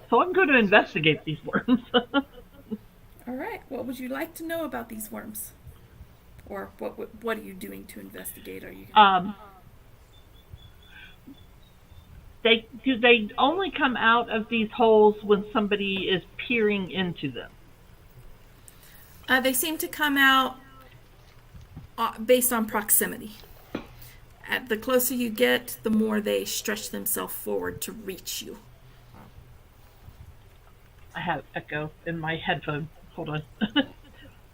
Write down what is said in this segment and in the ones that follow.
So I'm going to investigate these worms. All right. What would you like to know about these worms? Or what are you doing to investigate? Are you um, they only come out of these holes when somebody is peering into them? They seem to come out based on proximity. The closer you get, the more they stretch themselves forward to reach you. I have echo in my headphone. Hold on.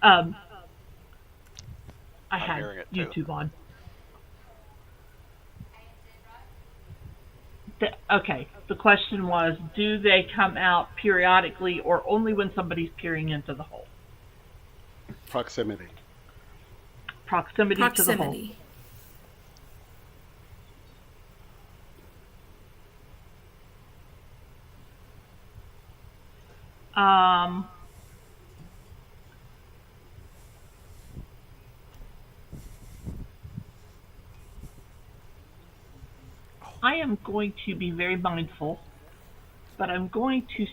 um, I I'm had hearing it too. YouTube on. Okay, the question was, do they come out periodically or only when somebody's peering into the hole? Proximity. Proximity to the hole. Proximity. Um, I am going to be very mindful, but I'm going to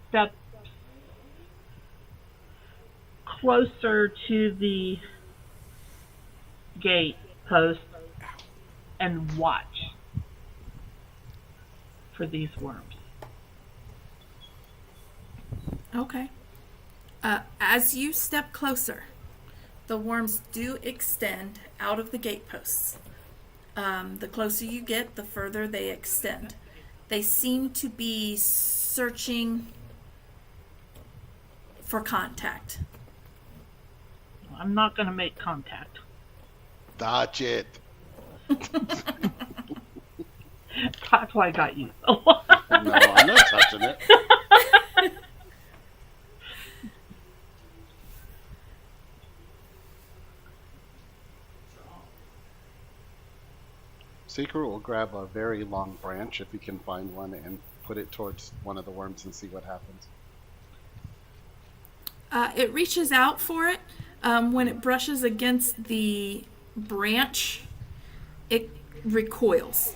step closer to the gate post and watch for these worms. Okay. As you step closer, the worms do extend out of the gateposts. The closer you get, the further they extend. They seem to be searching for contact. I'm not going to make contact. Dodge it. That's why I got you. No, I'm not touching it. Seeker will grab a very long branch if he can find one and put it towards one of the worms and see what happens. It reaches out for it. When it brushes against the branch, it recoils.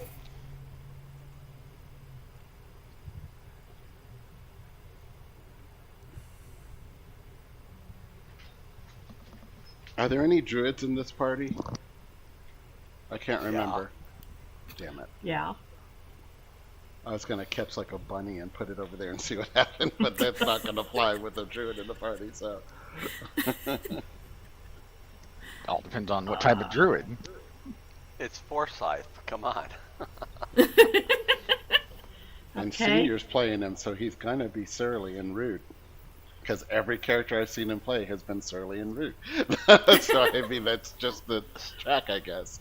Are there any druids in this party? I can't remember. Damn it. Yeah. I was going to catch like a bunny and put it over there and see what happened, but that's not going to fly with a druid in the party, so. All depends on what type of druid. It's Forsyth. Come on. And Okay. Senior's playing him, so he's going to be surly and rude. Because every character I've seen him play has been surly and rude. So, I mean, that's just the track, I guess.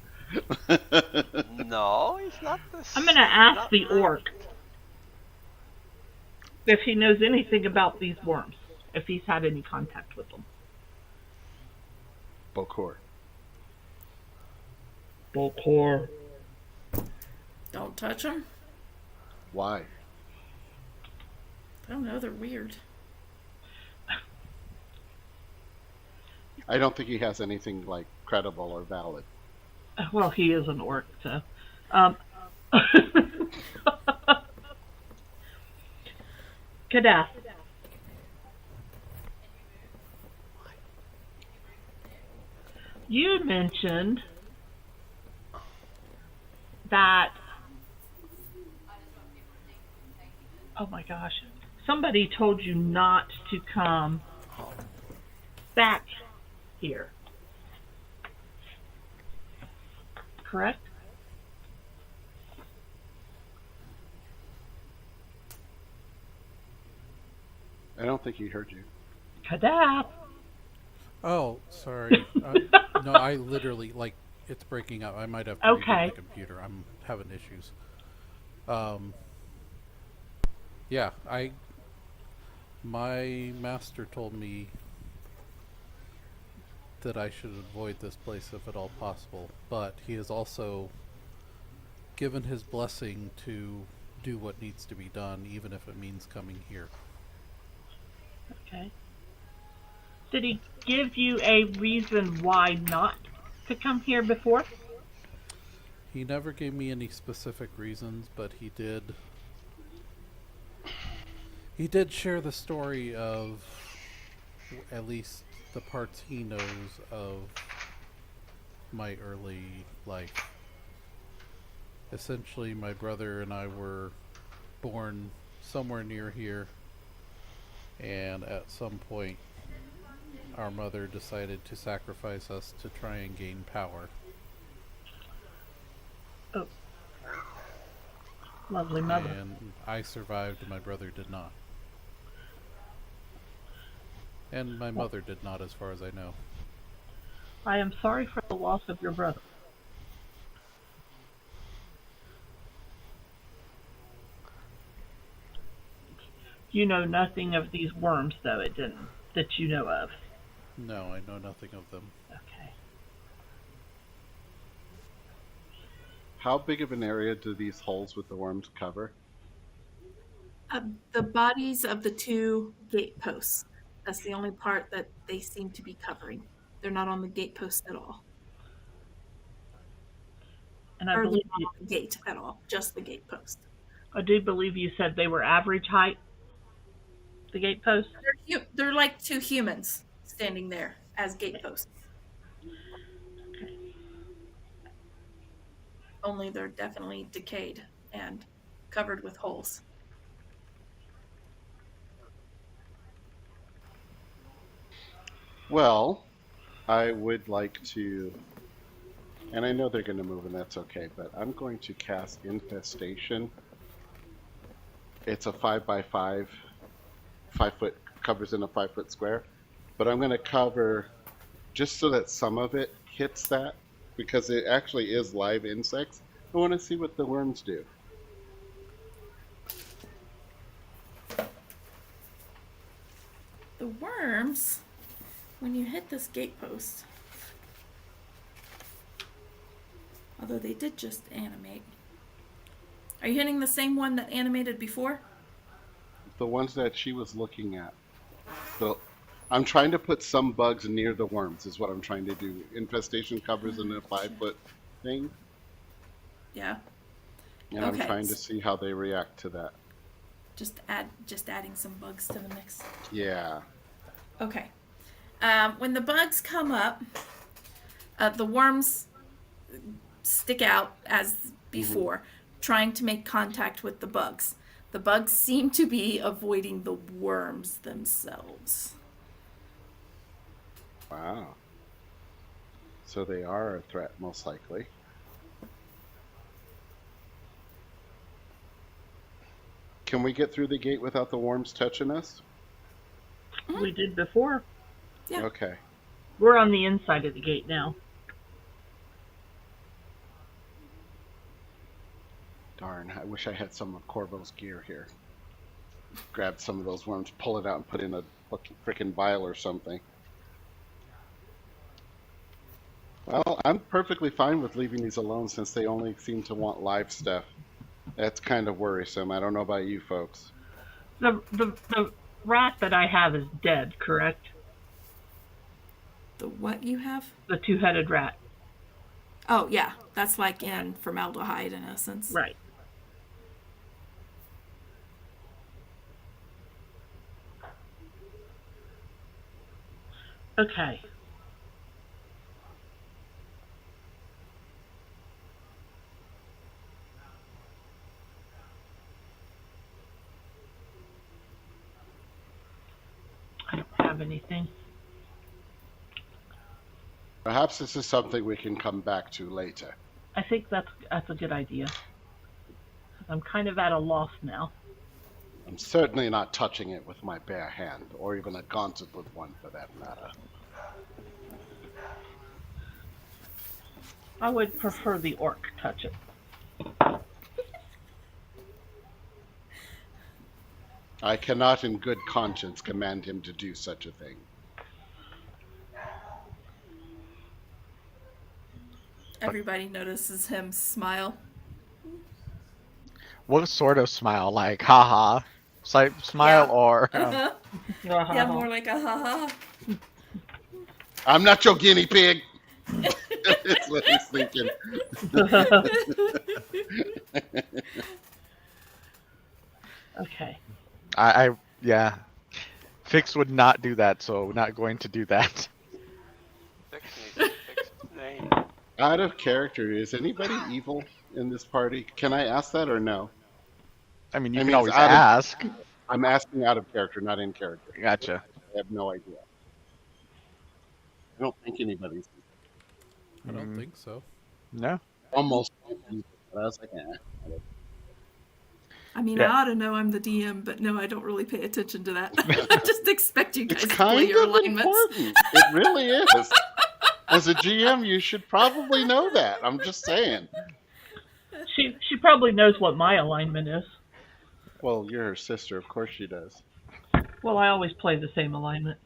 No, he's not this. I'm going to ask not the rude. orc if he knows anything about these worms, if he's had any contact with them. Bokor. Bokor. Don't touch them. Why? I don't know, they're weird. I don't think he has anything like credible or valid. Well, he is an orc, so. Um, Kadath. You mentioned that. Oh my gosh. Somebody told you not to come back here. Correct? I don't think he heard you. Kadath. Oh, sorry. No, I literally, like, it's breaking up. I might have to reboot Okay. my computer. I'm having issues. Yeah, my master told me that I should avoid this place if at all possible, but he has also given his blessing to do what needs to be done, even if it means coming here. Okay. Did he give you a reason why not to come here before? He never gave me any specific reasons, but he did. He did share the story of at least the parts he knows of my early life. Essentially, my brother and I were born somewhere near here, and at some point, our mother decided to sacrifice us to try and gain power. Oh. Lovely mother. And I survived, my brother did not. And my mother did not, as far as I know. I am sorry for the loss of your brother. You know nothing of these worms, though, it didn't, that you know of. No, I know nothing of them. Okay. How big of an area do these holes with the worms cover? The bodies of the two gateposts. That's the only part that they seem to be covering. They're not on the gatepost at all. And I Or they're believe not you, on the gate at all, just the gatepost. I do believe you said they were average height, the gateposts. They're like two humans standing there as gateposts. Only they're definitely decayed and covered with holes. Well, I would like to, and I know they're going to move and that's okay, but I'm going to cast Infestation. It's a 5x5, 5 foot, covers in a 5 foot square, but I'm going to cover just so that some of it hits that, because it actually is live insects. I want to see what the worms do. The worms, when you hit this gatepost, although they did just animate. Are you hitting the same one that animated before? The ones that she was looking at. I'm trying to put some bugs near the worms is what I'm trying to do. Infestation covers in a 5 foot thing, Yeah. and I'm Okay. trying to see how they react to that. Just adding some bugs to the mix. Yeah. Okay. When the bugs come up, the worms stick out as before, trying to make contact with the bugs. The bugs seem to be avoiding the worms themselves. Wow. So they are a threat, most likely. Can we get through the gate without the worms touching us? We did before. Yeah. Okay. We're on the inside of the gate now. Darn, I wish I had some of Corvo's gear here. Grab some of those worms, pull it out, and put in a freaking vial or something. Well, I'm perfectly fine with leaving these alone since they only seem to want live stuff. That's kind of worrisome. I don't know about you folks. The rat that I have is dead, correct? The what you have? The two-headed rat. Oh, yeah. That's like in formaldehyde, in essence. Right. Okay. I don't have anything. Perhaps this is something we can come back to later. I think that's a good idea. I'm kind of at a loss now. I'm certainly not touching it with my bare hand, or even a gauntlet one for that matter. I would prefer the orc touch it. I cannot in good conscience command him to do such a thing. Everybody notices him smile. What sort of smile? Like, haha, smile, Yeah. or Yeah, more like a ha ha. I'm not your guinea pig! That's what he's thinking. Okay. I Yeah. Fix would not do that, so not going to do that. Fix needs to fix his name. Out of character, is anybody evil in this party? Can I ask that or no? I mean, you I can mean, it's always out of. ask. I'm asking out of character, not in character. Gotcha. I have no idea. I don't think anybody's I don't Mm. think so. No. almost. But I was like, I mean, Yeah. I ought to know I'm the DM, but no, I don't really pay attention to that. I just expect you guys It's to play kind your of alignments. important. It really is. As a GM, you should probably know that. I'm just saying. She probably knows what my alignment is. Well, you're her sister, of course she does. Well, I always play the same alignment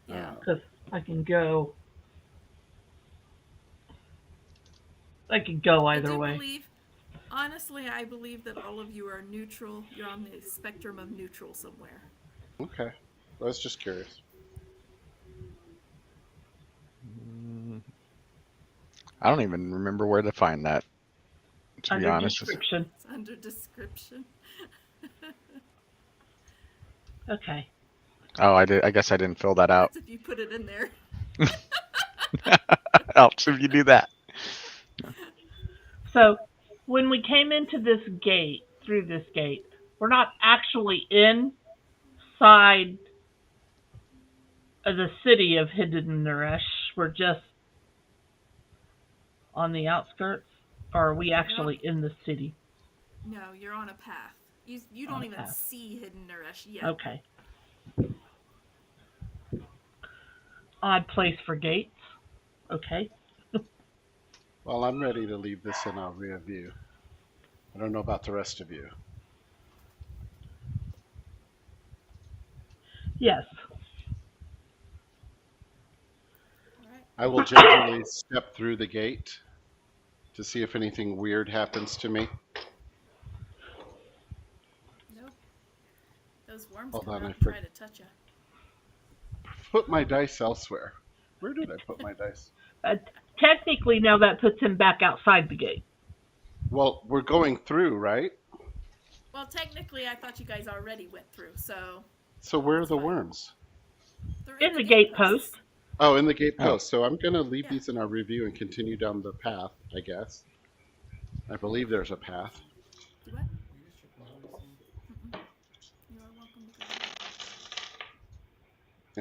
Yeah. because I can go. I can go I either do way. believe, honestly, I believe that all of you are neutral. You're on the spectrum of neutral somewhere. Okay. I was just curious. I don't even remember where to find that. To be Under honest. description. It's under description. Okay. Oh, I did. I guess I didn't fill that out. That's if you put it in there. Helps if you do that. So, when we came into this gate, through this gate, we're not actually inside of the city of Hidden Naresh. We're just on the outskirts, or are we actually in the city? No, you're on a path. You On don't a even path. see Hidden Naresh yet. Okay. Odd place for gates. Okay. Well, I'm ready to leave this in our rear view. I don't know about the rest of you. Yes. All right. I will gingerly step through the gate to see if anything weird happens to me. Nope. Those worms Hold come on, out I and try to touch you. Put my dice elsewhere. Where did I put my dice? Technically, now that puts him back outside the gate. Well, we're going through, right? Well, technically, I thought you guys already went through, so So where are the Fine. worms? they're In the gate posts. post. Oh, in the gate Oh. post. So I'm going to leave Yeah. these in our review and continue down the path, I guess. I believe there's a path. Do what? Mm-mm. You are welcome to go.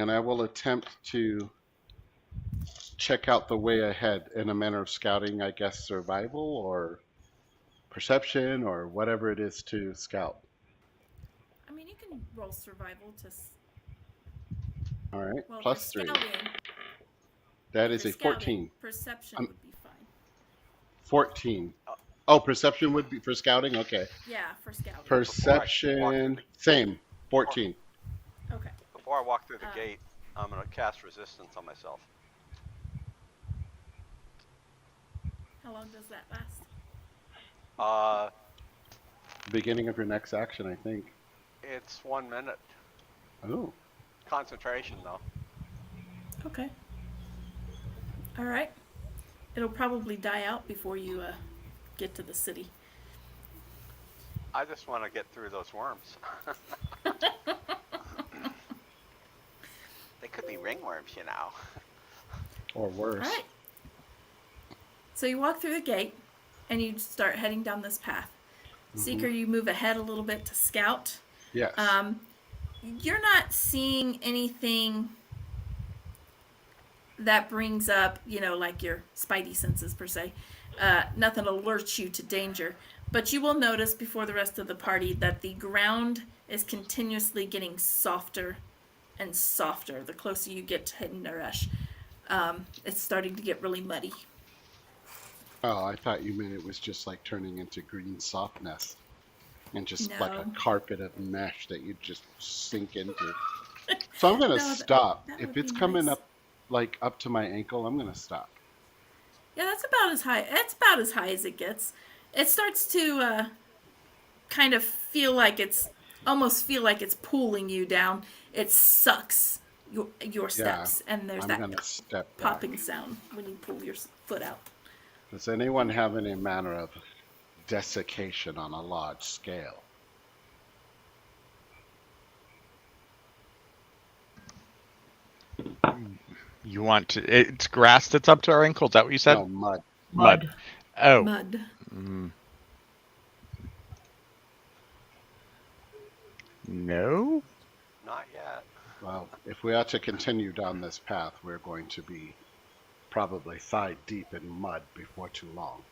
And I will attempt to check out the way ahead in a manner of scouting, I guess, survival or perception or whatever it is to scout. I mean, you can roll survival to. All right, Well, plus for 3. scouting, That is for a scouting, 14. Perception Um, would be fine. 14. Oh, perception would be for scouting? Okay. Yeah, for scouting. Perception, same. 14. Okay. Before I walk through the Uh. gate, I'm gonna cast resistance on myself. How long does that last? Beginning of your next action, I think. It's 1 minute. Oh. Concentration though. Okay. All right. It'll probably die out before you get to the city. I just want to get through those worms. They could be ringworms, you know. Or All worse. right. So you walk through the gate, and you start heading down this path. Seeker, you move ahead a little bit to scout. Yes. You're not seeing anything that brings up, like your spidey senses per se. Nothing alerts you to danger. But you will notice before the rest of the party that the ground is continuously getting softer and softer the closer you get to Hidden Naresh. It's starting to get really muddy. Oh, I thought you meant it was just like turning into green softness. And just like a No. carpet of mesh that you just sink into. So I'm going to No, stop. that If would it's be coming nice. up to my ankle, I'm going to stop. Yeah, that's about as high. That's about as high as it gets. It starts to kind of almost feel like it's pulling you down. It sucks your steps, and there's I'm that going to step back. popping sound when you pull your foot out. Does anyone have any manner of desiccation on a large scale? You want to? It's grass that's up to our ankles. Is that what you said? No, mud. Mud. Oh. Mud. Mm. No. Not yet. Well, if we are to continue down this path, we're going to be probably thigh deep in mud before too long.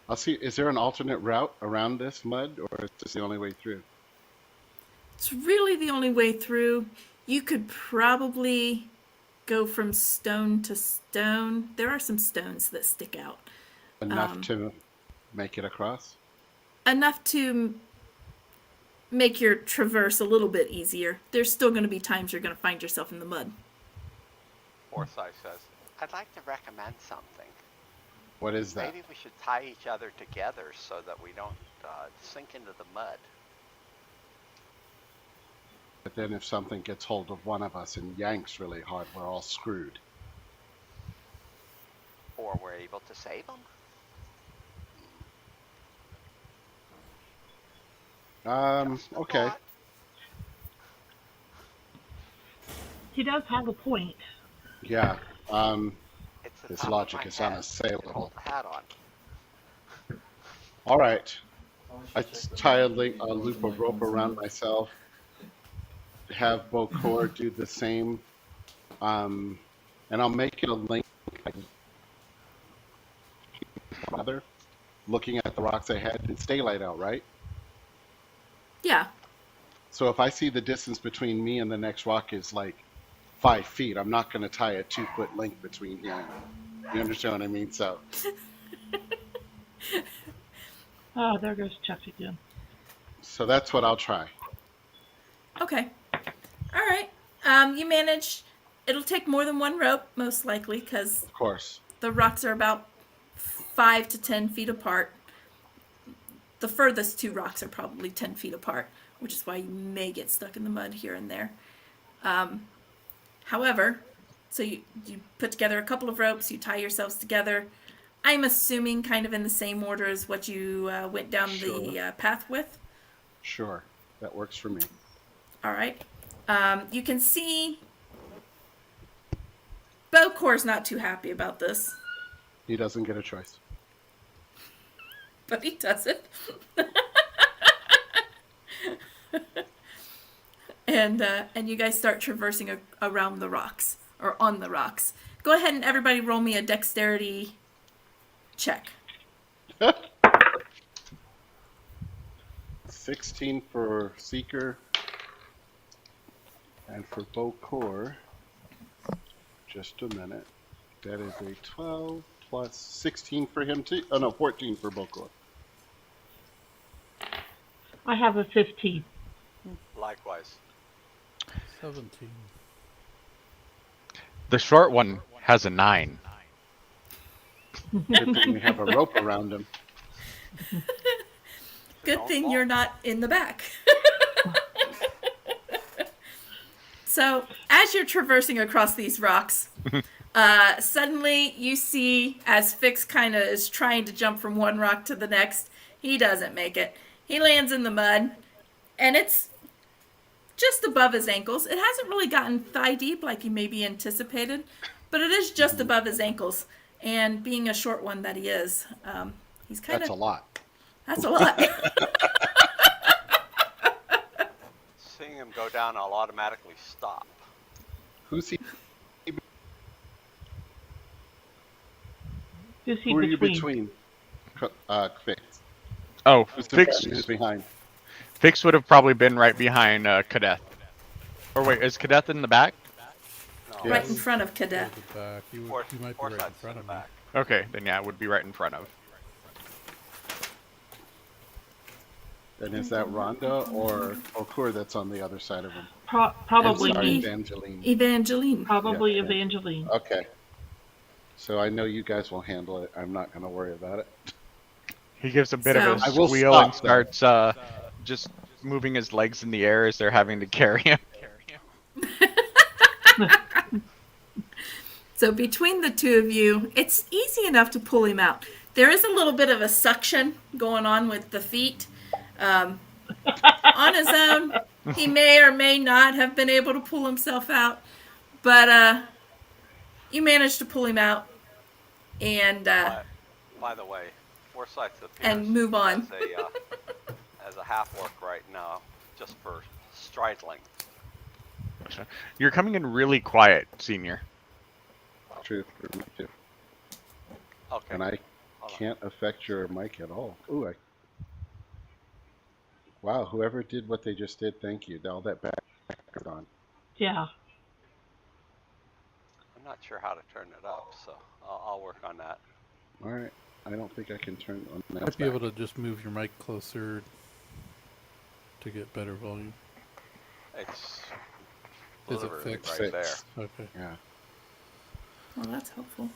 I'll see. Is there an alternate route around this mud, or is this the only way through? It's really the only way through. You could probably go from stone to stone. There are some stones that stick out. Enough to make it across? Enough to make your traverse a little bit easier. There's still going to be times you're going to find yourself in the mud. Forsyth says, I'd like to recommend something. What is that? Maybe we should tie each other together so that we don't sink into the mud. But then if something gets hold of one of us and yanks really hard, we're all screwed. Or we're able to save them. Just a Okay. thought. He does have a point. Yeah. It's the This top of logic my is head. unassailable. Hold the hat on. All right. I tie a loop of rope around myself. Have Bokor do the same. And I'll make it a link. Other, looking at the rocks ahead. It's daylight out, right? Yeah. So if I see the distance between me and the next rock is like 5 feet, I'm not going to tie a 2-foot link between here. You understand what I mean? So Oh, there goes Chuck again. that's what I'll try. Okay. All right. You manage. It'll take more than one rope, most likely, because Of course. the rocks are about 5 to 10 feet apart. The furthest two rocks are probably 10 feet apart, which is why you may get stuck in the mud here and there. However, so you put together a couple of ropes, you tie yourselves together. I'm assuming kind of in the same order as what you went down the path with. Sure. That works for me. All right. You can see Bokor's not too happy about this, He doesn't get a choice. but he does it. And you guys start traversing around the rocks, or on the rocks. Go ahead and everybody roll me a dexterity check. 16 for Seeker. And for Bokor, just a minute. That is a 12 plus 16 for him too. Oh no, 14 for Bokor. I have a 15. Likewise. 17. The short one has a 9. Good thing we have a rope around him. Good thing you're not in the back. So, as you're traversing across these rocks, suddenly you see, as Fix kind of is trying to jump from one rock to the next, he doesn't make it. He lands in the mud, and it's just above his ankles. It hasn't really gotten thigh deep like he maybe anticipated, but it is just above his ankles. And being a short one that he is, he's kind That's a of... lot. That's a lot. Seeing him go down, I'll automatically stop. Who's he? Who's he Who are you between? between? Fix. Oh, Who's Fix. who's behind? Fix would have probably been right behind Kadeth. Or wait, is Kadeth in the back? No, Right in front of Cadet. At the back. You might be right in Forsyth's front in of the me. back. Okay, then yeah, it would be right in front of. And is that Rhonda or Okur that's on the other side of him? Probably I'm sorry, me. Evangeline. Evangeline. Probably Yeah. Evangeline. Okay. So I know you guys will handle it. I'm not going to worry about it. He gives a bit of So- a I will squeal stop, and starts just moving his legs in the air as they're having to carry him. So between the two of you, it's easy enough to pull him out. There is a little bit of a suction going on with the feet. On his own, he may or may not have been able to pull himself out. But you managed to pull him out and By the way, Forsyth appears and move on. as a half orc right now, just for stride length. You're coming in really quiet, Senior. Truth for me too. Okay. And I Hold on. can't affect your mic at all. Ooh, wow, whoever did what they just did, thank you. All that background on. Yeah. I'm not sure how to turn it up, so I'll work on that. All right. I don't think I can turn on that. Might be able to just move your mic closer to get better volume. It's Is it literally fixed? right there. Okay. Yeah. Well, that's helpful.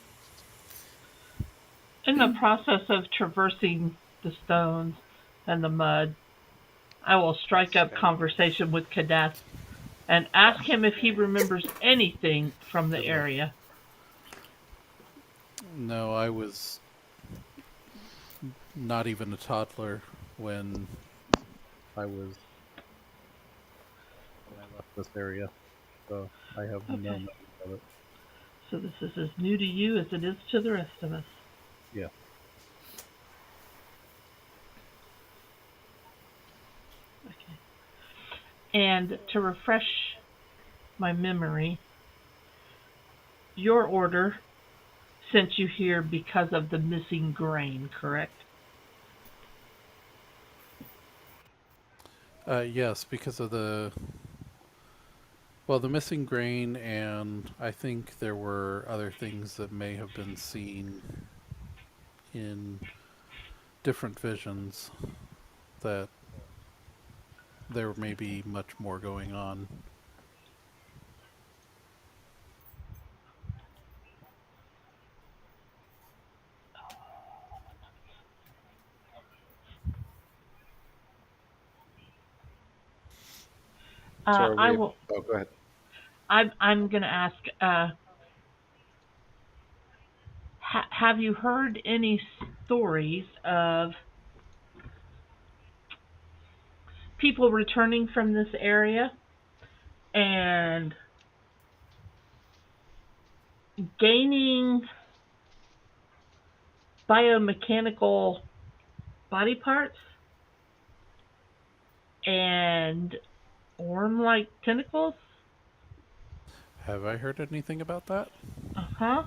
In the process of traversing the stones and the mud, I will strike up conversation with Kadeth and ask him if he remembers anything from the area. No, I was not even a toddler when I left this area, so I have no Okay. memory of it. So this is as new to you as it is to the rest of us. Yeah. Okay. And to refresh my memory, your order sent you here because of the missing grain, correct? Yes, because of the missing grain, and I think there were other things that may have been seen in different visions, that there may be much more going on. So are I we- will. Oh, go ahead. I'm going to ask. Have you heard any stories of people returning from this area and gaining biomechanical body parts and worm-like tentacles? Have I heard anything about that? Uh-huh.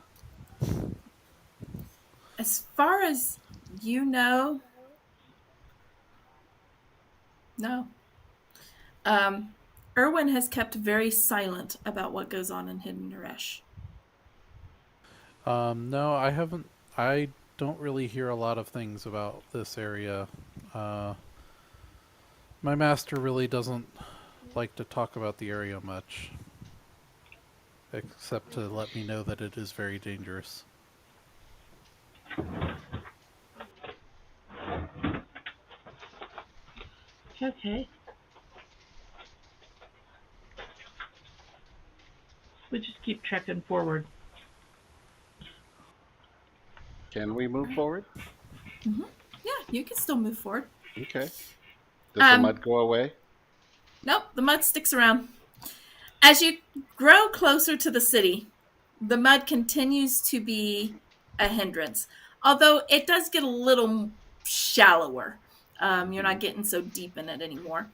As far as you know, no. Erwin has kept very silent about what goes on in Hidden Naresh. No, I haven't. I don't really hear a lot of things about this area. My master really doesn't like to talk about the area much, except to let me know that it is very dangerous. Okay. We just keep trekking forward. Can we move forward? Yeah, you can still move forward. Okay. Does the Um, mud go away? Nope, the mud sticks around. As you grow closer to the city, the mud continues to be a hindrance, although it does get a little shallower. You're not getting so deep in it anymore.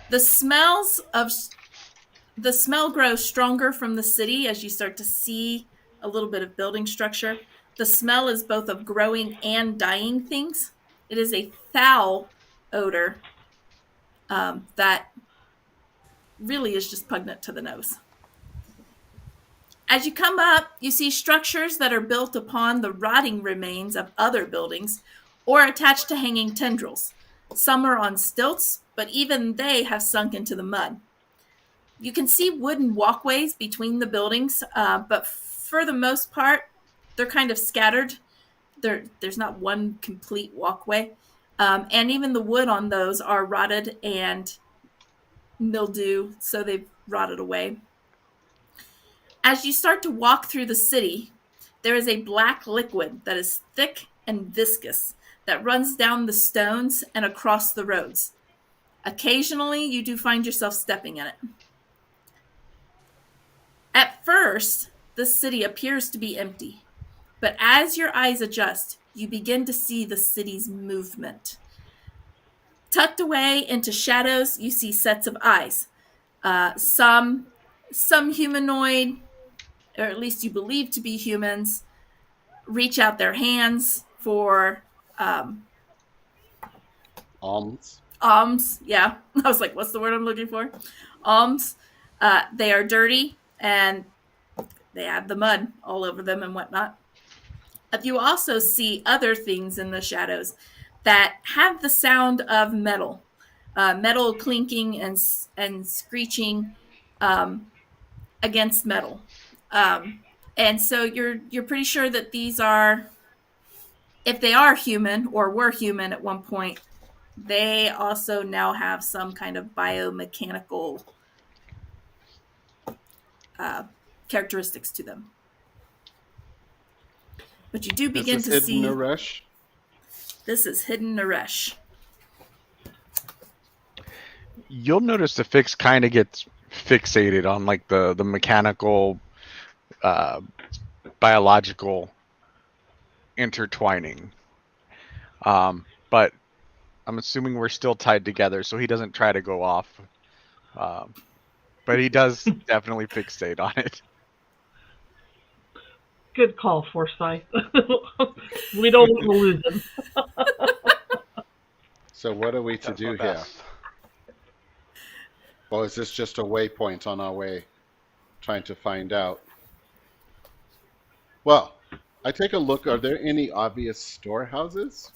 The smell grows stronger from the city as you start to see a little bit of building structure. The smell is both of growing and dying things. It is a foul odor that really is just pungent to the nose. As you come up, you see structures that are built upon the rotting remains of other buildings or attached to hanging tendrils. Some are on stilts, but even they have sunk into the mud. You can see wooden walkways between the buildings, but for the most part, they're kind of scattered. There's not one complete walkway. And even the wood on those are rotted and mildew, so they've rotted away. As you start to walk through the city, there is a black liquid that is thick and viscous that runs down the stones and across the roads. Occasionally, you do find yourself stepping in it. At first, the city appears to be empty, but as your eyes adjust, you begin to see the city's movement. Tucked away into shadows, you see sets of eyes. Some humanoid, or at least you believe to be humans, reach out their hands for Alms. alms. Yeah, I was like, what's the word I'm looking for? Alms. They are dirty and they have the mud all over them and whatnot. You also see other things in the shadows that have the sound of metal, metal clinking and screeching against metal. And so you're pretty sure that these are, if they are human or were human at one point, they also now have some kind of biomechanical characteristics to them. But you do begin This is to Hidden see Naresh. this is Hidden Naresh. You'll notice the fix kind of gets fixated on like the mechanical, biological intertwining. But I'm assuming we're still tied together, so he doesn't try to go off. But he does definitely fixate on it. Good call, Forsyth. We don't want to lose him. So what are we to That's do my here? best. Or is this just a waypoint on our way, trying to find out? Well, I take a look. Are there any obvious storehouses?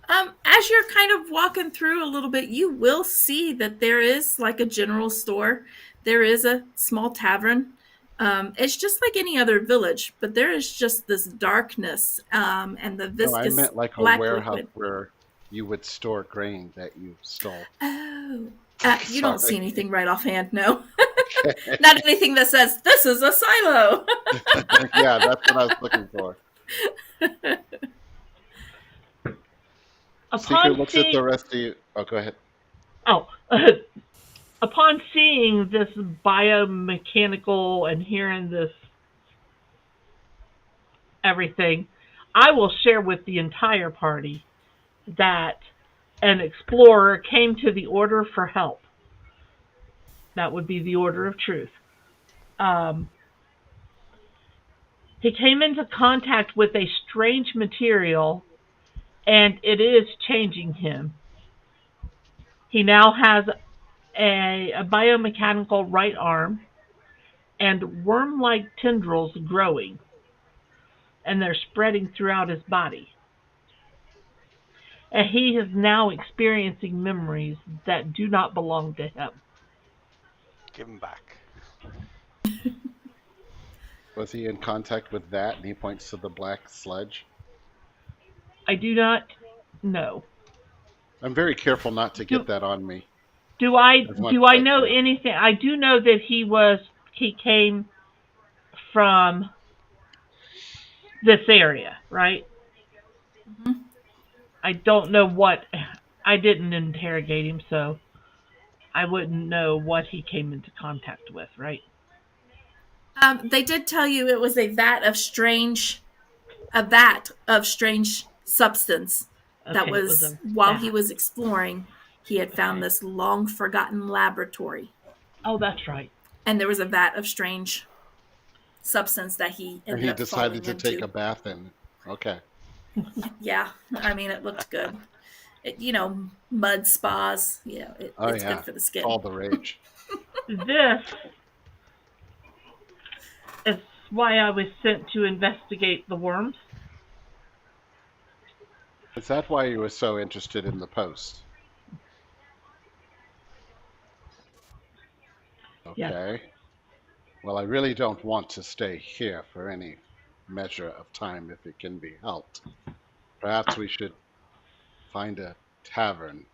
As you're kind of walking through a little bit, you will see that there is like a general store. There is a small tavern. It's just like any other village, but there is just this darkness and the No, viscous I meant like a black warehouse liquid. where you would store grain that you stole. Oh, you don't see Sorry. anything right offhand, no. Not anything that says this is a silo. Yeah, that's what I was looking for. Seeker Upon looks at seeing, the rest of you. Oh, go ahead. upon seeing this biomechanical and hearing this everything, I will share with the entire party that an explorer came to the Order for help. That would be the Order of Truth. He came into contact with a strange material, and it is changing him. He now has a biomechanical right arm and worm-like tendrils growing, and they're spreading throughout his body. And he is now experiencing memories that do not belong to him. Give him back. Was he in contact with that? And he points to the black sludge. I do not know. I'm very careful not to get that on me. Do I As much do as I I know can. anything? I do know that he came from this area, right? Mhm. I don't know what. I didn't interrogate him, so I wouldn't know what he came into contact with, right? They did tell you it was a vat of strange substance that Okay, it was a while bat. he was exploring, he had found this long forgotten laboratory. Oh, that's right. And there was a vat of strange substance that he And ended he up decided falling to into. take a bath in. Okay. Yeah, I mean, it looked good. Mud spas, Oh, it's yeah. good for the skin. All the rage. This is why I was sent to investigate the worms. Is that why you were so interested in the post? Yes. Okay. Well, I really don't want to stay here for any measure of time if it can be helped. Perhaps we should find a tavern.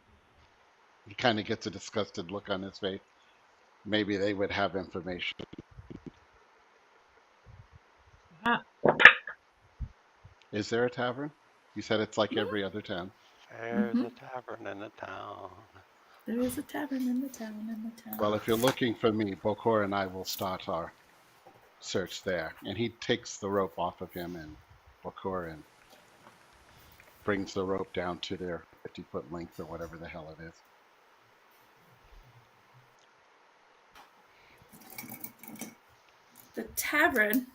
He kind of gets a disgusted look on his face. Maybe they would have information. Ah, Is there a tavern? You said it's like every other town. There's a tavern in the town. There is a tavern in the town, Well, if you're looking for me, Bokor and I will start our search there. And he takes the rope off of him and Bokor and brings the rope down to their 50-foot length or whatever the hell it is. The tavern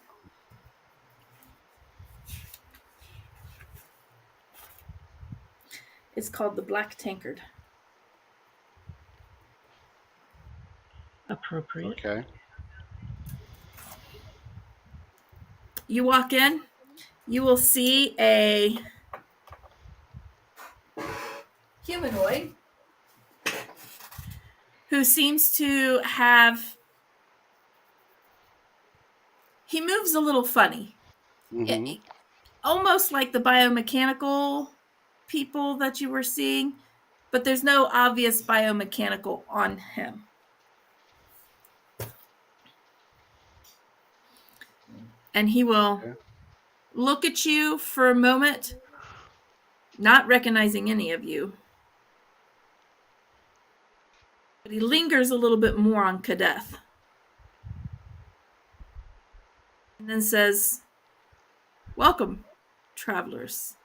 is called the Black Tankard. Appropriate. Okay. You walk in, you will see a humanoid who seems to have. He moves a little funny. Mhm. Almost like the biomechanical people that you were seeing, but there's no obvious biomechanical on him. And he will Okay. look at you for a moment, not recognizing any of you. But he lingers a little bit more on Kadeth. And then says, "Welcome, travelers."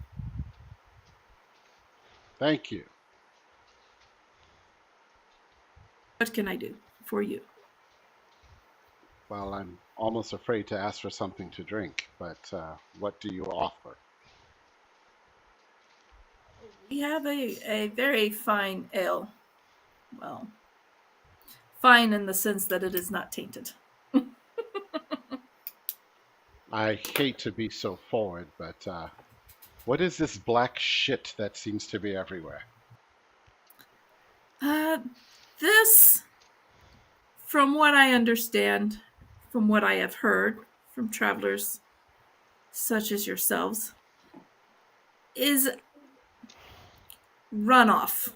Thank you. What can I do for you? Well, I'm almost afraid to ask for something to drink, but what do you offer? We have a very fine ale. Well, fine in the sense that it is not tainted. I hate to be so forward, but what is this black shit that seems to be everywhere? This, from what I understand, from what I have heard from travelers such as yourselves, is runoff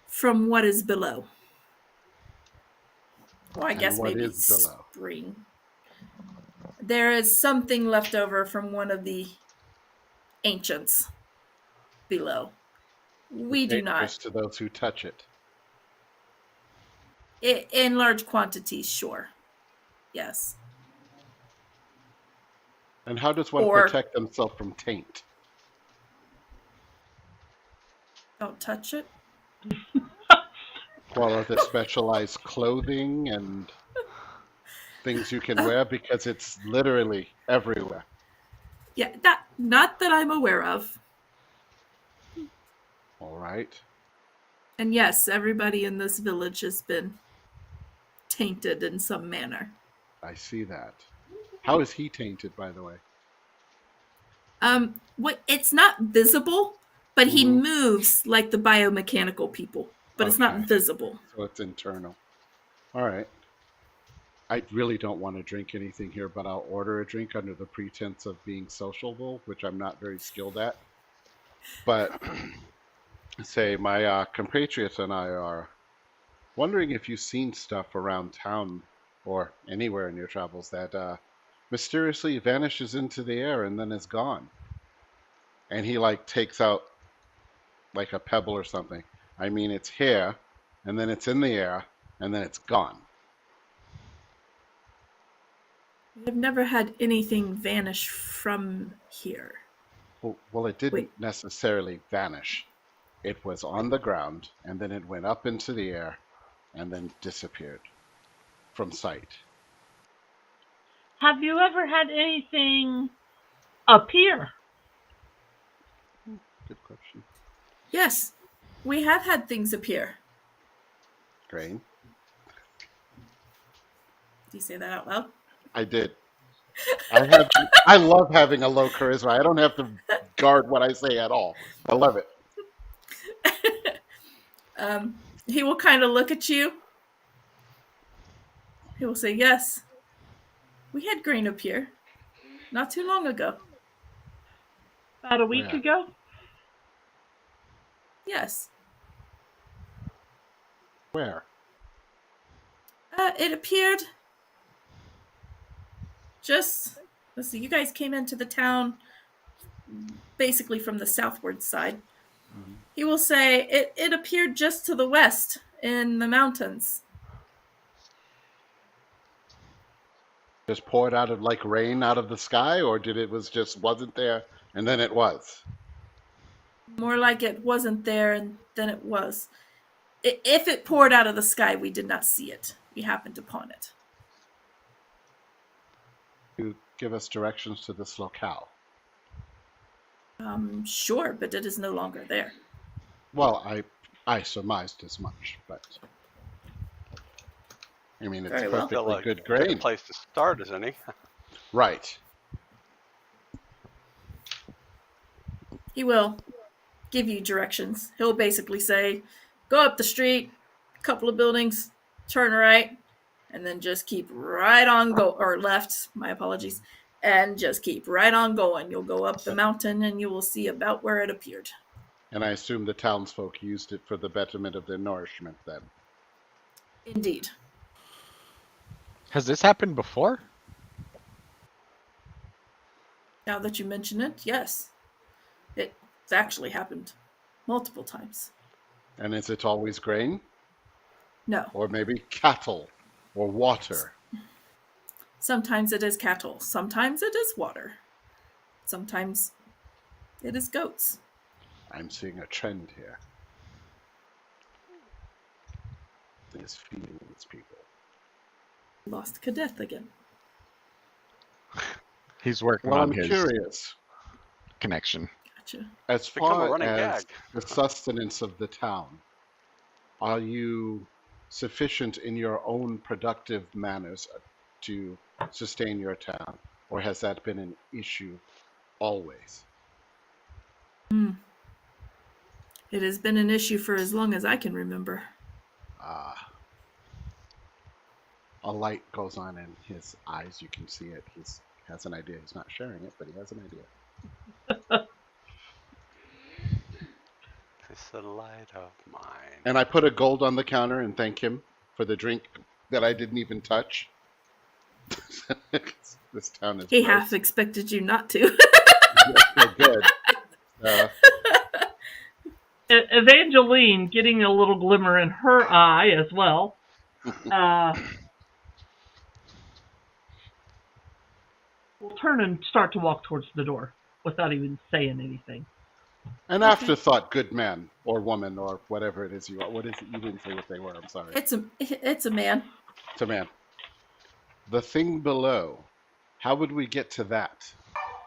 from what is below. Well, I And guess what maybe is below? spring. There is something left over from one of the ancients below. We do not. Dangerous to those who touch it. In large quantities, sure. Yes. And how does one Or- protect themselves from taint? Don't touch it. Well, are there specialized clothing and things you can wear? Because it's literally everywhere. Yeah, not that I'm aware of. All right. And yes, everybody in this village has been tainted in some manner. I see that. How is he tainted, by the way? It's not visible, but he Mhm. moves like the biomechanical people, but it's not Okay. visible. So it's internal. All right. I really don't want to drink anything here, but I'll order a drink under the pretense of being sociable, which I'm not very skilled at. But say my compatriots and I are wondering if you've seen stuff around town or anywhere in your travels that mysteriously vanishes into the air and then is gone. And he like takes out like a pebble or something. I mean, it's here, and then it's in the air, and then it's gone. I've never had anything vanish from here. Well, it didn't Wait. necessarily vanish. It was on the ground, and then it went up into the air, and then disappeared from sight. Have you ever had anything appear? Good question. Yes, we have had things appear. Grain. Do you say that out loud? I did. I love having a low charisma. I don't have to guard what I say at all. I love it. He will kind of look at you. He will say, "Yes, we had grain appear not too long ago. About a week Yeah. ago? Yes. Where? It appeared just, let's see, you guys came into the town basically from the southward side. Mhm. He will say, it appeared just to the west in the mountains. Just poured out of like rain out of the sky, or did it was just wasn't there and then it was? More like it wasn't there and then it was. If it poured out of the sky, we did not see it. We happened upon it. You give us directions to this locale. Sure, but it is no longer there. Well, I surmised as much, but I mean it's Very well. perfectly Still a good good grain. place to start, isn't he? Right. He will give you directions. He'll basically say, go up the street, couple of buildings, turn right, and then just keep right on or left, my apologies, and just keep right on going. You'll go up the mountain and you will see about where it appeared. And I assume the townsfolk used it for the betterment of their nourishment then. Indeed. Has this happened before? Now that you mention it, yes. It's actually happened multiple times. And is it always grain? No. Or maybe cattle or water? Sometimes it is cattle. Sometimes it is water. Sometimes it is goats. I'm seeing a trend here. These feelings, people. Lost Kadeth again. He's working Well, on I'm his curious. connection. Gotcha. As Become a far running as gag. the sustenance of the town, are you sufficient in your own productive manners to sustain your town? Or has that been an issue always? It has been an issue for as long as I can remember. A light goes on in his eyes. You can see it. He has an idea. He's not sharing it, but he has an idea. It's the light of mine. And I put a gold on the counter and thank him for the drink that I didn't even touch. This town is He gross. half expected you not to. So good. Evangeline, getting a little glimmer in her eye as well, will turn and start to walk towards the door without even saying anything. An afterthought, good man or woman or whatever it is you are. What is it? You didn't say what they were. I'm sorry. It's a man. It's a man. The thing below, how would we get to that?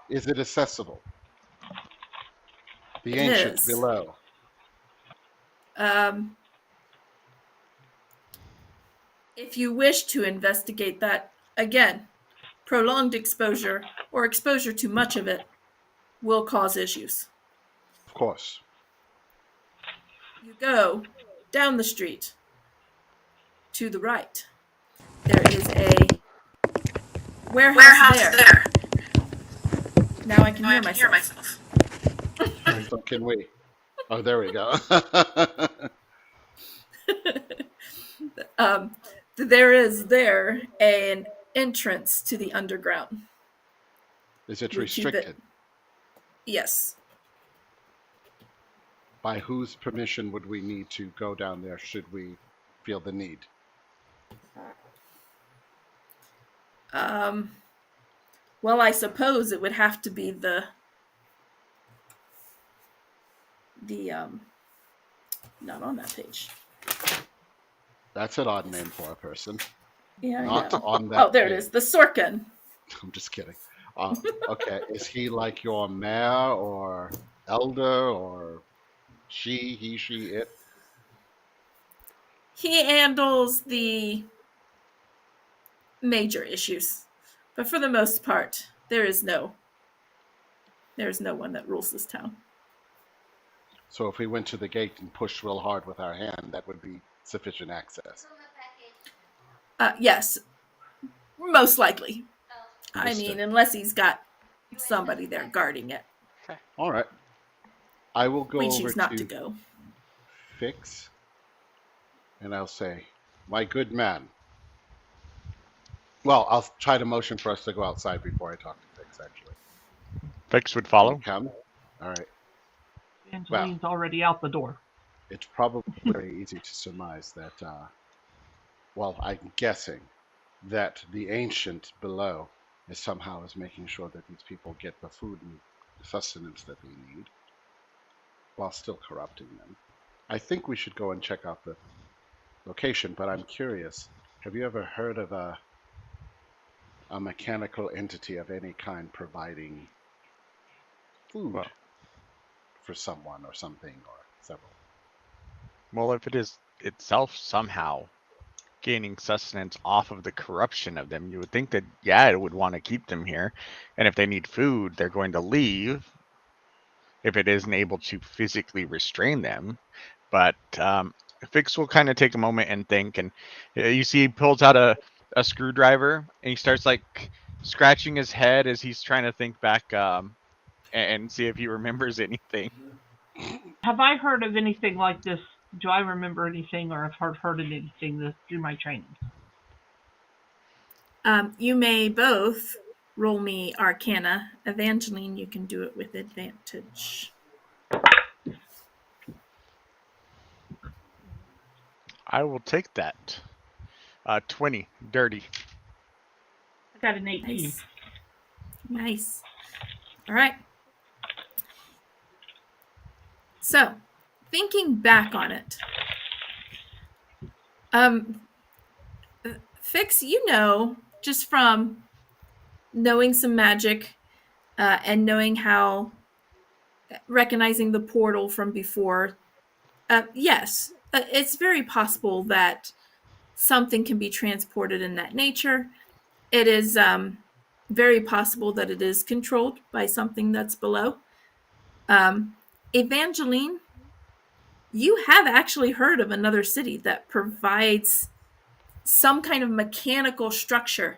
Is it accessible? The It ancient is. below. If you wish to investigate that, again, prolonged exposure or exposure to much of it will cause issues. Of course. You go down the street to the right. There is a warehouse there. Now I can hear myself. So can we? Oh, there we go. There is there an entrance to the underground. Is it You keep it- restricted? Yes. By whose permission would we need to go down there should we feel the need? Well, I suppose it would have to be the not on that page. That's an odd name for a person. Yeah, I Not know. on that Oh, there it page. is. The Sorkin. I'm just kidding. Okay, is he like your mayor or elder or he, she, it? He handles the major issues, but for the most part, there is no one that rules this town. So if we went to the gate and pushed real hard with our hand, that would be sufficient access. Yes, most likely. I Understood. mean, unless he's got somebody there guarding it. All right. I will go We over choose not to go. Fix, and I'll say, my good man. Well, I'll try to motion for us to go outside before I talk to Fix, actually. Fix would follow. Come. All right. Angeline's already out the door. It's probably very easy to surmise that, well, I'm guessing that the ancient below is somehow is making sure that these people get the food and sustenance that they need while still corrupting them. I think we should go and check out the location, but I'm curious, have you ever heard of a mechanical entity of any kind providing food Well, for someone or something or several? well, if it is itself somehow gaining sustenance off of the corruption of them, you would think that, yeah, it would want to keep them here. And if they need food, they're going to leave if it isn't able to physically restrain them. But Fix will kind of take a moment and think, and you see he pulls out a screwdriver and he starts like scratching his head as he's trying to think back and see if he remembers anything. Have I heard of anything like this? Do I remember anything, or have heard of anything this through my training? You may both roll me Arcana. Evangeline, you can do it with advantage. I will take that. 20, dirty. I got an 18. Nice. Nice. All right. So, thinking back on it, Fix, you know, just from knowing some magic and knowing how, recognizing the portal from before, yes, it's very possible that something can be transported in that nature. It is very possible that it is controlled by something that's below. Evangeline, you have actually heard of another city that provides some kind of mechanical structure.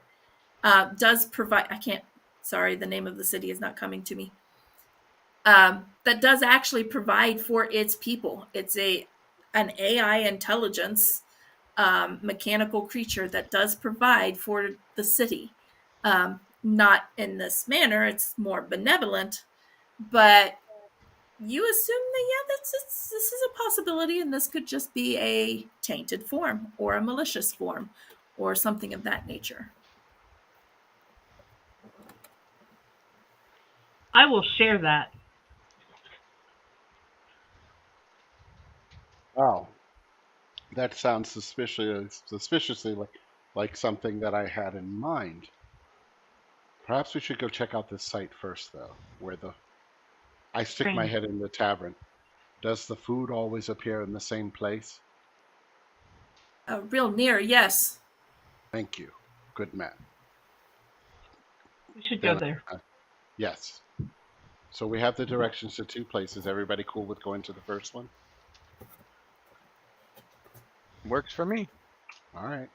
Does provide, the name of the city is not coming to me. That does actually provide for its people. It's an AI intelligence mechanical creature that does provide for the city. Not in this manner, it's more benevolent, but you assume that this is a possibility, and this could just be a tainted form or a malicious form or something of that nature. I will share that. Oh, that sounds suspiciously like something that I had in mind. Perhaps we should go check out this site first, though, where I stick my head in the tavern. Does the food always appear in the same place? Real near, yes. Thank you. Good man. We should go there. Yes. So we have the directions to two places. Everybody cool with going to the first one? Works for me. All right.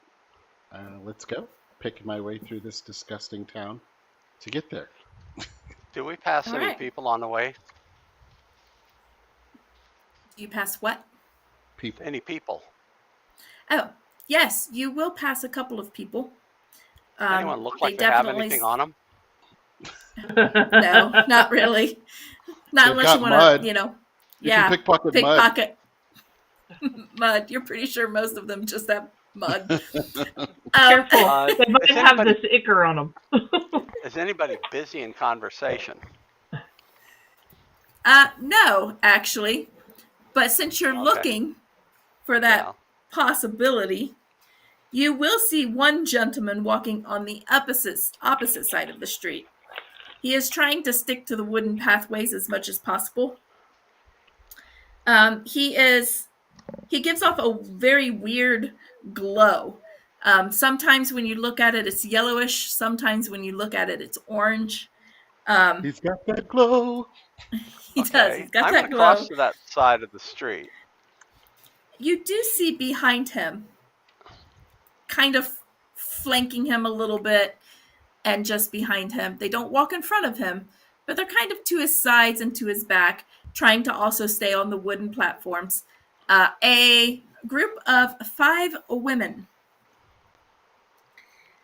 Let's go. Picking my way through this disgusting town to get there. Do we pass All any right. people on the way? You pass what? People. Any people? Oh, yes, you will pass a couple of people. Anyone look like they have anything on them? No, not really. Not They've unless got you want mud. to, You yeah, can pickpocket mud. pickpocket mud. You're pretty sure most of them just have mud. Careful. They might Is have anybody- this ichor on them. Is anybody busy in conversation? No, actually. But since you're Okay. looking for that Yeah. possibility, you will see one gentleman walking on the opposite side of the street. He is trying to stick to the wooden pathways as much as possible. He gives off a very weird glow. Sometimes when you look at it, it's yellowish. Sometimes when you look at it, it's orange. He's got that glow. He does. He's got I'm that gonna glow. cross to that side of the street. You do see behind him, kind of flanking him a little bit, and just behind him. They don't walk in front of him, but they're kind of to his sides and to his back, trying to also stay on the wooden platforms. A group of 5 women.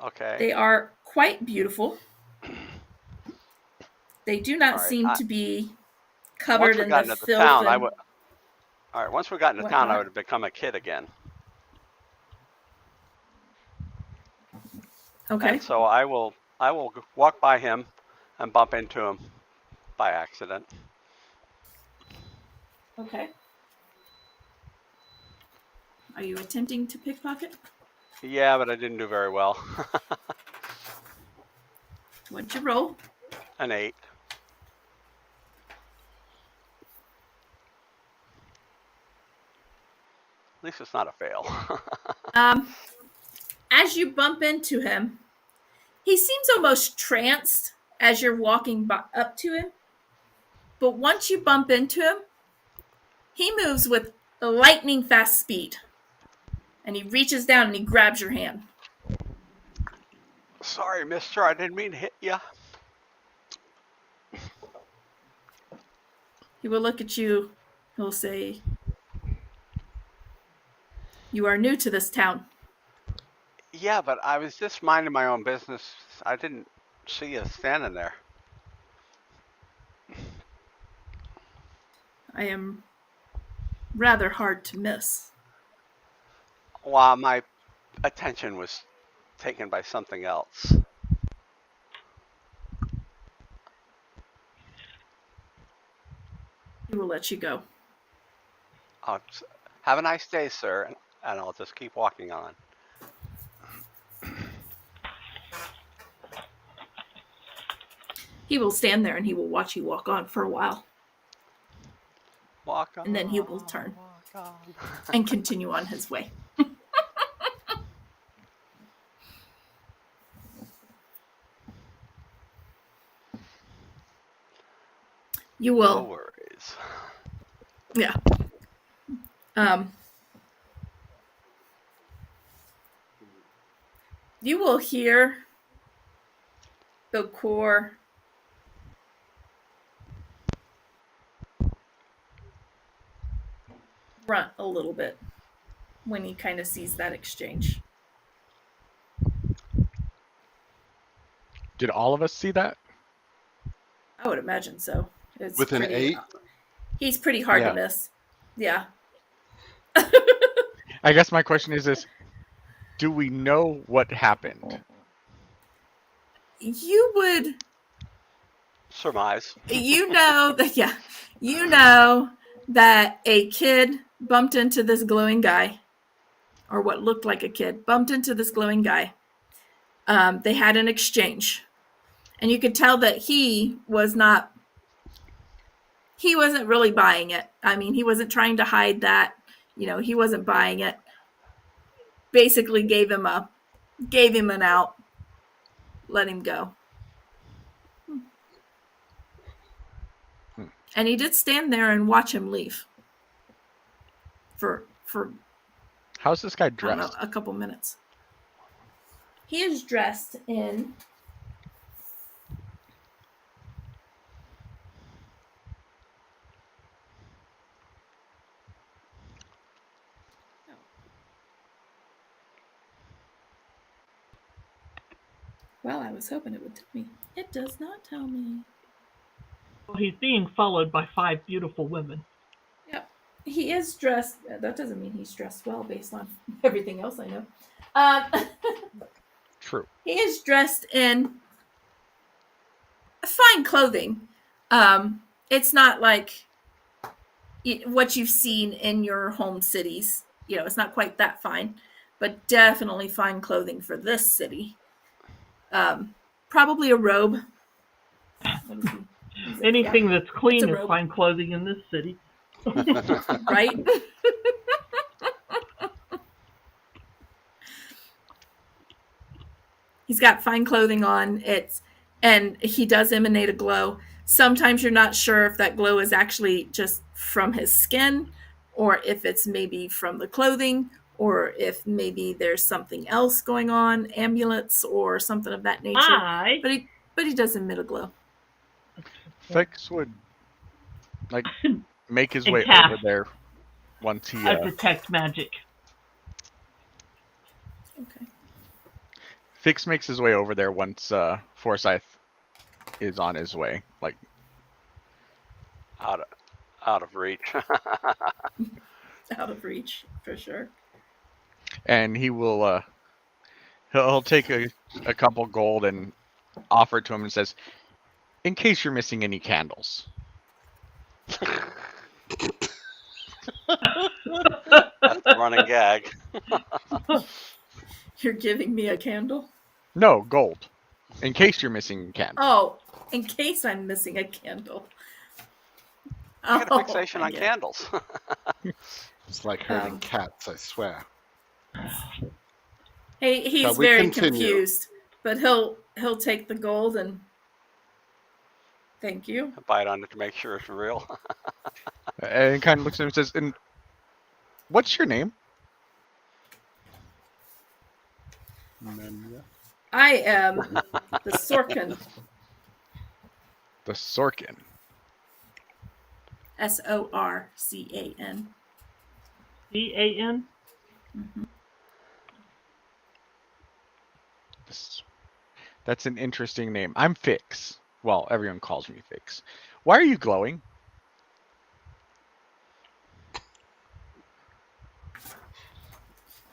Okay. They are quite beautiful. They do not All right, seem to be covered we in got the into the filth town, I and would. All right, once we got into town, I whatnot. would have become a kid again. Okay. And so I will walk by him and bump into him by accident. Okay. Are you attempting to pickpocket? Yeah, but I didn't do very well. What'd you roll? An 8. At least it's not a fail. As you bump into him, he seems almost tranced as you're walking up to him. But once you bump into him, he moves with lightning fast speed. And he reaches down and he grabs your hand. Sorry, mister, I didn't mean to hit you. He will look at you. He'll say, "You are new to this town." Yeah, but I was just minding my own business. I didn't see you standing there. I am rather hard to miss. While my attention was taken by something else. He will let you go. Have a nice day, sir, and I'll just keep walking on. He will stand there and he will watch you walk on for a while. Walk on. And then he will turn Walk on. and continue on his way. You No will, worries. yeah. You will hear the core grunt a little bit when he kind of sees that exchange. Did all of us see that? I would imagine so. It's With an pretty, 8? He's pretty hard Yeah. to miss. Yeah. I guess my question is this: do we know what happened? You would, Surmise. you know that, yeah, you know that a kid bumped into this glowing guy, or what looked like a kid bumped into this glowing guy. They had an exchange, and you could tell that he wasn't really buying it. I mean, he wasn't trying to hide that. He wasn't buying it. Basically gave him an out, let him go. And he did stand there and watch him leave for How's this guy I don't know, dressed? a couple minutes. He is dressed in well, I was hoping it would tell me. It does not tell me. Well, he's being followed by 5 beautiful women. Yep. He is dressed. That doesn't mean he's dressed well based on everything else I know. True. He is dressed in fine clothing. It's not like what you've seen in your home cities. It's not quite that fine, but definitely fine clothing for this city. Probably a robe. What is he? Is it- Anything that's clean It's a is robe. fine clothing in this city. yeah, right? He's got fine clothing on. And he does emanate a glow. Sometimes you're not sure if that glow is actually just from his skin, or if it's maybe from the clothing, or if maybe there's something else going on, amulets or something of that nature. I But he does emit a glow. Fix would make his And way cast. over there once he. detect magic. Okay. Fix makes his way over there once Forsyth is on his way. out of reach. Out of reach, for sure. And he will he'll take a couple gold and offer it to him and says, "In case you're missing any candles." That's the running gag. You're giving me a candle? No, gold. In case you're missing candles. Oh, in case I'm missing a candle. I got a fixation I on get it. candles. It's like herding Um, cats, I swear. He's Shall we very continue? confused, but he'll take the gold and thank you. Bite on it to make sure it's real. And kind of looks at him and says, "And what's your name?" Menya. I am the Sorkin. The Sorkin. Sorcan. D-A-N? That's an interesting name. I'm Fix. Well, everyone calls me Fix. Why are you glowing?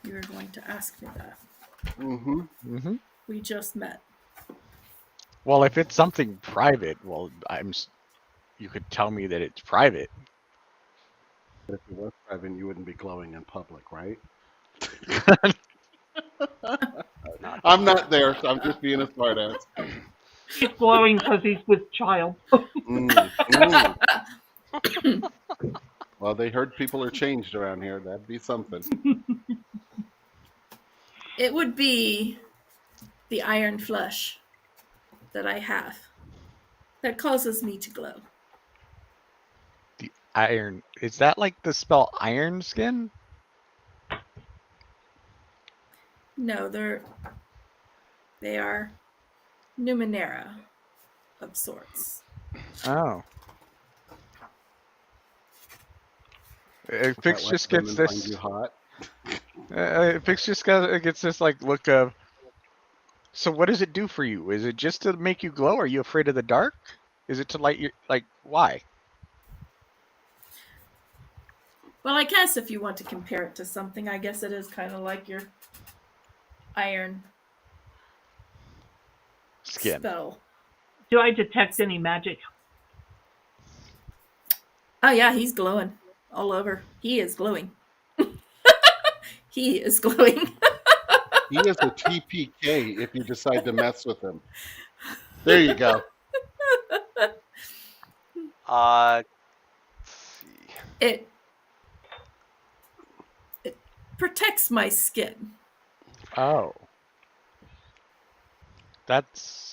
You were going to ask me that. Mm-hmm. Mm-hmm. We just met. Well, if it's something private, well, you could tell me that it's private. If it was private, you wouldn't be glowing in public, right? I'm not there, so I'm just being a smartass. He's glowing because he's with child. Well, they heard people are changed around here. That'd be something. It would be the iron flesh that I have that causes me to glow. The iron. Is that like the spell iron skin? No, they are Numenera of sorts. Oh. Fix That just lets gets women find this. you hot. Fix just gets this like look of. So what does it do for you? Is it just to make you glow? Are you afraid of the dark? Is it to light your why? Well, I guess if you want to compare it to something, I guess it is kind of like your iron Skin. spell. Do I detect any magic? Oh yeah, he's glowing all over. He is glowing. He is glowing. He is a TPK if you decide to mess with him. There you go. Let's see. It protects my skin. Oh.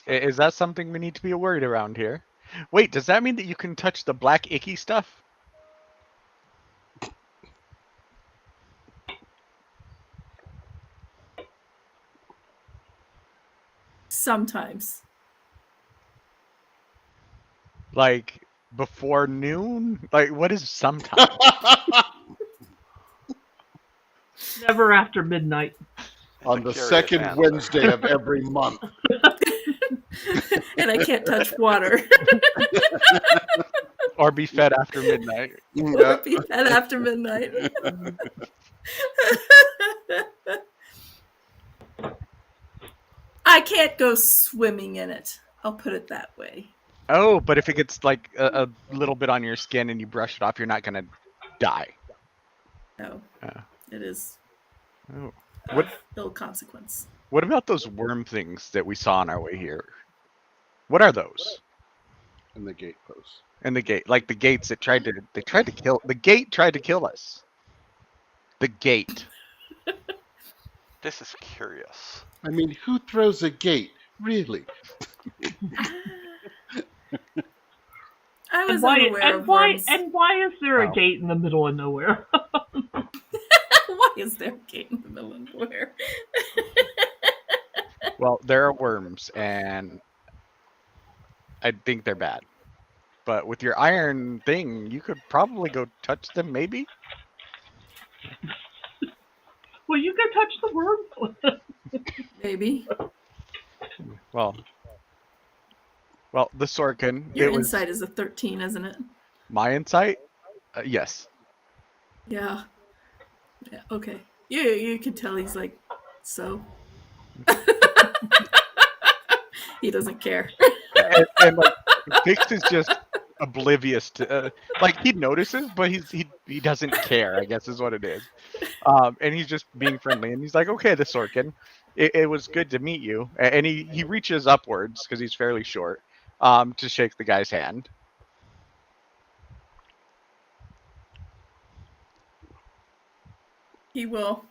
Is that something we need to be worried around here? Wait, does that mean that you can touch the black icky stuff? Sometimes. Like before noon? Like what is sometime? Never after midnight. On the curious second answer. Wednesday of every month. And I can't touch water. Or be fed after midnight? Or be fed after midnight. I can't go swimming in it. I'll put it that way. Oh, but if it gets like a little bit on your skin and you brush it off, you're not gonna die. No. Yeah. It is Oh. of ill consequence. What about those worm things that we saw on our way here? What are those? And the gatepost. And the gate, like the gates that tried to kill. The gate tried to kill us. The gate. This is curious. I mean, who throws a gate? Really? I was And why, unaware of why, worms. and why is there Wow. a gate in the middle of nowhere? Why is there a gate in the middle of nowhere? Well, there are worms, and I think they're bad. But with your iron thing, you could probably go touch them, maybe? Will you go touch the worm? Maybe. Well, the Sorkin. Your it was, insight is a 13, isn't it? My insight? Yes. Yeah. Yeah. Okay. You can tell he's like, so. He doesn't care. And like Fix is just oblivious to like he notices, but he doesn't care, I guess is what it is. And he's just being friendly, and he's like, okay, the Sorkin, it was good to meet you. And he reaches upwards because he's fairly short, to shake the guy's hand. He will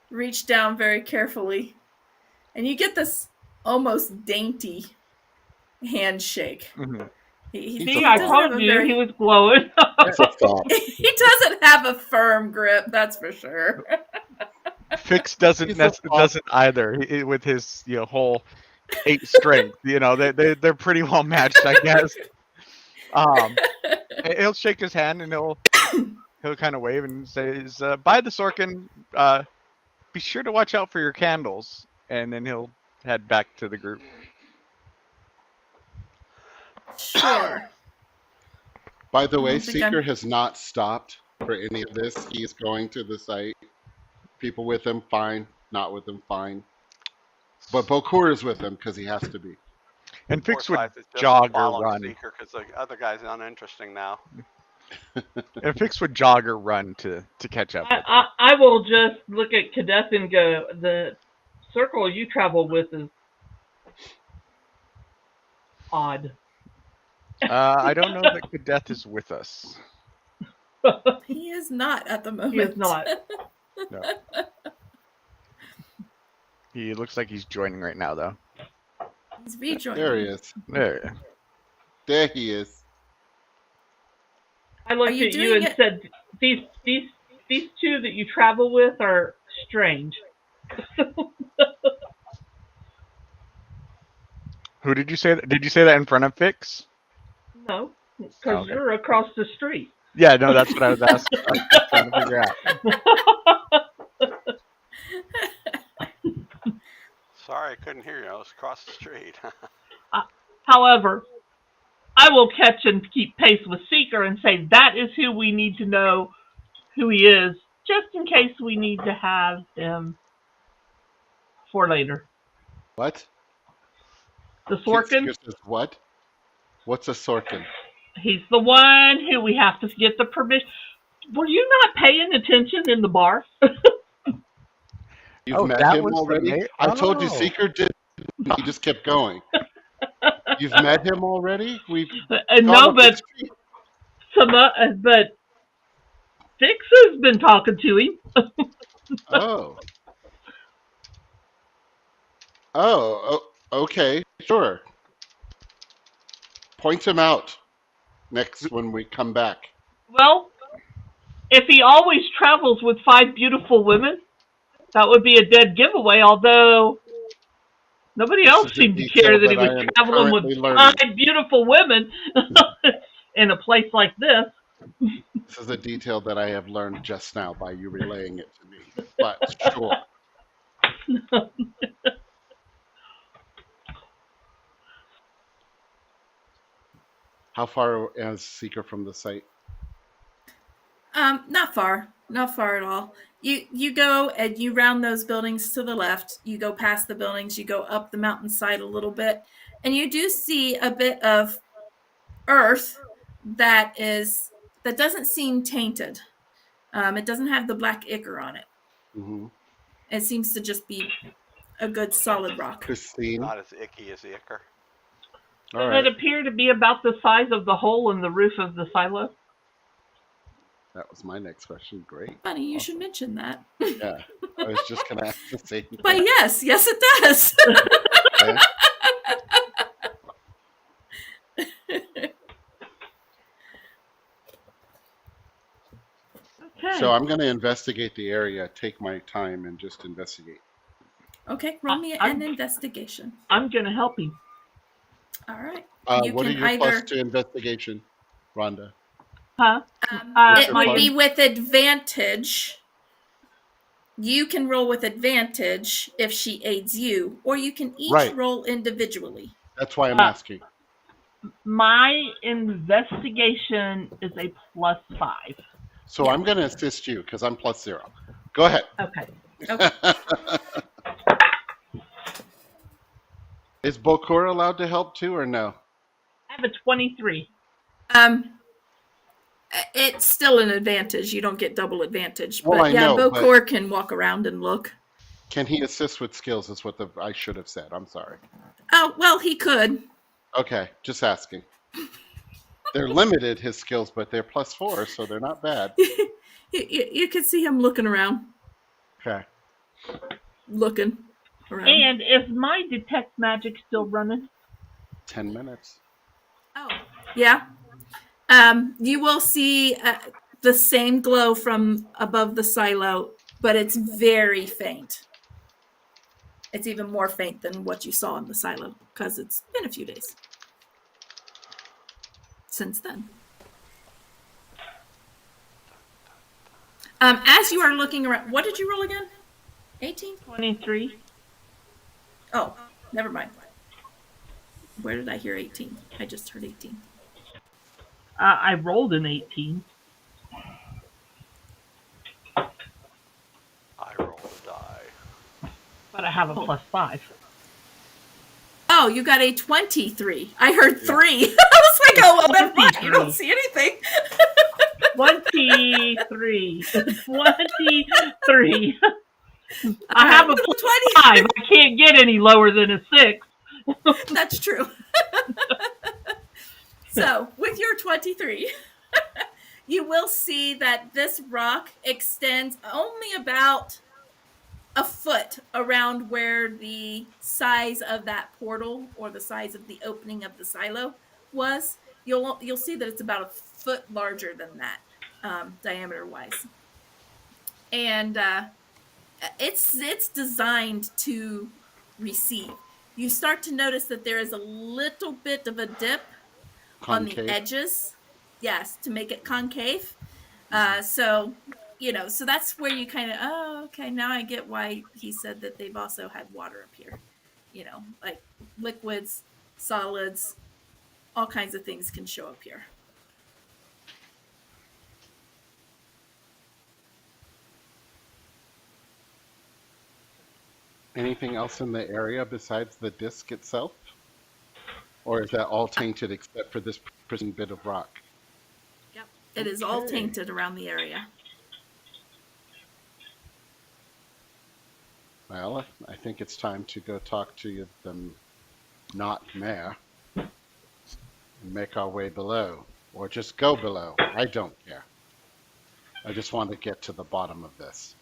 reach down very carefully, and you get this almost dainty handshake. Mhm. He See, I doesn't have told a you very- he was glowing. It's a thought. he doesn't have a firm grip, that's for sure. Fix doesn't He's a doesn't either with his whole 8 strength. They're pretty well matched, I guess. He'll shake his hand and he'll kind of wave and says, "By the Sorkin, be sure to watch out for your candles." And then he'll head back to the group. Sure. By the way, don't think I'm- Seeker has not stopped for any of this. He's going to the site. People with him, fine. Not with him, fine. But Bokur is with him because he has to be. And Fix would Forsyth is just jog or following run. Seeker because the other guy's uninteresting now. And Fix would jog or run to catch up. With I will just look at Kadeth and go, the circle you travel with is odd. I don't know that Kadeth is with us. He is not at the moment. He is not. No. He looks like he's joining right now, though. He's rejoining. There he is. There. There he is. I looked you at you doing and it- said, these two that you travel with are strange. Who did you say that? Did you say that in front of Fix? No, because Okay. you're across the street. Yeah, no, that's what I was asking. I was trying to figure out. Sorry, I couldn't hear you. I was across the street. However, I will catch and keep pace with Seeker and say that is who we need to know who he is, just in case we need to have him for later. What? The Sorkin, Seeker says what? What's a Sorkin? he's the one who we have to get the permission. Were you not paying attention in the bar? You've Oh, met that him was the already? name? I told you Oh. Seeker did. He just kept going. You've met him already? We've No, gone up the but street. but Fix has been talking to him. Oh. Oh, okay, sure. Point him out next when we come back. Well, if he always travels with 5 beautiful women, that would be a dead giveaway, although nobody This else is a seemed to detail care that he that I was am traveling with currently learning. 5 beautiful women in a place like this. This is a detail that I have learned just now by you relaying it to me. But sure. How far is Seeker from the site? Not far at all. You go and you round those buildings to the left. You go past the buildings. You go up the mountainside a little bit, and you do see a bit of earth that doesn't seem tainted. It doesn't have the black ichor on it. Mm-hmm. It seems to just be a good solid rock. Christine. Not as icky as the Icker. All Does right. it appear to be about the size of the hole in the roof of the silo? That was my next question. Great. Funny, you should mention that. Yeah. I was just going to ask the same But thing. yes, it does. Okay. Okay. So I'm going to investigate the area, take my time, and just investigate. Okay, roll me I'm- an investigation. I'm going to help him. All right. You What are can your plus either- to investigation, Rhonda? Huh? It would my- be with advantage. You can roll with advantage if she aids you, or you can each Right. roll individually. That's why I'm Uh, asking. My investigation is a +5. So Yeah. I'm going to assist you because I'm +0. Go ahead. Okay. Okay. Is Bokor allowed to help too, or no? I have a 23. It's still an advantage. You don't get double advantage. Well, But I yeah, know, but- Bokor can walk around and look. Can he assist with skills? Is what I should have said. I'm sorry. Oh, well, he could. Okay, just asking. They're limited, his skills, but they're +4, so they're not bad. You can see him looking around. Okay. Looking around. And is my detect magic still running? 10 minutes. Oh, yeah. You will see the same glow from above the silo, but it's very faint. It's even more faint than what you saw in the silo because it's been a few days since then. As you are looking around, what did you roll again? 18? 23. Oh, never mind. Where did I hear 18? I just heard 18. I rolled an 18. I roll a die. But I have a +5. Oh, you got a 23. I heard 3. I was like, oh, well, never mind. You don't 23. see anything. 23. 23. I have a 20. +5. I can't get any lower than a 6. That's true. So, with your 23, you will see that this rock extends only about a foot around where the size of that portal or the size of the opening of the silo was. You'll see that it's about a foot larger than that, diameter wise, and it's designed to receive. You start to notice that there is a little bit of a dip on Concave. the edges, yes, to make it concave. So that's where you kind of, oh, okay, now I get why he said that they've also had water up here. Like liquids, solids, all kinds of things can show up here. Anything else in the area besides the disc itself? Or is that all tainted except for this pristine bit of rock? Yep, it is all Okay. tainted around the area. Well, I think it's time to go talk to the not mayor and make our way below. Or just go below. I don't care. I just want to get to the bottom of this.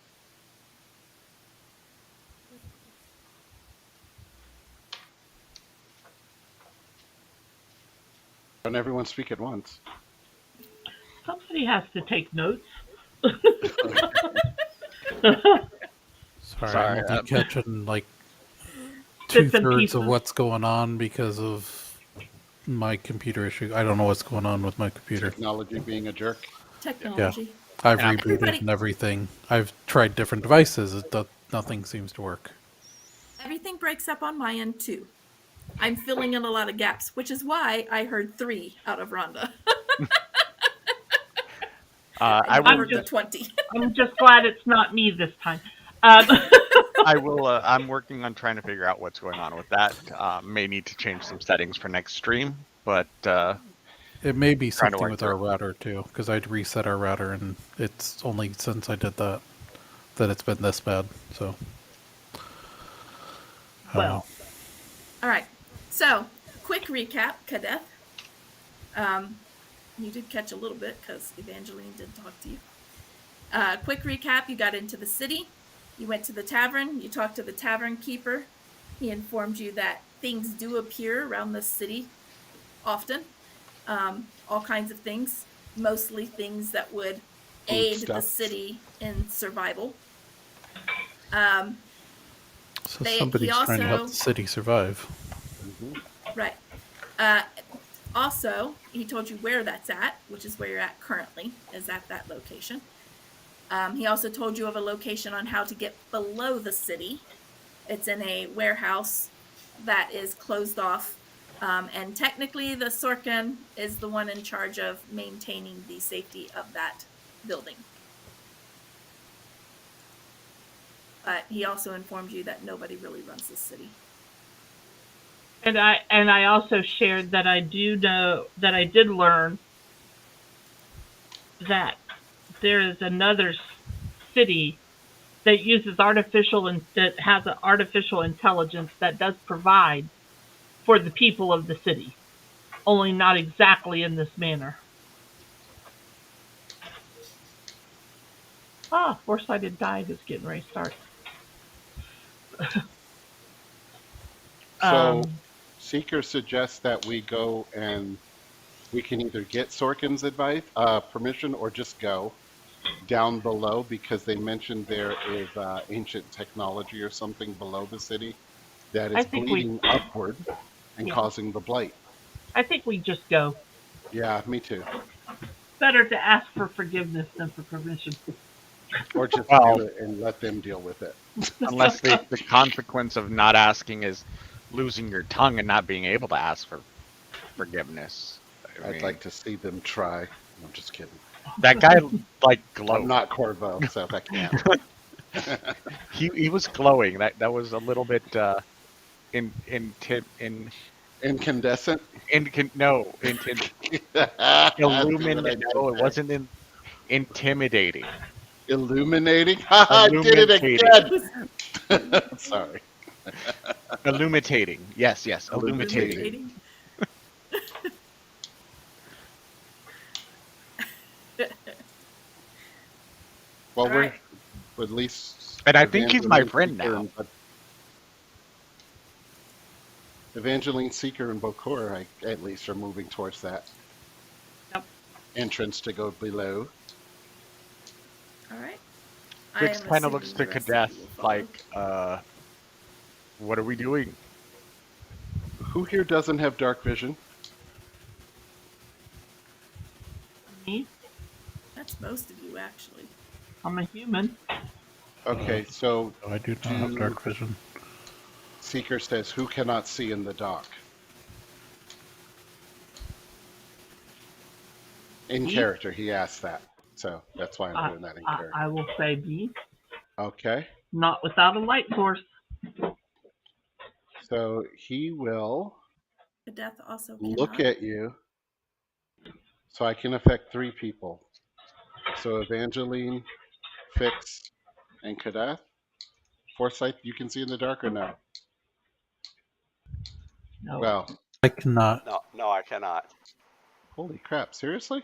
Don't everyone speak at once. Somebody has to take notes. Sorry, Sorry, I'm only catching like Bits and 2/3 pieces. of what's going on because of my computer issue. I don't know what's going on with my computer. Technology being a jerk. Technology. I've Yeah. rebooted Everybody- and everything. I've tried different devices. Nothing seems to work. Everything breaks up on my end too. I'm filling in a lot of gaps, which is why I heard 3 out of Rhonda. I I will. heard the 20. I'm just glad it's not me this time. I will. I'm working on trying to figure out what's going on with that. May need to change some settings for next stream, but It may be Trying to something work with through our router too, because I'd reset our router, and it's only since I did that it's been this bad. So, I don't Well. know. All right. So, quick recap, Kadeth. You did catch a little bit because Evangeline did talk to you. Quick recap, you got into the city. You went to the tavern. You talked to the tavern keeper. He informed you that things do appear around the city often. All kinds of things. Mostly things that would aid the stuff. city in survival. So he somebody's trying to help also- the city survive. Right. Also, he told you where that's at, which is where you're at currently, is at that location. He also told you of a location on how to get below the city. It's in a warehouse that is closed off And technically, the Sorkin is the one in charge of maintaining the safety of that building. But he also informed you that nobody really runs this city. And I also shared that I do know that I did learn that there is another city that uses that has an artificial intelligence that does provide for the people of the city, only not exactly in this manner. Ah, Foresighted Dive is getting ready to start. So, Seeker suggests that we go and we can either get Sorkin's advice, permission, or just go down below because they mentioned there is ancient technology or something below the city that I is think bleeding upward and Yeah. causing the blight. I think we just go. Yeah, me too. Better to ask for forgiveness than for permission. Or just Well- do it and let them deal with it. Unless the consequence of not asking is losing your tongue and not being able to ask for forgiveness. I I'd mean, like to see them try. I'm just kidding. that guy like glowed. I'm not Corvo, so I can't. He was glowing. That was a little bit Incandescent? illuminated. No, it wasn't intimidating. Illuminating? I did it again! Sorry. Illuminating. Yes, illuminating. Dating? Well, All we're right. at least. And I think he's my Evangeline friend Seeker now. and- Evangeline Seeker and Bokor, at least, are moving towards that Yep. entrance to go below. All right. Grix kind of looks to the rest of Kadath you will follow. like, what are we doing? Who here doesn't have dark vision? Me, That's most of you, actually. I'm a human. Okay, so I do not have dark vision. Seeker says, who cannot see in the dark? In Me? character, he asked that. So that's why I'm doing that in character. I will say B, Okay, not without a light source. so he will The death also look cannot. at you. So I can affect 3 people. So Evangeline, Fix, and Kadath. Foresight, you can see in the dark or no? No. Well, I cannot. No, I cannot. holy crap, seriously?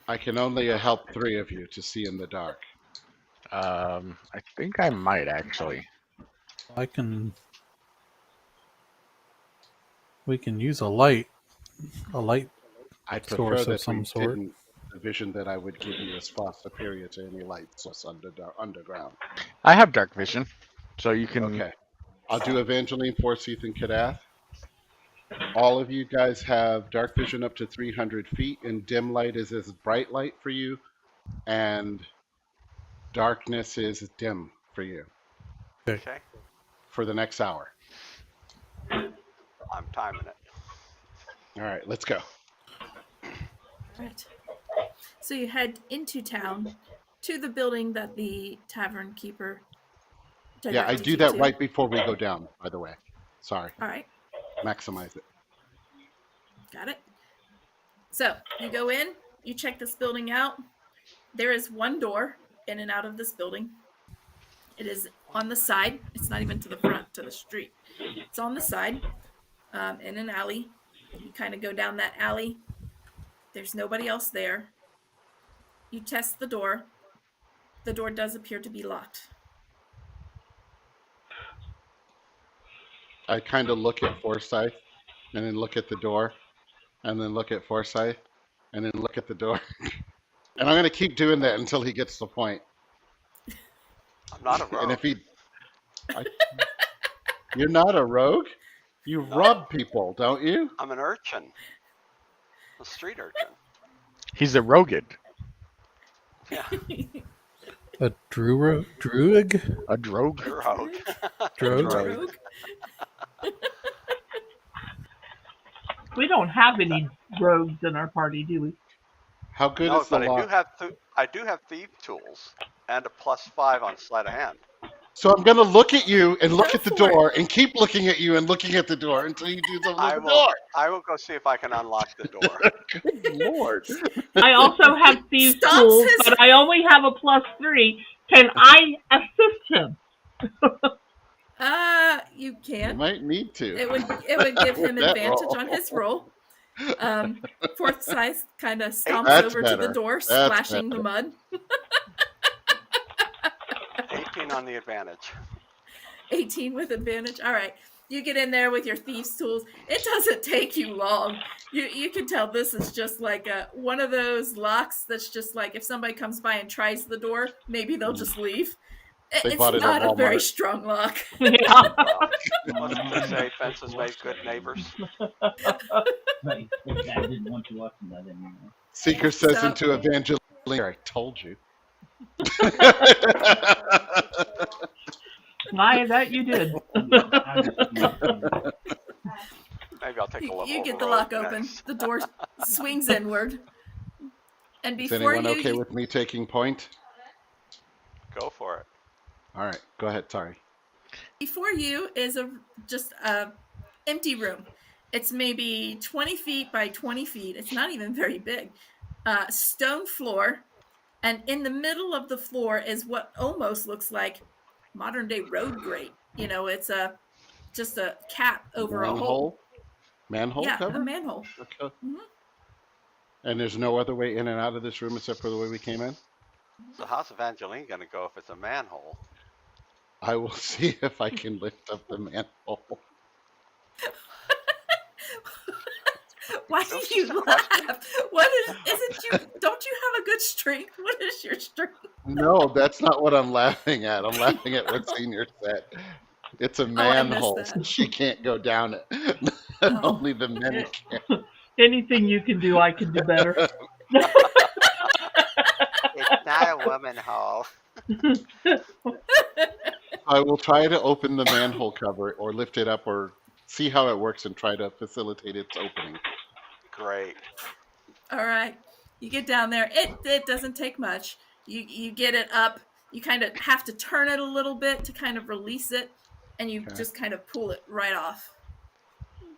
I can only help 3 of you to see in the dark. I think I might actually. I can. We can use a light. A light. I Source prefer of that some we sort. didn't. The vision that I would give you is far superior to any light source underground. I have dark vision, so you can. Okay. I'll do Evangeline, Forsyth, and Kadath. All of you guys have dark vision up to 300 feet, and dim light is as bright light for you, and darkness is dim for you Okay, for the next hour. I'm timing it. All right, let's go. All right. So you head into town to the building that the tavern keeper. Yeah, I directed do you that to. right before we go down, by the way. Sorry. All right. Maximize it. Got it. So you go in, you check this building out. There is one door in and out of this building. It is on the side. It's not even to the front, to the street. It's on the side, in an alley. You kind of go down that alley. There's nobody else there. You test the door. The door does appear to be locked. I kind of look at Forsyth, and then look at the door, and then look at Forsyth, and then look at the door. And I'm going to keep doing that until he gets the point. I'm not a rogue. And if he... You're not a rogue? You rob people, don't you? I'm an urchin. A street urchin. He's a Rogid, Yeah, A druid? a drogue. you're a rogue. Drogue? Rogue. We don't have any rogues in our party, do we? How good No, is the but lock? I do have thief tools and a +5 on sleight of hand. So I'm gonna look at you and look Go at the for it. door and keep looking at you and looking at the door until you do something I with the will. door. I will go see if I can unlock the door. Good lord. I also have thieves Stops tools, his- but I only have a +3. Can I assist him? You You can. might need to. It would give him That advantage roll. on his roll. Fourth size kind of stomps That's over to better. the door, That's splashing the better. mud. 18 on the advantage. 18 with advantage. All right. You get in there with your thieves' tools. It doesn't take you long. You can tell this is just like one of those locks that's just like if somebody comes by and tries the door, maybe they'll just leave. They It's bought it at not a very Walmart. strong lock. Yeah. What's it to say? Fences make good neighbors. Right, the guy didn't want you watching that anymore. Seeker says So- into Evangeline, I told you. Why, that you did. Maybe I'll take a look. You get the lock open. The door swings inward. And Is before anyone you, okay with me taking point? Go for it. All right, go ahead. Sorry. before you is just a empty room. It's maybe 20 feet by 20 feet. It's not even very big. Stone floor. And in the middle of the floor is what almost looks like modern day road grate. You know, it's just a cap over a hole. Manhole? Manhole Yeah, cover? a manhole. Okay. Mhm. And there's no other way in and out of this room except for the way we came in? So how's Evangeline gonna go if it's a manhole? I will see if I can lift up the manhole. Why do That's you just a question. laugh? What isn't you, don't you have a good strength? What is your strength? No, that's not what I'm laughing at. I'm laughing at what Senior said. It's a I missed manhole. that. So she can't go down it. Oh. Only the men can. Anything you can do, I can do better. It's not a woman hole. I will try to open the manhole cover or lift it up or see how it works and try to facilitate its opening. Great. All right. You get down there. It doesn't take much. You get it up. You kind of have to turn it a little bit to kind of release it, and you Okay. just kind of pull it right off.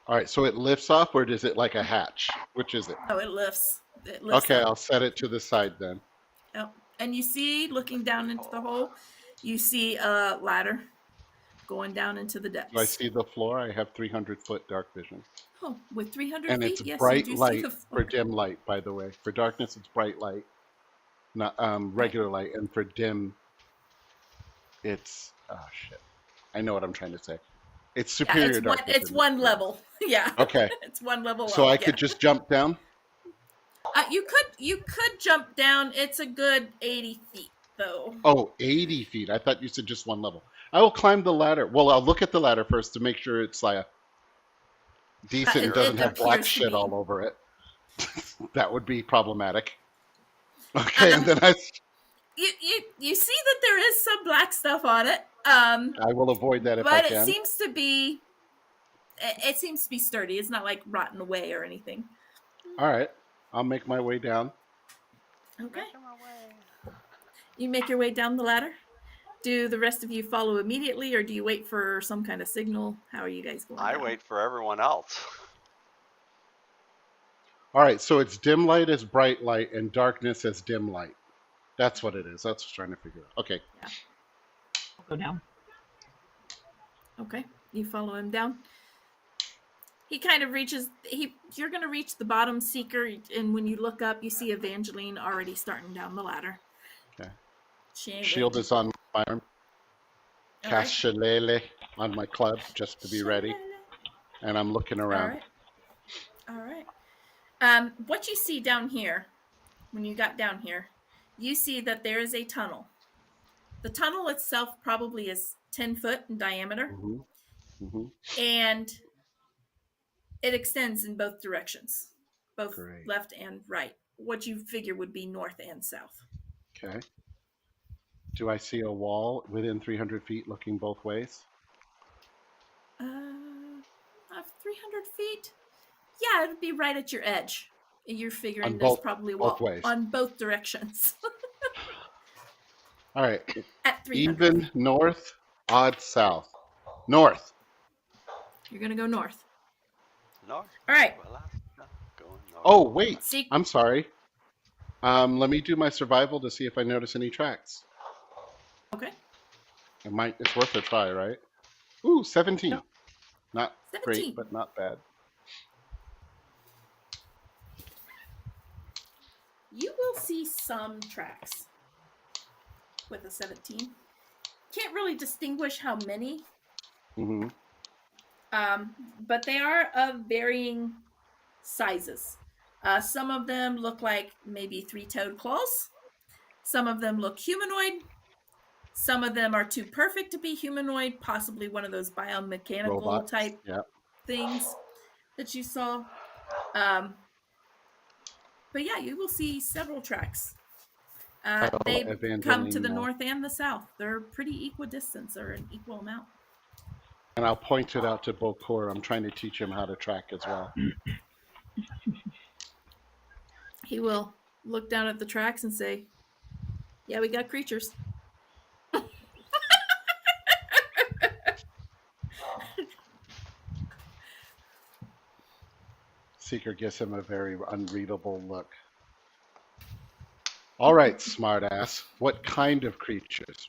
All right, so it lifts off or is it like a hatch? Which is it? Oh, it lifts. It lifts. Okay, up. I'll set it to the side then. Yep. And you see, looking down into the hole, you see a ladder going down into the depths. Do I see the floor? I have 300-foot dark vision. Oh, with 300 And feet, it's yes, bright you do light see the for dim light, by the way. For darkness, it's bright light, not regular light. And for dim, it's shit. I know what I'm trying to say. It's Yeah, superior it's one, darkness. it's isn't one it? level. Yeah. Okay, It's one level so up, I could just jump down. you could jump down. It's a good 80 feet though. Oh, 80 feet. I thought you said just one level. I will climb the ladder. Well, I'll look at the ladder first to make sure it's like decent and it doesn't have black appears to shit be. all over it. That would be problematic. Okay, and then I You see that there is some black stuff on it. will avoid that if I But can. it seems to be sturdy. It's not like rotten away or anything. All right, I'll make my way down. Okay. You make your way down the ladder. Do the rest of you follow immediately, or do you wait for some kind of signal? How are you guys going? I down? wait for everyone else. All right, so it's dim light as bright light and darkness as dim light. That's what it is. That's what I was trying to figure out. Okay. Go down. Okay, you follow him down. He kind of reaches. You're gonna reach the bottom, Seeker, and when you look up, you see Evangeline already starting down the ladder. Okay. She ain't Shield good. is on my arm. All Cast Shillelagh on my club just to be ready. right. And I'm looking All around. right. All right. What you see down here, when you got down here, you see that there is a tunnel. The tunnel itself probably is 10 foot in diameter, hmm hmm and it extends in both directions, both Great. left and right. What you figure would be north and south. Okay. Do I see a wall within 300 feet looking both ways? Of 300 feet, Yeah, it'd be right at your edge. And you're figuring On there's both- probably a both wall ways. on both directions All right. at 300. Even north, odd south. North. You're gonna go north. North. All right. Well, I'm going north. Oh, wait. See, I'm sorry. Let me do my survival to see if I notice any tracks. okay. It's worth a try, right? Ooh, 17. No. Not 17. great, but not bad. You will see some tracks with a 17. Can't really distinguish how many, Hmm. but they are of varying sizes. Some of them look like maybe three-toed claws. Some of them look humanoid. Some of them are too perfect to be humanoid, possibly one of those biomechanical Robots. type Yeah. things that you saw. But yeah, you will see several tracks. They come to Evangeline the now. north and the south. They're pretty equidistant or an equal amount. And I'll point it out to Bokor. I'm trying to teach him how to track as well. He will look down at the tracks and say, "Yeah, we got creatures." Seeker gives him a very unreadable look. All right, smartass. What kind of creatures?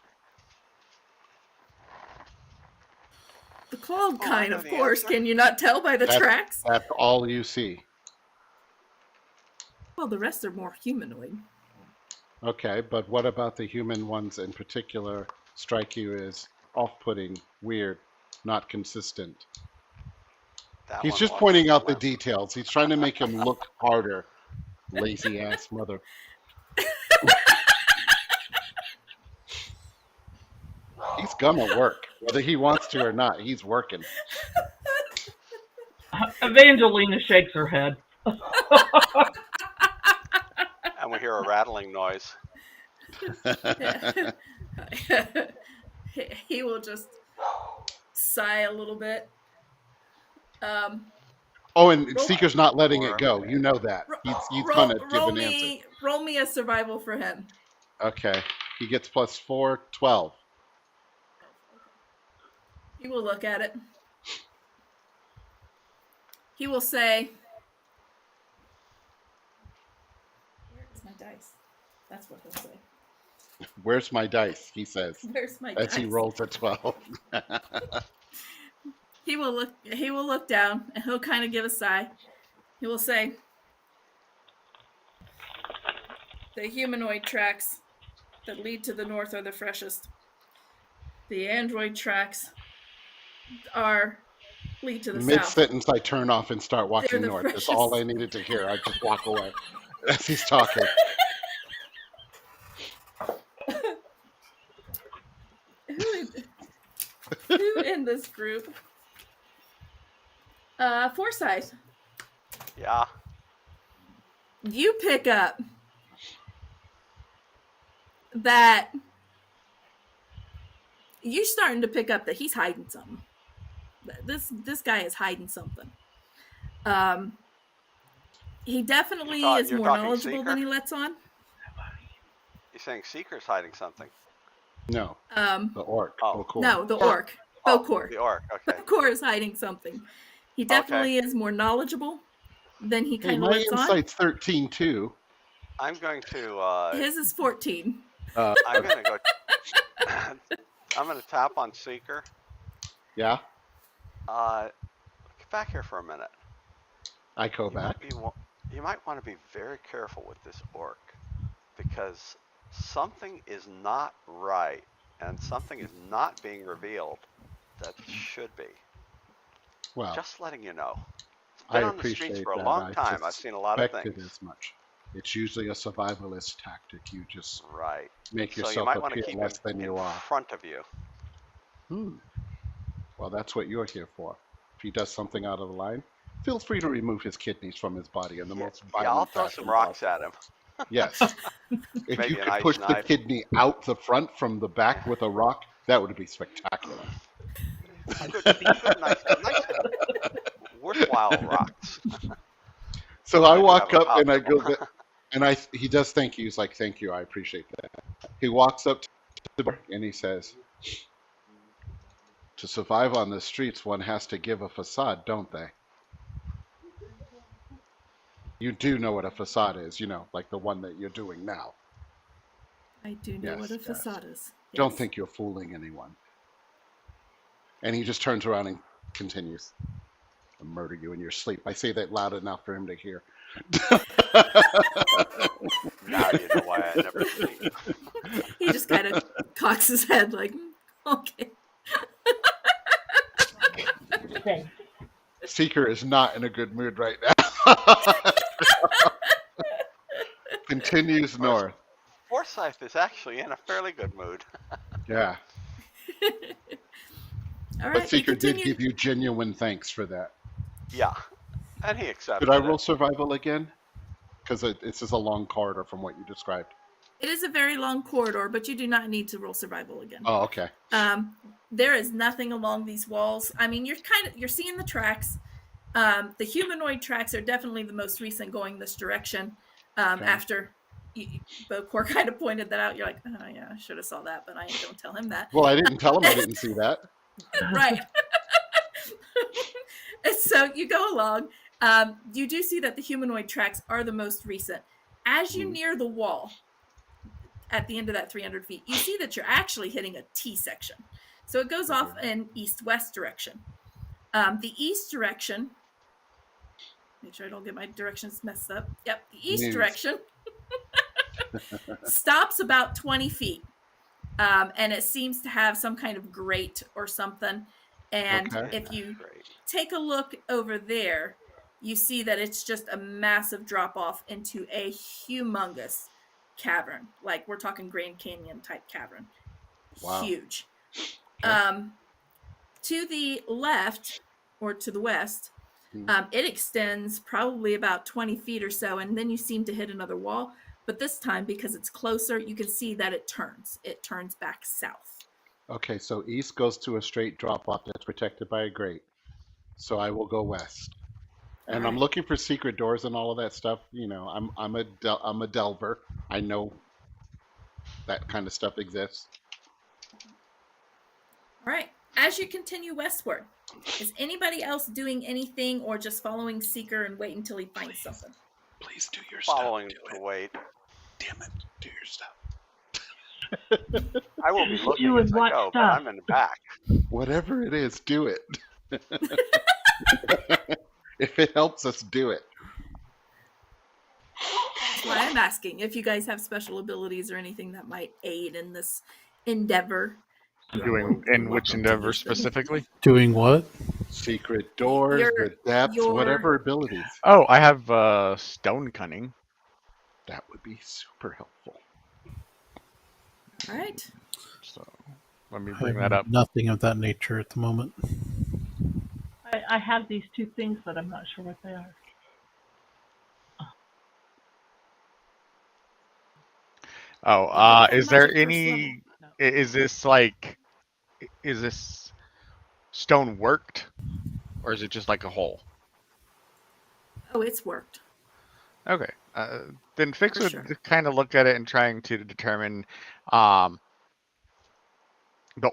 The clawed Oh, I kind, know of the course. answer. Can you not tell by the That's- tracks? That's all you see. Well, the rest are more humanoid. Okay, but what about the human ones in particular strike you as off-putting, weird, not consistent? That He's one just walks pointing to the out the left. details. He's trying to make him look harder. Lazy ass mother. He's gonna work. Whether he wants to or not, he's working. Evangelina shakes her head. And we hear a rattling noise. He will just sigh a little bit. Oh, and Roll- Seeker's not letting it go. You know that. He's gonna give an answer. roll me a survival for him. Okay. He gets +4, 12. He will look at it. He will say, "Where's my dice?" That's what he'll say. Where's my dice? He says Where's my as dice? he rolls a 12. He will look down and he'll kind of give a sigh. He will say, "The humanoid tracks that lead to the north are the freshest. The android tracks lead to the Mid south." sentence, I turn off and start walking They're the north. That's all I freshest. needed to hear. I just walk away as he's talking. Who in this group? Forsyth, Yeah. you pick up that you're starting to pick up that he's hiding something. This guy is hiding something. He definitely is You're more talking knowledgeable than Seeker? he lets on. You're saying Seeker's hiding something. No, Um, the orc. Oh. Bokor. no, the Orc. orc, Oh, Bokor. the orc. Okay. Bokor is hiding something. He definitely is more knowledgeable than he Hey, kind of my lets on. insight's 13 too. I'm going to. His is 14. I'm going to go. I'm going to tap on Seeker. Yeah, Get back here for a minute. I go You back. you might want to be very careful with this orc because something is not right and something is not being revealed that should be. Well, Just letting you know. It's I been on the streets appreciate for a that. long I time. I've seen a lot of suspected things. as much. It's usually a survivalist tactic. You just Right. make So you yourself might want to appear keep less him than in you are. front of you. Well, that's what you're here for. If he does something out of the line, feel free to remove his kidneys from his body in the most Yeah, I'll violent throw fashion some rocks possible. at him. Yes. If Maybe you an could ice push the knife. kidney out the front from the back with a rock, that would be spectacular. Nice. We're worthwhile rocks. So I do walk have a up and I couple. go, and he does thank you. He's like, thank you, I appreciate that. He walks up to the bar and he says, to survive on the streets, one has to give a facade, don't they? You do know what a facade is, like the one that you're doing now. I do know what a Yes, yes. facade is. Don't Yes. think you're fooling anyone. And he just turns around and continues, I'll murder you in your sleep. I say that loud enough for him to hear. Now you know why I never sleep. He just kind of cocks his head like, okay. Thanks. Seeker is not in a good mood right now. Continues north. Forsyth is actually in a fairly good mood. Yeah. All right. But you Seeker did continue- give you genuine thanks for that. Yeah, and he accepted Should I it. roll survival again? Because this is a long corridor from what you described. It is a very long corridor, but you do not need to roll survival again. Oh, okay. There is nothing along these walls. I mean, you're seeing the tracks. The humanoid tracks are definitely the most recent going this direction. Okay. After Bocor kind of pointed that out, you're like, oh yeah, I should have saw that, but I don't tell him that. Well, I didn't tell him I didn't see that. Right. And so you go along. You do see that the humanoid tracks are the most recent. As you near the wall, at the end of that 300 feet, you see that you're actually hitting a T section. So it goes off in east-west direction. The east direction, make sure I don't get my directions messed up. Yep, the east News. direction stops about 20 feet. And it seems to have some kind of grate or something. And Okay. if you Great. take a look over there, you see that it's just a massive drop off into a humongous cavern. Like we're talking Grand Canyon type cavern. Wow. Huge. Okay. To the left or to the west, it extends probably about 20 feet or so, and then you seem to hit another wall. But this time, because it's closer, you can see that it turns. It turns back south. Okay, so east goes to a straight drop off that's protected by a grate. So I will go west. And I'm Alright. looking for secret doors and all of that stuff. I'm a delver. I know that kind of stuff exists. All right. As you continue westward, is anybody else doing anything or just following Seeker and wait until he finds something? Please do your Following stuff. Do the it. wait. Damn it. Do your stuff. I will be looking Doing as I what go, but stuff? I'm in the back. Whatever it is, do it. If it helps us, do it. That's why I'm asking if you guys have special abilities or anything that might aid in this endeavor. Doing in which endeavor specifically? Doing what? Secret doors, Your- the depth, your- whatever abilities. Oh, I have stone cunning. That would be super helpful. All right. So let me I bring have that up. Nothing of that nature at the moment. I have these two things, but I'm not sure what they are. Oh, Okay, is there magic first any? No. Is this like? Is this stone worked, or is it just like a hole? Oh, it's worked. Okay. Then Fix For would sure. kind of look at it and trying to determine the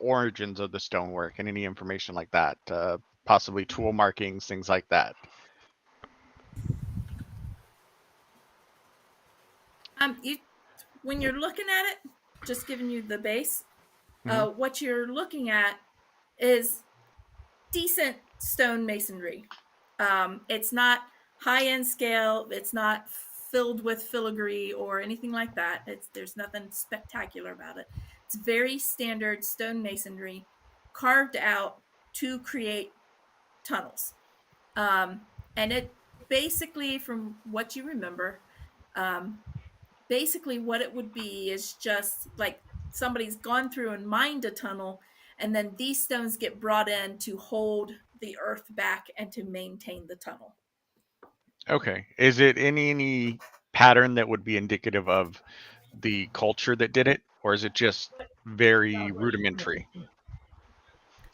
origins of the stonework and any information like that. Possibly tool markings, things like that. When you're looking at it, just giving you the base, Mhm. what you're looking at is decent stone masonry. It's not high end scale. It's not filled with filigree or anything like that. There's nothing spectacular about it. It's very standard stone masonry, carved out to create tunnels. And it basically, from what you remember, basically what it would be is just like somebody's gone through and mined a tunnel, and then these stones get brought in to hold the earth back and to maintain the tunnel. Okay. Is it any pattern that would be indicative of the culture that did it, or is it just very rudimentary?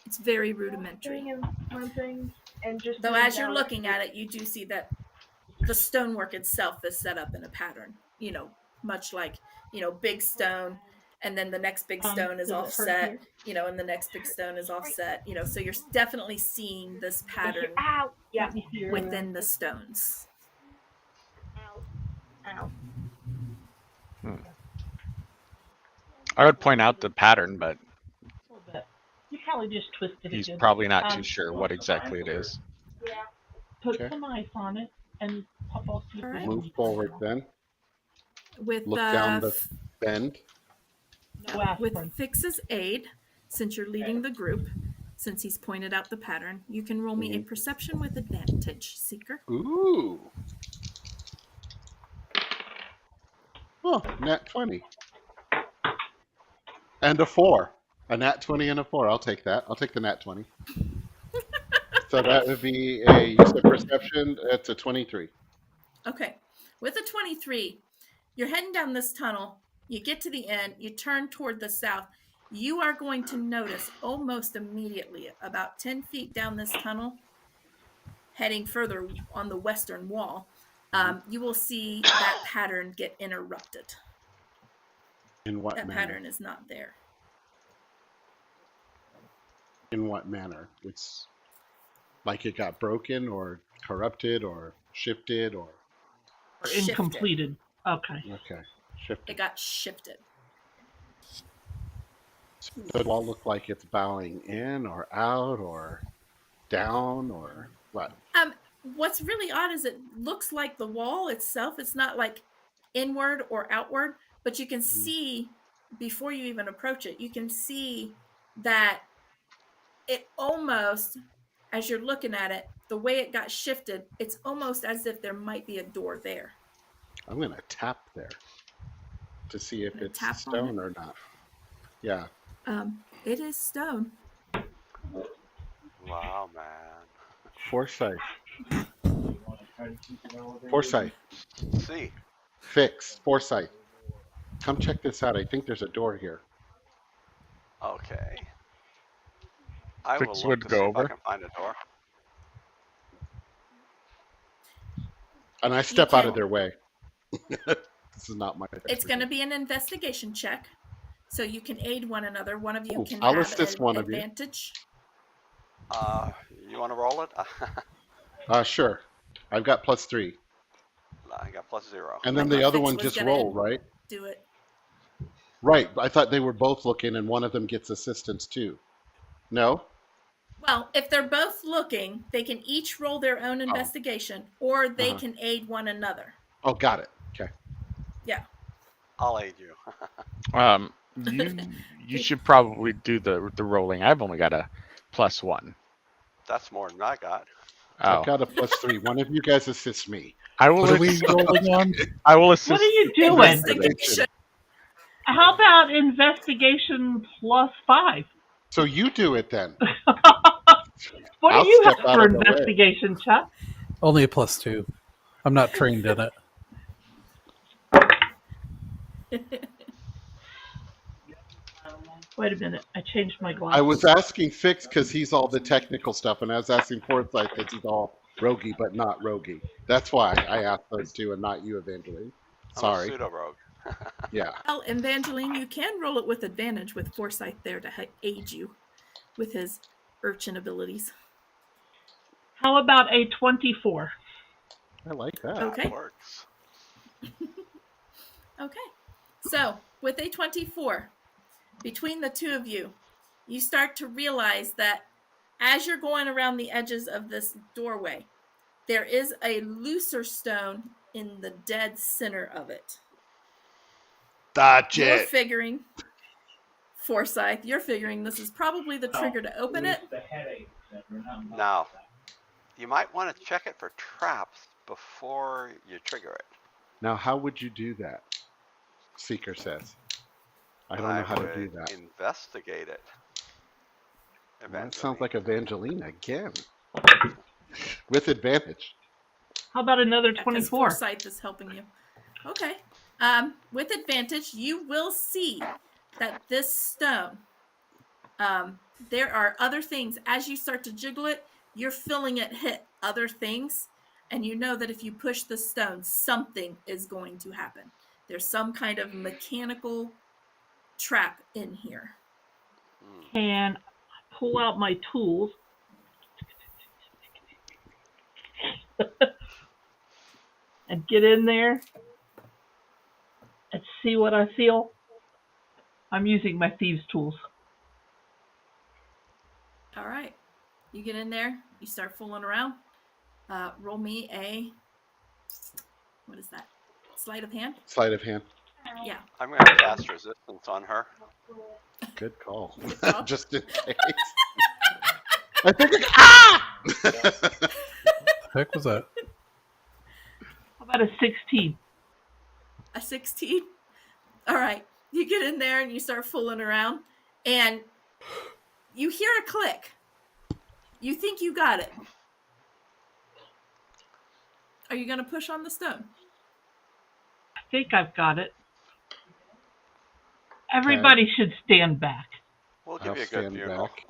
It's very rudimentary. One thing. And just Though moving as you're down- looking at it, you do see that the stonework itself is set up in a pattern, much like, big stone, and then the next big stone is does it hurt offset, here? and the next big stone is offset, so you're definitely seeing this pattern Ow! Yeah. Let me see your within the stones. Ow. Ow. I would point out the pattern, but a little bit. You probably just twisted he's it. good. probably not too Um, sure what exactly it is. Yeah. Put Okay. some ice on it and pop off the All right. Move forward then. With Look down the bend. with aspirin. Fix's aid, since you're leading the group, since he's pointed out the pattern, you can roll me a perception with advantage, Seeker. Ooh. Oh, nat 20. And a 4. A nat 20 and a 4. I'll take that. I'll take the nat 20. So that would be a use of perception. It's a 23. Okay. With a 23, you're heading down this tunnel. You get to the end. You turn toward the south. You are going to notice almost immediately, about 10 feet down this tunnel, heading further on the western wall, you will see that pattern get interrupted. In what That manner? pattern is not there. In what manner? It's like it got broken or corrupted or shifted or Or Shifted. incompleted. Okay. okay, It shifted. got shifted. So it all look like it's bowing in or out or down or what? What's really odd is it looks like the wall itself. It's not like inward or outward, but you can see before you even approach it, you can see that it almost, as you're looking at it, the way it got shifted, it's almost as if there might be a door there. I'm gonna tap there to see if Gonna it's tap on stone or not. Yeah. It is stone. Wow, man. Foresight. Foresight. See, Fix. Foresight. Come check this out. I think there's a door here. okay. I will Fix look would to go see if over. I can find a door. And I step out can. of their way. This is not my It's going to be an investigation check, so you can aid one another. One of you Ooh, can I'll have assist an one of you. advantage. You want to roll it? Sure. I've got +3. I got +0. And then I the thought other Fix one was just gonna roll, right? Do it. Right. I thought they were both looking and one of them gets assistance too. No? Well, if they're both looking, they can each roll their own investigation, or they Uh-huh. can aid one another. Oh, got it. Okay. Yeah. I'll aid you. You should probably do the rolling. I've only got a +1. That's more than I got. I've Oh, got a +3. One of you guys assist me. I will. What are we rolling on? I will assist. What are you doing? Investigation. How about investigation +5? So you do it then. What I'll do you step have out for of the way. investigation, Chuck? Only a +2. I'm not trained in it. Wait a minute. I changed my glasses. I was asking Fix because he's all the technical stuff, and I was asking Foresight because he's all roguey but not roguey. That's why I asked those two and not you, Evangeline. I'm Sorry. a pseudo rogue. Yeah. Well, Evangeline, you can roll it with advantage with Foresight there to aid you with his urchin abilities. How about a 24? I like that. Okay. That works. Okay. So, with a 24, between the two of you, you start to realize that as you're going around the edges of this doorway, there is a looser stone in the dead center of it. Dodge You're it. figuring, Forsyth, you're figuring this is probably the trigger to open it. The headache, etc. Now, you might want to check it for traps before you trigger it. Now, how would you do that? Seeker says. I don't know how to do would that. Investigate it. Well, that sounds like Evangeline again. With advantage. How about another Because 24? Forsyth is helping you. Okay. With advantage, you will see that this stone, there are other things. As you start to jiggle it, you're feeling it hit other things, and you know that if you push the stone, something is going to happen. There's some kind of mechanical trap in here. Can I pull out my tools and get in there and see what I feel? I'm using my thieves' tools. All right. You get in there, you start fooling around. Roll me a, what is that? Sleight of hand? Sleight of hand. Yeah. I'm gonna cast resistance on her. Good call. call. Just in case. I think ah! Heck was that? How about a 16? A 16? All right. You get in there and you start fooling around, and you hear a click. You think you got it. Are you going to push on the stone? I think I've got it. Everybody should stand back. We'll give I'll you a good stand funeral. back.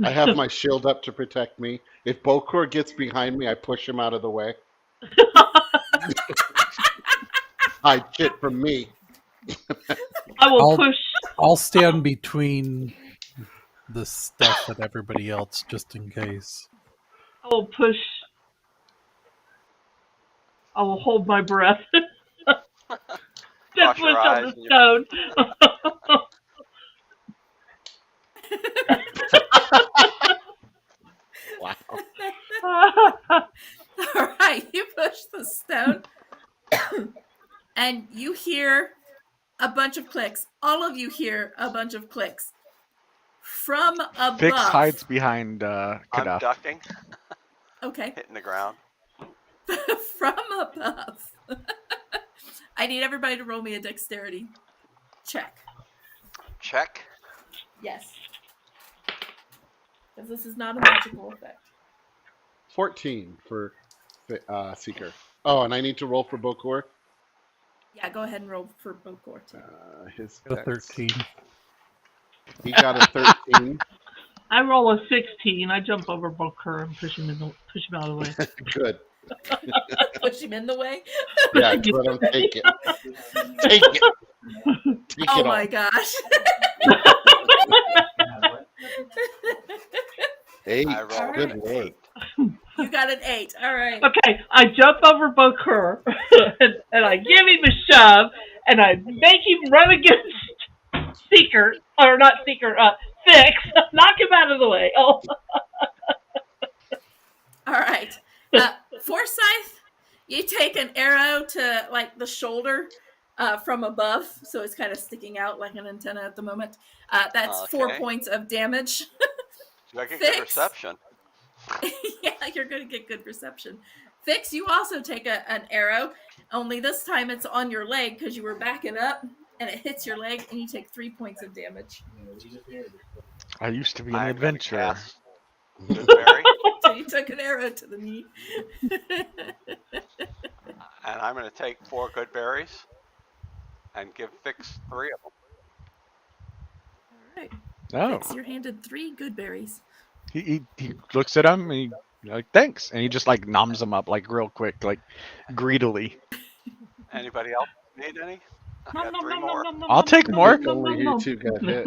I have my shield up to protect me. If Bokor gets behind me, I push him out of the way. Hide shit from me. I will I'll- push. I'll stand between the stuff and everybody else just in case. I will push. I will hold my breath. Then Cross your push on eyes the and stone. Wow. All right. You push the stone, and you hear a bunch of clicks. All of you hear a bunch of clicks. From above. Fix hides behind I'm Kadaf. ducking, Okay. hitting the ground. From above. I need everybody to roll me a dexterity check. Check. Yes. Because this is not a magical effect. 14 for Seeker. Oh, and I need to roll for Bokor? Yeah, go ahead and roll for Bokor too. His A dex. 13. He got a 13. I roll a 16. I jump over Bokor and push him out of the way. Good. Push him in the way. Yeah, let him take it. Take it. Take Oh it my all. gosh. 8. I rolled Good an word. 8. You got an 8. All right. Okay, I jump over Bokor and I give him a shove and I make him run against Seeker, or not Seeker, Fix. Knock him out of the way. Oh. All right. Forsyth, you take an arrow to like the shoulder from above, so it's kind of sticking out like an antenna at the moment. That's 4 Okay. points of damage. Do I get Fix. good reception? Yeah, you're going to get good reception. Fix, you also take an arrow, only this time it's on your leg because you were backing up, and it hits your leg, and you take 3 points of damage. I used to be an I'm gonna adventurer. cast Goodberry, So you took an arrow to the knee. and I'm going to take 4 good berries and give Fix 3 of them. All right. Oh, Fix, you're handed 3 good berries. he looks at him and he like thanks, and he just like noms them up like real quick, like greedily. Anybody else need any? I got 3 more. I'll take more. Only you two got hit.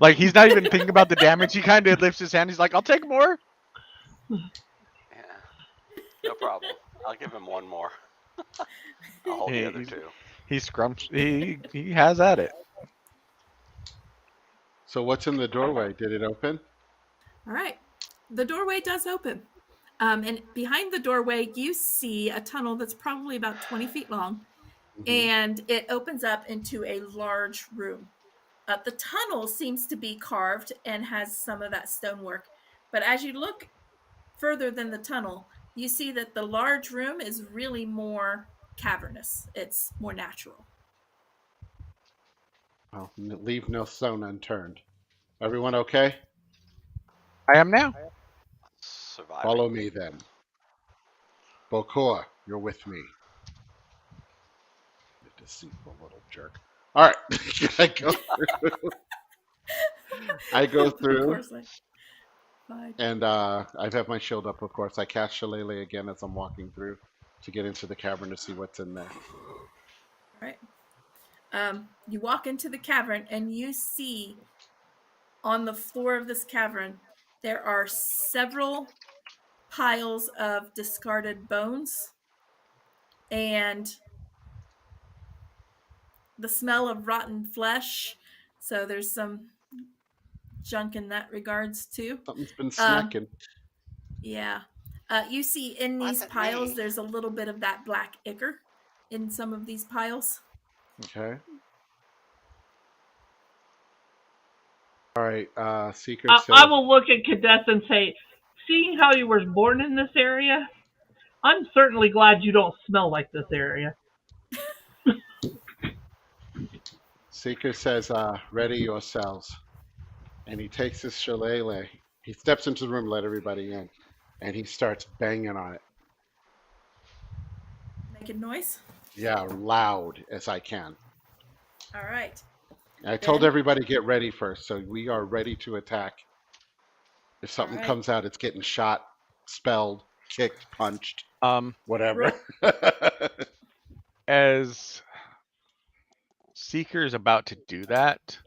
Like he's not even thinking about the damage. He kind of lifts his hand. He's like, "I'll take more." Yeah. No problem. I'll give him 1 more. I'll hold Hey, the other 2. He scrumps. He has at it. So what's in the doorway? Did it open? All right. The doorway does open. And behind the doorway, you see a tunnel that's probably about 20 feet long. And it opens up into a large room. The tunnel seems to be carved and has some of that stonework. But as you look further than the tunnel, you see that the large room is really more cavernous. It's more natural. Well, leave no stone unturned. Everyone okay? I am now. Surviving. Follow me then. Bokor, you're with me. You deceitful little jerk. All right. I go through. I go Of through. course, like- Fine. And I have my shield up, of course. I cast Shillelagh again as I'm walking through to get into the cavern to see what's in there. All right. You walk into the cavern and you see on the floor of this cavern there are several piles of discarded bones and the smell of rotten flesh. So there's some junk in that regards too. Something's been Um, snacking. Yeah. You see in these Wasn't piles, me. there's a little bit of that black ichor in some of these piles. Okay. All right. Seeker I says, will look at Kadeth and say, seeing how you were born in this area, I'm certainly glad you don't smell like this area. ready yourselves. And he takes his shillelagh. He steps into the room, let everybody in, and he starts banging on it. Making noise. Yeah, loud as I can. All right. And I told Then- everybody get ready first, so we are ready to attack. If something Alright. comes out, it's getting shot, spelled, kicked, punched, whatever. As Seeker is about to do that,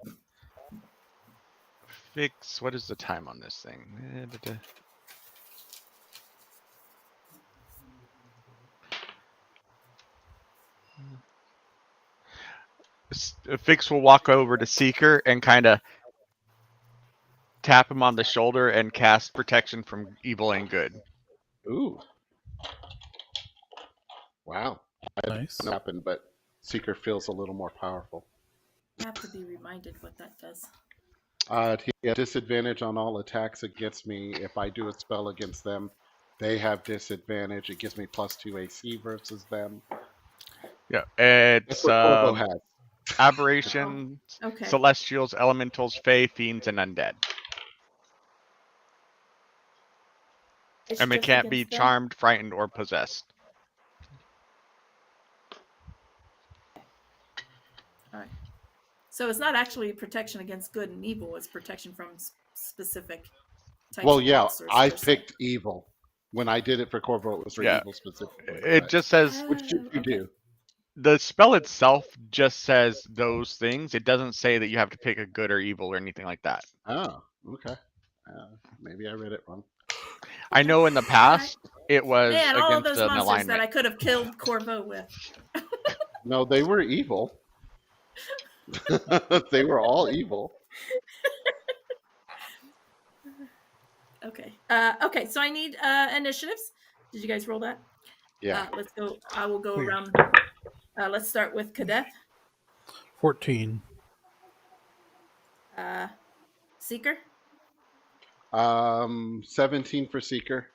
Fix, what is the time on this thing? Fix will walk over to Seeker and kind of tap him on the shoulder and cast protection from evil and good. Ooh. Wow. Nice. That happened, but Seeker feels a little more powerful. I have to be reminded what that does. He has disadvantage on all attacks against me. If I do a spell against them, they have disadvantage. It gives me +2 AC versus them. Yeah, That's it's what Corvo has. aberrations, Okay. celestials, elementals, fae, fiends, and undead. It's And they just can't be against them? charmed, frightened, or possessed. All right. So it's not actually protection against good and evil. It's protection from specific types Well, of yeah, monsters. I per se. picked evil. When I did it for Corvo, it was for Yeah. evil specifically. It but- just says Which did you Oh, okay. do? the spell itself just says those things. It doesn't say that you have to pick a good or evil or anything like that. Oh, okay. Maybe I read it wrong. I know in the past it was Man, all of against those an monsters alignment. that I could have killed Corvo with. No, they were evil. They were all evil. Okay. Okay. So I need initiatives. Did you guys roll that? Yeah. Let's go. I will go Clear. around. Let's start with Kadeth. 14. Seeker. 17 for Seeker.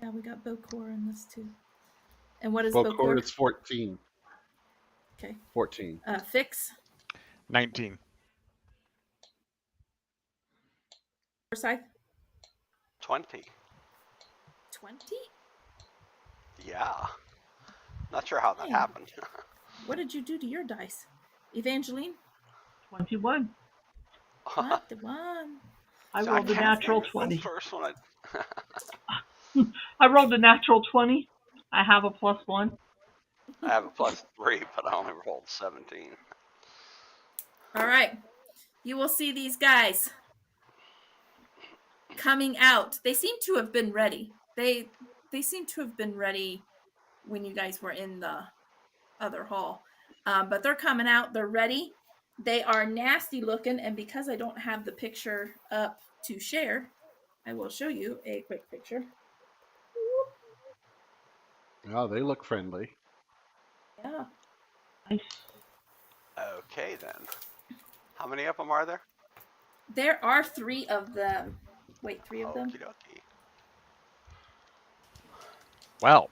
Yeah, we got Bokor in this too. And what is Bokor, Bokor? it's 14. Okay. 14. Fix. 19. Forsyth. 20. 20. Yeah. Not sure how that Dang. happened. What did you do to your dice, Evangeline? 21. What the one? I So rolled a can't natural think of the 20. First one. I rolled a natural 20. I have a +1. I have a +3, but I only rolled 17. All right. You will see these guys coming out. They seem to have been ready. They seem to have been ready when you guys were in the other hall. But they're coming out. They're ready. They are nasty looking, and because I don't have the picture up to share, I will show you a quick picture. Oh, they look friendly. Yeah. Nice. Okay, then. How many of them are there? There are 3 of them. Wait, 3 of them? Okie dokie. Well,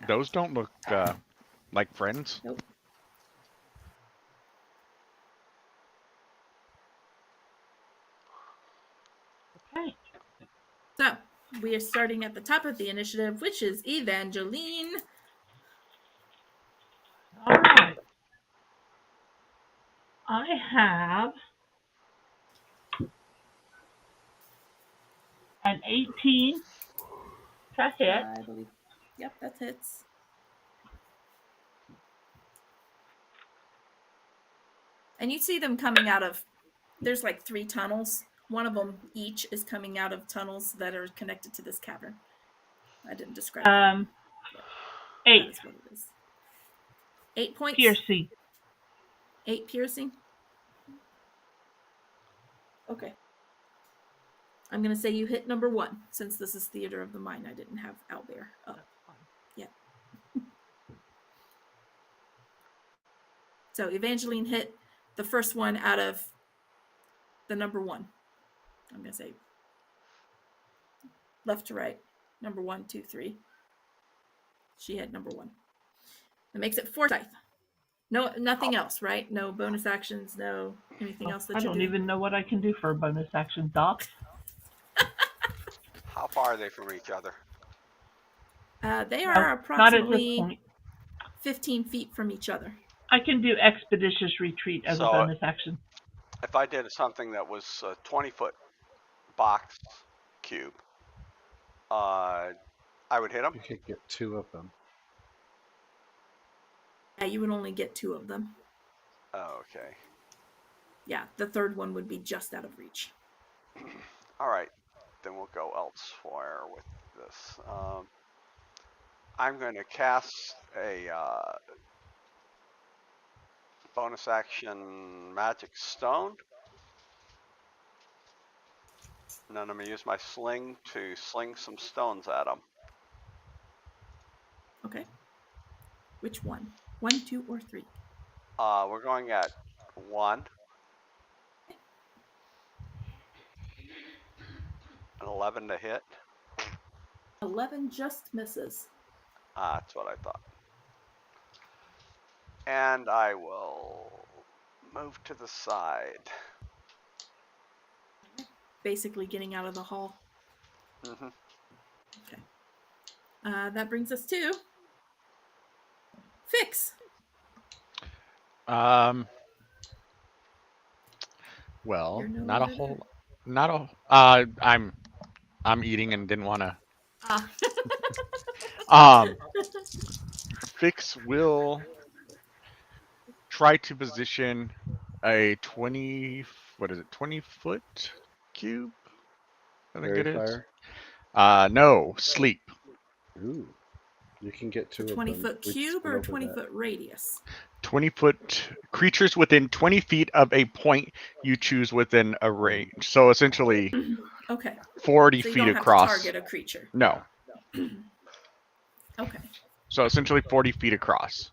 those don't look like friends. Nope. Okay. So, we are starting at the top of the initiative, which is Evangeline. All right. I have An 18 to hit. I believe. Yep, that hits. And you see them coming out of. There's like 3 tunnels. One of them each is coming out of tunnels that are connected to this cavern. I didn't describe that. 8 That's what it is. 8 points. piercing. 8 piercing. Okay. I'm gonna say you hit number 1 since this is Theater of the Mind. I didn't have Owlbear up yet. So Evangeline hit the first one out of the number 1. I'm gonna say left to right. Number 1, 2, 3. She had number 1. That makes it Forsyth. No, nothing else, right? No bonus actions, no anything else that I you don't do. even know what I can do for a bonus action, Doc. How far are they from each other? They No, are not at this approximately point. 15 feet from each other. I can do expeditious retreat as a So, bonus action. If I did something that was a 20-foot box cube, I would hit them. You could get 2 of them. Yeah, you would only get 2 of them. Oh, okay. Yeah, the third one would be just out of reach. All right, then we'll go elsewhere with this. I'm going to cast a bonus action magic stone. And then I'm going to use my sling to sling some stones at them. Okay. Which one? 1, 2, or 3? We're going at 1. An 11 to hit. 11 just misses. That's what I thought. And I will move to the side. Basically getting out of the hall. Mm-hmm. Okay. That brings us to Fix. Well, You're no not a longer whole, not a. I'm eating and didn't want to. Ah. Fix will try to position a 20. What is it? 20-foot cube. I think it Fairy is. fire. No, sleep. Ooh. You can get 2 of them. 20-foot We just cube went or over 20-foot radius? 20-foot creatures within 20 feet of a point you choose within a range. So essentially Okay. 40 So you feet don't have across. to target a creature. No. Okay. So essentially 40 feet across.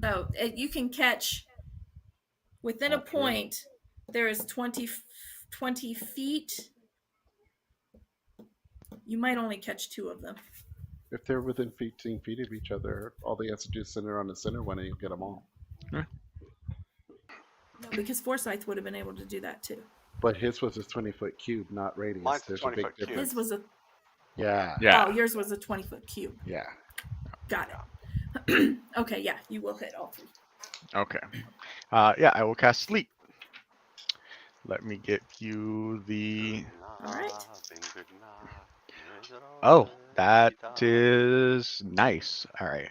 So you can catch within a Okay. point. There is 20 feet. You might only catch 2 of them. If they're within 15 feet of each other, all they have to do is center on the center one and you'll get them all. No, because Forsyth would have been able to do that too. But his was a 20-foot cube, not radius. Mine's a There's 20-foot cube. difference. His was a Yeah. Yeah. Oh, yours was a 20-foot cube. Yeah. Got it. Okay, yeah, you will hit all 3. Okay. Yeah, I will cast sleep. Let me get you the. All right. Oh, that is nice. All right.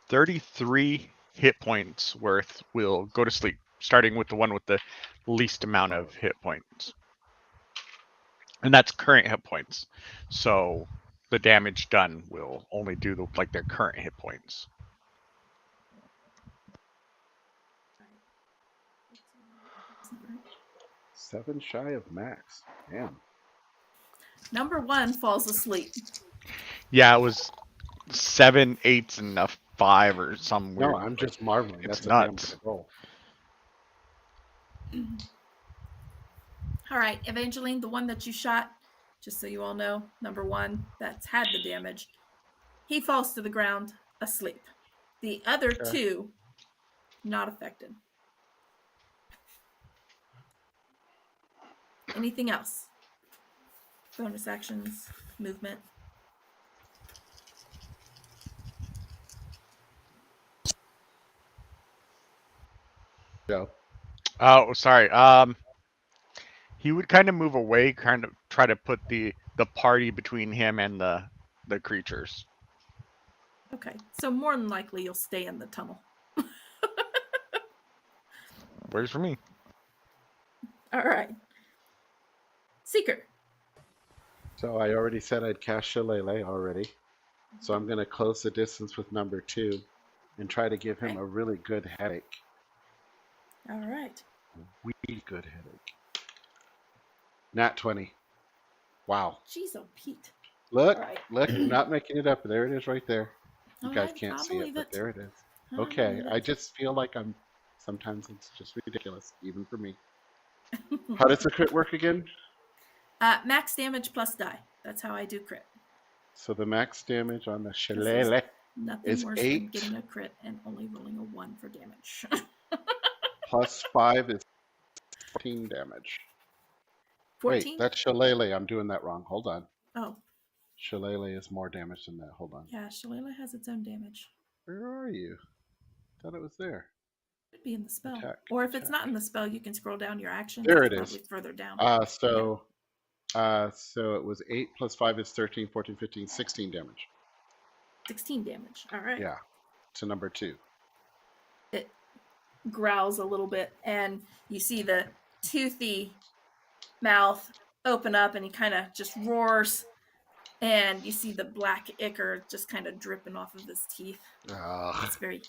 33 hit points worth will go to sleep, starting with the one with the least amount of hit points. And that's current hit points. So the damage done will only do their current hit points. Seven shy of max. Damn. Number 1 falls asleep. Yeah, it was 7 8s and a 5 or some weird. No, I'm just marveling. It's That's nuts. a damn good roll. All right, Evangeline, the one that you shot, just so you all know, number 1 that's had the damage, he falls to the ground asleep. The other 2 not affected. Anything else? Bonus actions, movement. go. Oh, sorry. He would kind of move away, kind of try to put the party between him and the creatures. Okay, so more than likely you'll stay in the tunnel. Works for me. All right. Seeker. So I already said I'd cast Shillelagh already. So I'm going to close the distance with number 2 and try to give him Okay. a really good headache. All right. Really good headache. Nat 20. Wow. Jeez, oh Pete. Look, All right. look, I'm not making it up. There it is right there. You All guys right, can't I'll see it, believe but there it is. I'll Okay, believe I it. just feel like sometimes it's just ridiculous, even for me. How does the crit work again? Max damage plus die. That's how I do crit. So the max damage on the there's Shillelagh Nothing is worse 8 than getting a crit and only rolling a 1 for damage. plus 5 is 14 damage. 14? Wait, that's Shillelagh. I'm doing that wrong. Hold on. Oh, Shillelagh is more damage than that. Hold on. yeah, Shillelagh has its own damage. Where are you? Thought it was there. Could be in the spell. Attack, Or if it's attack. not in the spell, you can scroll down your actions. There It's it is. probably further down. So it was 8 plus 5 is 13, 14, 15, 16 damage. 16 damage. All right. Yeah, to number 2. It growls a little bit, and you see the toothy mouth open up, and he kind of just roars, and you see the black ichor just kind of dripping off of his teeth. Ugh, It's very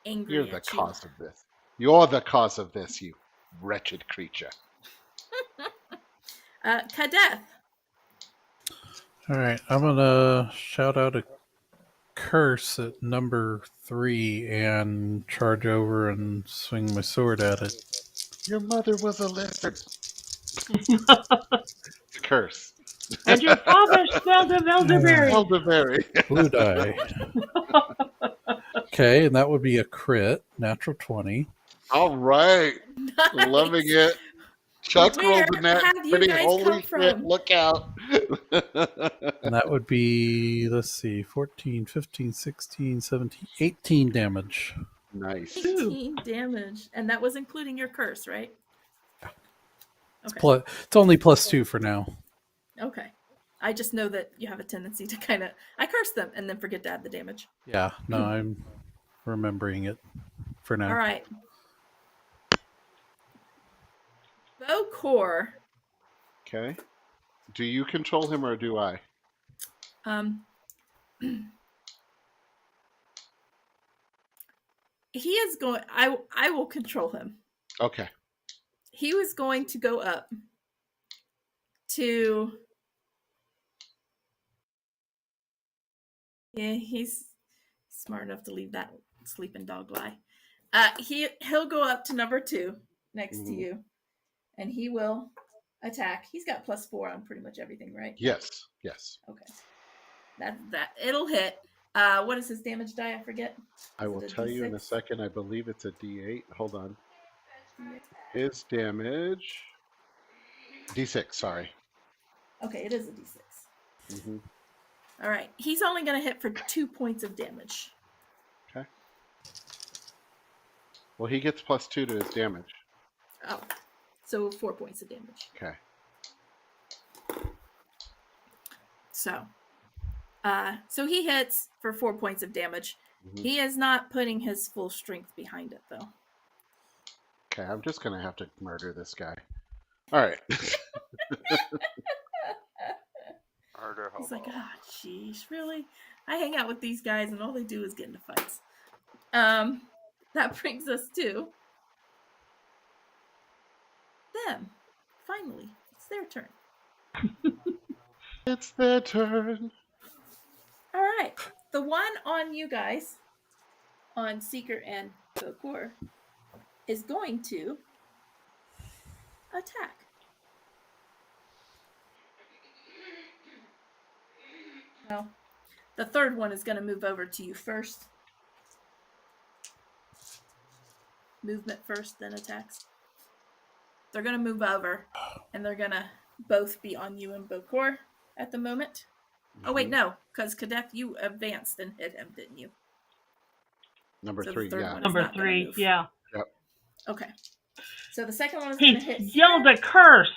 angry you're the at you. cause of this. You're the cause of this, you wretched creature. Kadeth. All right, I'm gonna shout out a curse at number 3 and charge over and swing my sword at it. Your mother was a lizard. Curse. And your father smelled of elderberry. Elderberry. Blue die. Okay, and that would be a crit, natural 20. All right. Nice. Loving it. Chuck Where rolled the net. have you Pretty guys holy come shit. from? Look out. And that would be, let's see, 14, 15, 16, 17, 18 damage. Nice. 18 damage, and that was including your curse, right? Okay. It's only +2 for now. Okay. I just know that you have a tendency to kind of I curse them and then forget to add the damage. Yeah, no, I'm remembering it for now. All right. Bokor. Okay. Do you control him or do I? He is going I will control him. Okay. He was going to go up to Yeah, he's smart enough to leave that sleeping dog lie. He'll go up to number 2 next to Mhm. you, and he will attack. He's got +4 on pretty much everything, right? Yes. Yes. Okay. That it'll hit. What is his damage die? I forget. I Is will it a tell you in a D6? second. I believe it's a D8. Hold on. His damage. D6, sorry. Okay, it is a D6. hmm All right. He's only going to hit for 2 points of damage. Okay. Well, he gets +2 to his damage. Oh, so 4 points of damage. Okay. So he hits for 4 points of damage. Mhm. He is not putting his full strength behind it, though. Okay, I'm just going to have to murder this guy. All right. Murder hobo. He's like, jeez, really? I hang out with these guys, and all they do is get into fights. That brings us to them. Finally, it's their turn. It's their turn. All right, the one on you guys, on Seeker and Bokor, is going to attack. No, the third one is going to move over to you first. Movement first, then attacks. They're going to move over, and they're going to both be on you and Bokor at the moment. Oh, wait, no, because Kadeth, you advanced and hit him, didn't you? Number So the 3, third yeah. one is Number not gonna 3, move. yeah. Okay. So the second one is He going to hit. yelled a curse.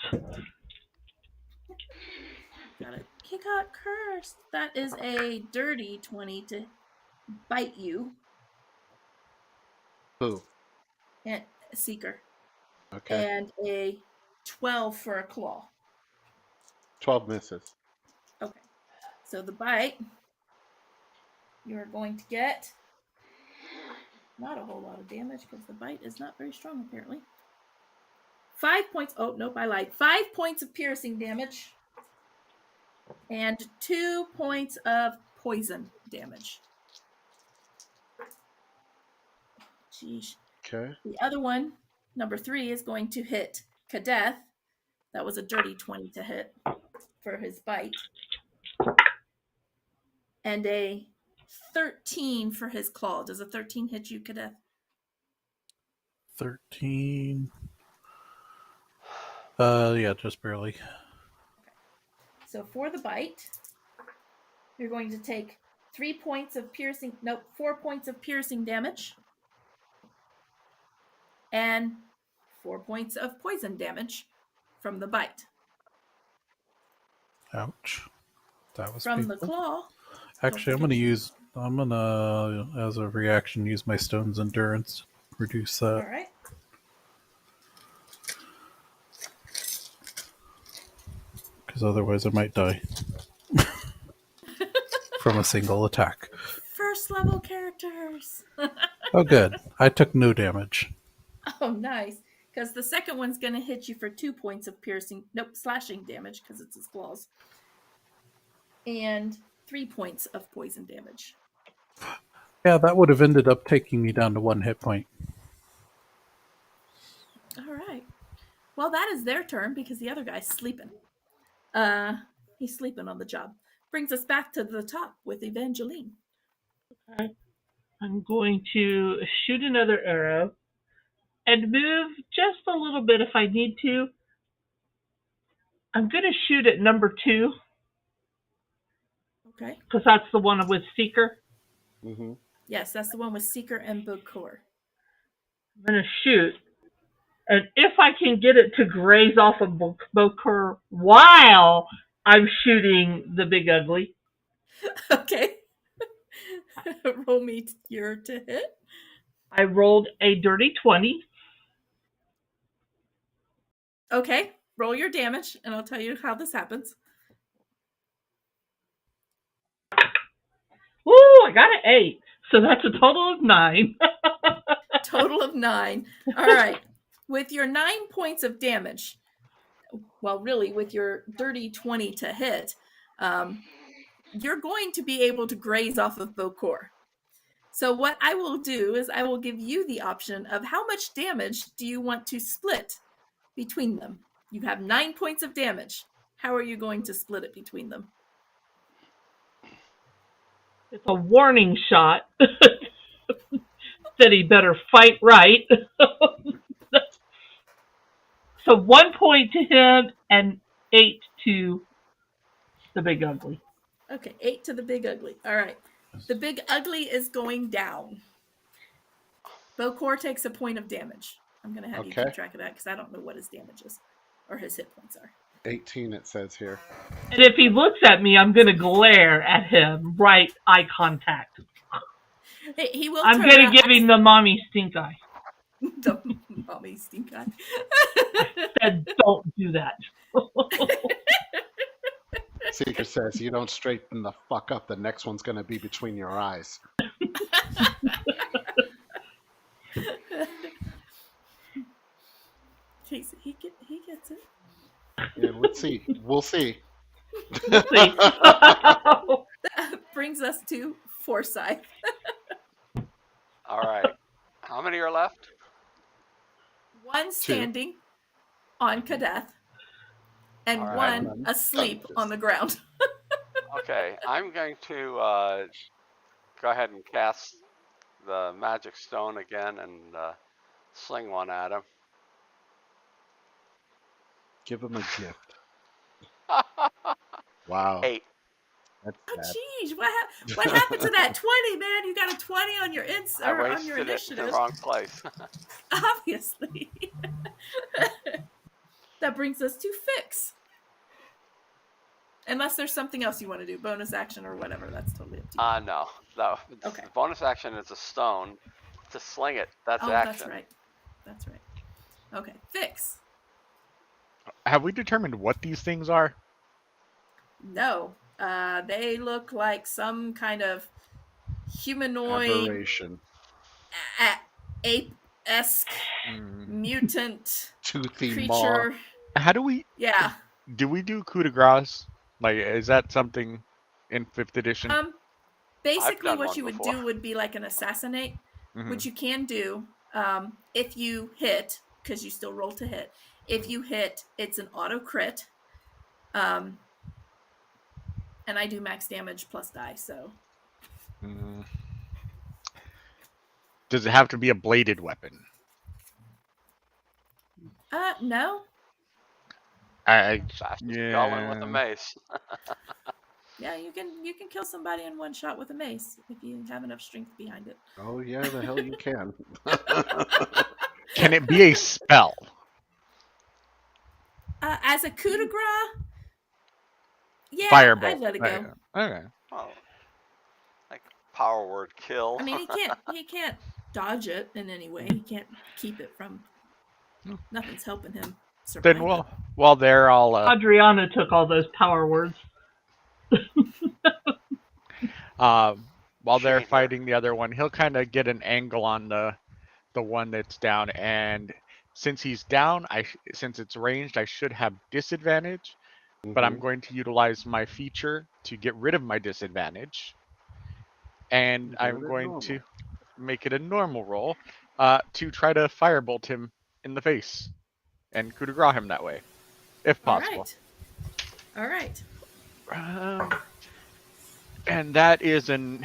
Got it. He got cursed. That is a dirty 20 to bite you, Who? and Seeker, Okay. and a 12 for a claw. 12 misses. Okay. So the bite, you're going to get not a whole lot of damage because the bite is not very strong apparently. 5 points. Oh, nope, I lied. 5 points of piercing damage and 2 points of poison damage. Jeez. Okay. The other one, number 3, is going to hit Kadeth. That was a dirty 20 to hit for his bite. And a 13 for his claw. Does a 13 hit you, Kadeth? 13. Yeah, just barely. So for the bite, you're going to take 4 points of piercing damage. And 4 points of poison damage from the bite. Ouch. That was From the painful. claw. Actually, I'm gonna, as a reaction, use my Stone's Endurance. Reduce that. All right. Because otherwise I might die. From a single attack. First level characters. Oh, good. I took no damage. Oh, nice. Because the second one's going to hit you for 2 points of slashing damage because it's his claws. And 3 points of poison damage. Yeah, that would have ended up taking me down to 1 hit point. All right. Well, that is their turn because the other guy's sleeping. He's sleeping on the job. Brings us back to the top with Evangeline. Okay. I'm going to shoot another arrow and move just a little bit if I need to. I'm going to shoot at number 2 Okay. because that's the one with Seeker. Mm-hmm. Yes, that's the one with Seeker and Bokor. I'm going to shoot. And if I can get it to graze off of Bokor while I'm shooting the big ugly. Okay. Roll me your to hit. I rolled a dirty 20. Okay. Roll your damage, and I'll tell you how this happens. Woo! I got an 8. So that's a total of 9. Total of 9. All right. With your 9 points of damage, well, really, with your dirty 20 to hit, you're going to be able to graze off of Bokor. So what I will do is I will give you the option of how much damage do you want to split between them. You have 9 points of damage. How are you going to split it between them? It's a warning shot that he better fight right. So 1 point to him and 8 to the big ugly. Okay, 8 to the big ugly. All right. The big ugly is going down. Bokor takes a point of damage. I'm going to have you keep track of that because I don't know what his damage is or his hit points are. 18 it says here. And if he looks at me, I'm going to glare at him, right eye contact. Hey, he will. I'm going to give him the mommy stink eye. The mommy stink eye. I said, don't do that. Seeker says, you don't straighten the fuck up, the next one's going to be between your eyes. He gets it. Yeah, let's see. We'll see. We'll see. That brings us to Forsyth. All right. How many are left? One standing on Kadeth, and All right. one asleep on the ground. Okay, I'm going to go ahead and cast the magic stone again and sling one at him. Give him a gift. Wow. 8. That's Oh, sad. jeez, what happened to that 20, man? You got a 20 on your I on your wasted it in the initiative. wrong place. Obviously. That brings us to Fix. Unless there's something else you want to do, bonus action or whatever, that's totally up to you. No. Okay. The bonus action is a stone. To sling it, that's Oh, action. that's right. That's right. Okay, Fix. Have we determined what these things are? No, they look like some kind of humanoid, Aberration. ape-esque, Mm. mutant Toothy maw. creature. How do we Yeah. do coup de grace? Like, is that something in 5th edition? Basically, done what one you would before. do would be like an assassinate, Mhm. which you can do if you hit, because you still roll to hit. If you hit, it's an auto crit. And I do max damage plus die, so. Mm. Does it have to be a bladed weapon? No. Assassin's Goblin with a Yeah. mace. Yeah, you can kill somebody in one shot with a mace if you have enough strength behind it. Oh yeah, the hell you can. Can it be a spell? As a coup de grace, yeah, Firebolt. I'd let it go. Okay. Oh, like power word kill. I mean, he can't dodge it in any way. He can't keep it from. Nothing's helping him survive. Then while they're all Adriana took all those power words. while they're Shane. fighting the other one, he'll kind of get an angle on the one that's down, and since he's down, since it's ranged, I should have disadvantage, but I'm going to utilize my feature to get rid of my disadvantage, and Get I'm it going normal. to make it a normal roll to try to firebolt him in the face and coup de grace him that way, if possible. All right. And that is an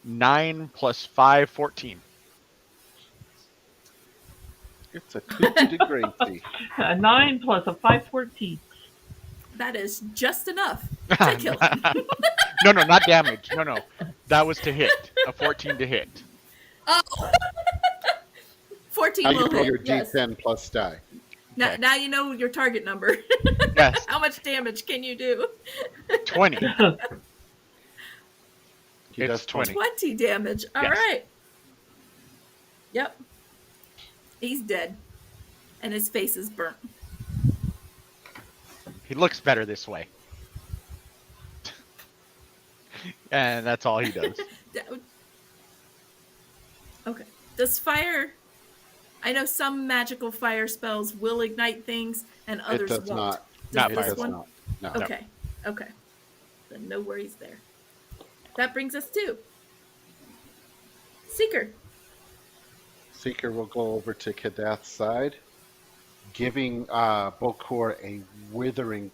9 plus 5, 14. It's a coup de grace. A 9 plus a 5, 14. That is just enough to kill him. No, not damage. No. That was to hit. A 14 to hit. Oh. 14 How you will roll hit. your Yes. D10 plus die. Okay. Now you know your target number. Yes. How much damage can you do? 20. He It's does 20. 20 damage. All right. Yes. Yep. He's dead. And his face is burnt. He looks better this way. And that's all he does. Okay. Does fire... I know some magical fire spells will ignite things and It others does won't. not. Not Does It this does one? not. No. Okay. Okay. Then no worries there. That brings us to Seeker. Seeker will go over to Kadath's side, giving Bokor a withering,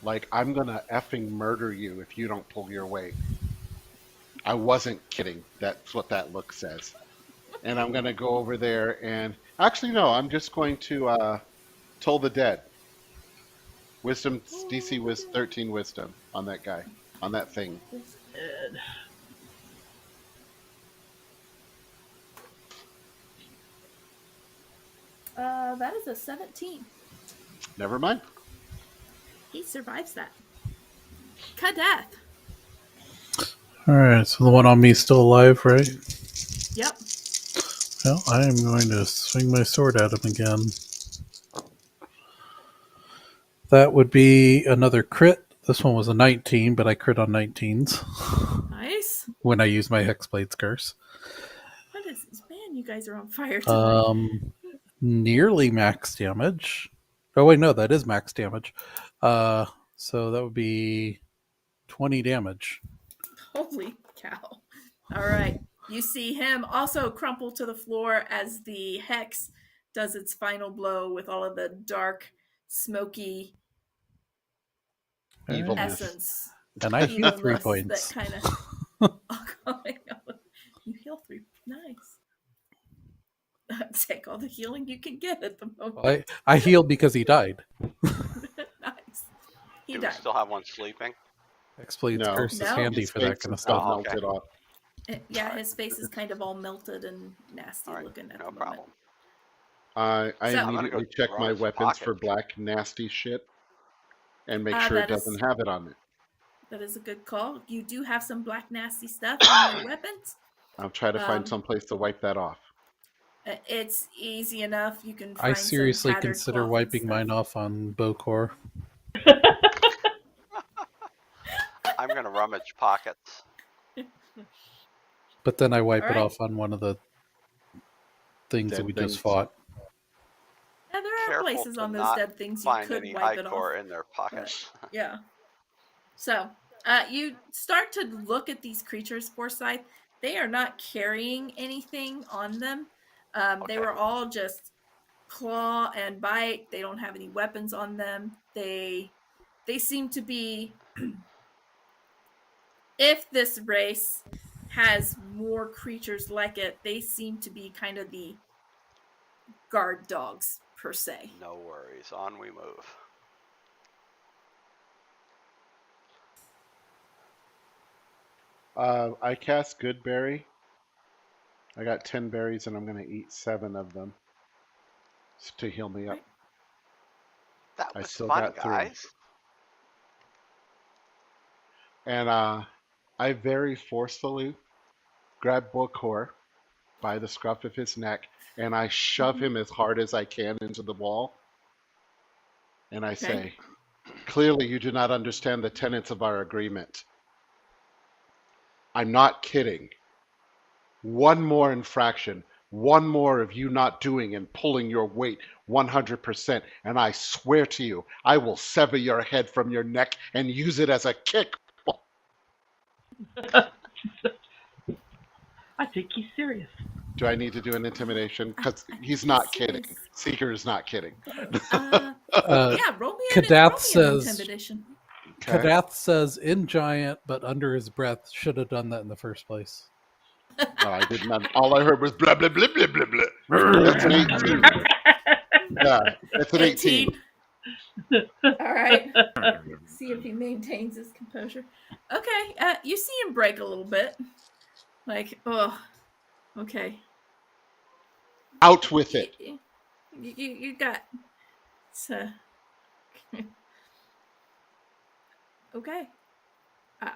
like, I'm gonna effing murder you if you don't pull your weight. I wasn't kidding. That's what that look says. And I'm gonna go over there and actually no, I'm just going to Toll the Dead. Wisdom DC was 13 wisdom on that guy, on that thing. Ed. That is a 17. Never mind. He survives that. Kadath. Alright, so the one on me is still alive, right? Yep. Well, I am going to swing my sword at him again. That would be another crit. This one was a 19, but I crit on 19s Nice. when I use my Hexblade's Curse. What is this? Man, you guys are on fire tonight. Nearly max damage. Oh wait, no, that is max damage. So that would be 20 damage. Holy cow. All right. You see him also crumple to the floor as the hex does its final blow with all of the dark, smoky Evilness. essence. And I heal 3 evilness points. That kind of coming out. You heal 3. Nice. Take all the healing you can get at the moment. I healed because he died. Nice. He Do we died. still have one sleeping? Explains No, Curse is No. handy his for that face kind of is stuff. Oh, melted okay. off. Yeah, Alright. his face is kind of all melted and nasty All right, looking at no the moment. problem. I So- I'm gonna immediately go check my rummage the weapons for pockets. black nasty shit and make Ah, sure it that is- doesn't have it on it. That is a good call. You do have some black nasty stuff on your weapons. I'll try to find Um, some place to wipe that off. It's easy enough. You can. I Find seriously some tattered consider cloth and wiping stuff. mine off on Bokor. I'm gonna rummage pockets. But then I wipe it Alright. off on one of the things that Dead we things. just fought. Yeah, there are Careful places to on those not dead things you Find could any wipe it off. Icor in their pockets. Yeah. So, you start to look at these creatures, Forsyth. They are not carrying anything on them. They Okay. were all just claw and bite. They don't have any weapons on them. They seem to be. If this race has more creatures like it, they seem to be kind of the guard dogs per se. No worries. On we move. I cast Good Berry. I got 10 berries and I'm going to eat 7 of them to heal me up. That I was still fun, got 3. guys. And I very forcefully grab Bokor by the scruff of his neck and I shove him as hard as I can into the wall. And I say, clearly you do not understand the tenets of our agreement. I'm not kidding. One more infraction, one more of you not doing and pulling your weight 100%, and I swear to you, I will sever your head from your neck and use it as a kick. I think he's serious. Do I need to do an intimidation? Because he's not kidding. serious. Seeker is not kidding. Uh, Yeah, roll me Kadath roll me an says- intimidation. Okay. Kadath says in giant, but under his breath, should have done that in the first place. No, I did not. All I heard was blah, blah, blah, blah, blah, blah. That's an 18. Yeah, that's an 18. All right. See if he maintains his composure. Okay, you see him break a little bit. Like, oh, okay. Out with it. You got. So. Okay.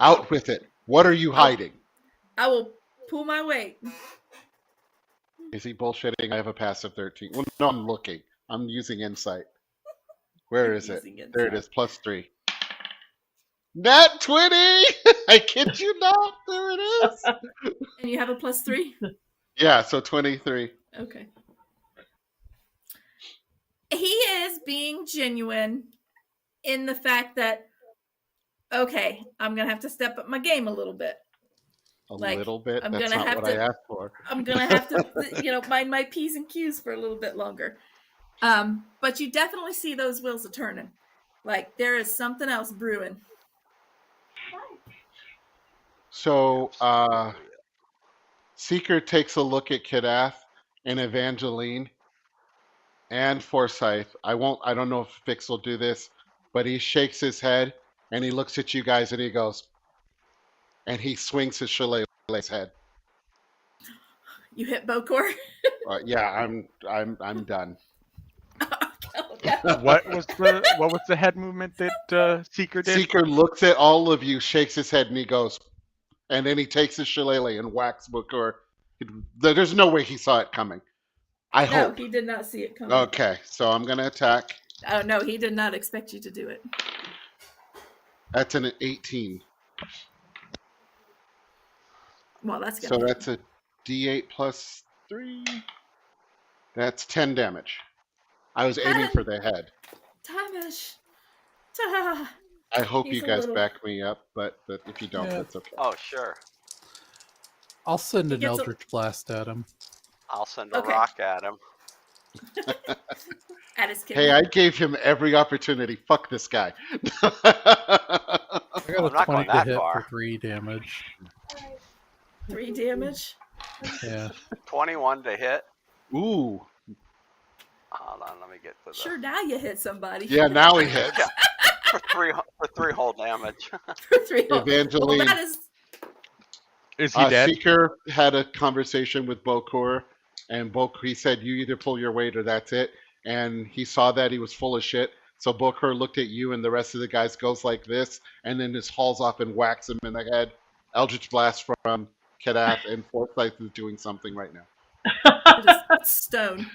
Out with it. What are you hiding? I will pull my weight. Is he bullshitting? I have a passive 13. Well, no, I'm looking. I'm using insight. Where is it? Using There it insight. is, +3. Nat 20! I kid you not. There it is. And you have a +3? Yeah, so 23. Okay. He is being genuine in the fact that, okay, I'm going to have to step up my game a little bit. A Like, little bit. I'm That's gonna not have what to- I asked for. I'm going to have to, mind my P's and Q's for a little bit longer. But you definitely see those wheels are turning. Like, there is something else brewing. So, Seeker takes a look at Kadath and Evangeline and Forsyth. I don't know if Fix will do this, but he shakes his head and he looks at you guys and he goes, and he swings his shillelagh's head. You hit Bokor? Yeah, I'm done. Oh, no. What was the head movement that Seeker did? Seeker looks at all of you, shakes his head, and he goes, and then he takes his shillelagh and whacks Bokor. There's no way he saw it coming. I No, hope. he did not see it coming. Okay, so I'm gonna attack. Oh, no, he did not expect you to do it. That's an 18. Well, that's So good. that's a D8 plus 3. That's 10 damage. I was aiming for the head. Damage. Ta. I hope He's you a guys little- back me up, but if you don't, Yeah. that's okay. Oh, sure. I'll send He an gets a- Eldritch Blast at him. I'll send a Okay. rock at him. At his kid. Hey, I gave him every opportunity. Fuck this guy. I got I'm a not 20 going to that hit far. for 3 damage. 3 damage. Yeah. 21 to hit. Ooh. Hold on, let me get to the. Sure, now you hit somebody. Yeah, now he hits. for three whole damage. For 3 Well, Evangeline, that is he dead? Seeker had a conversation with Bokor, and he said, "You either pull your weight or that's it." And he saw that he was full of shit. So Bokor looked at you, and the rest of the guys goes like this, and then just hauls off and whacks him in the head. Eldritch Blast from Kadath, and Forsyth is doing something right now. just stone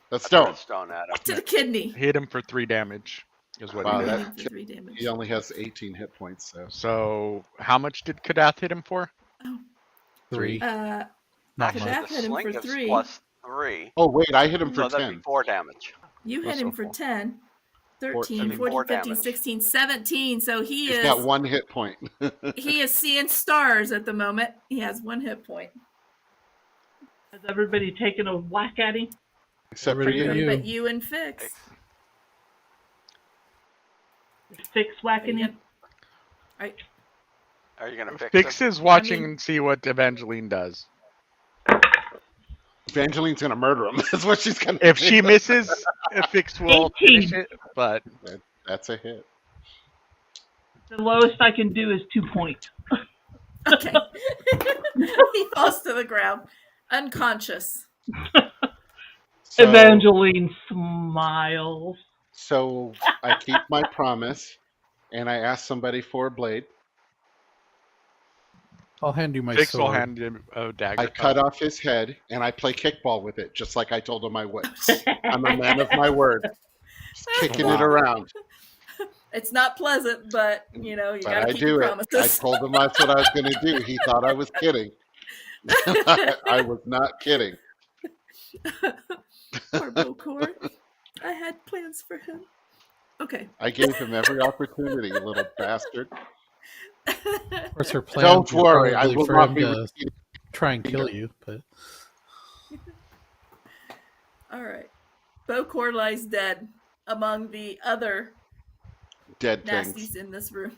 That's I threw stone. a stone at him. to the kidney. Hit him for 3 damage. Is what Wow, he did. that- For 3 damage. He only has 18 hit points, so So how much did Kadath hit him for? 3. Uh, Not Kadath much. The hit him sling for gives 3. +3, Oh wait, I hit him so for that'd 10. be 4 damage. You hit That's him so for cool. 10, 13, 14 14, 15, damage. 16, 17. So he He's is got 1 hit point. he is seeing stars at the moment. He has 1 hit point. Has everybody taken a whack at him? Except for Everybody you. You. But you and Fix. Fix whacking him? Are you gonna fix Fix him? is watching mean- and see what Evangeline does. Evangeline's gonna murder him. That's what she's gonna If do. she misses, Fix will 18. finish it. But That's a hit. The lowest I can do is 2 points. Okay. He falls to the ground, unconscious. So, Evangeline smiles. So I keep my promise, and I ask somebody for a blade. I'll hand you my Fix will sword. hand him a dagger. I cut off his head, and I play kickball with it, just like I told him I would. I'm a man of my word. Just kicking it Wow. around. It's not pleasant, but you know, you But gotta I keep your do it. promises. I told him that's what I was going to do. He thought I was kidding. I was not kidding. Poor Bokor. I had plans for him. Okay. I gave him every opportunity, little bastard. Of course, her plan Don't was worry, I probably will for not him be to repeating try and kill you, but All right. Bokor lies dead among the other dead nasties things. in this room.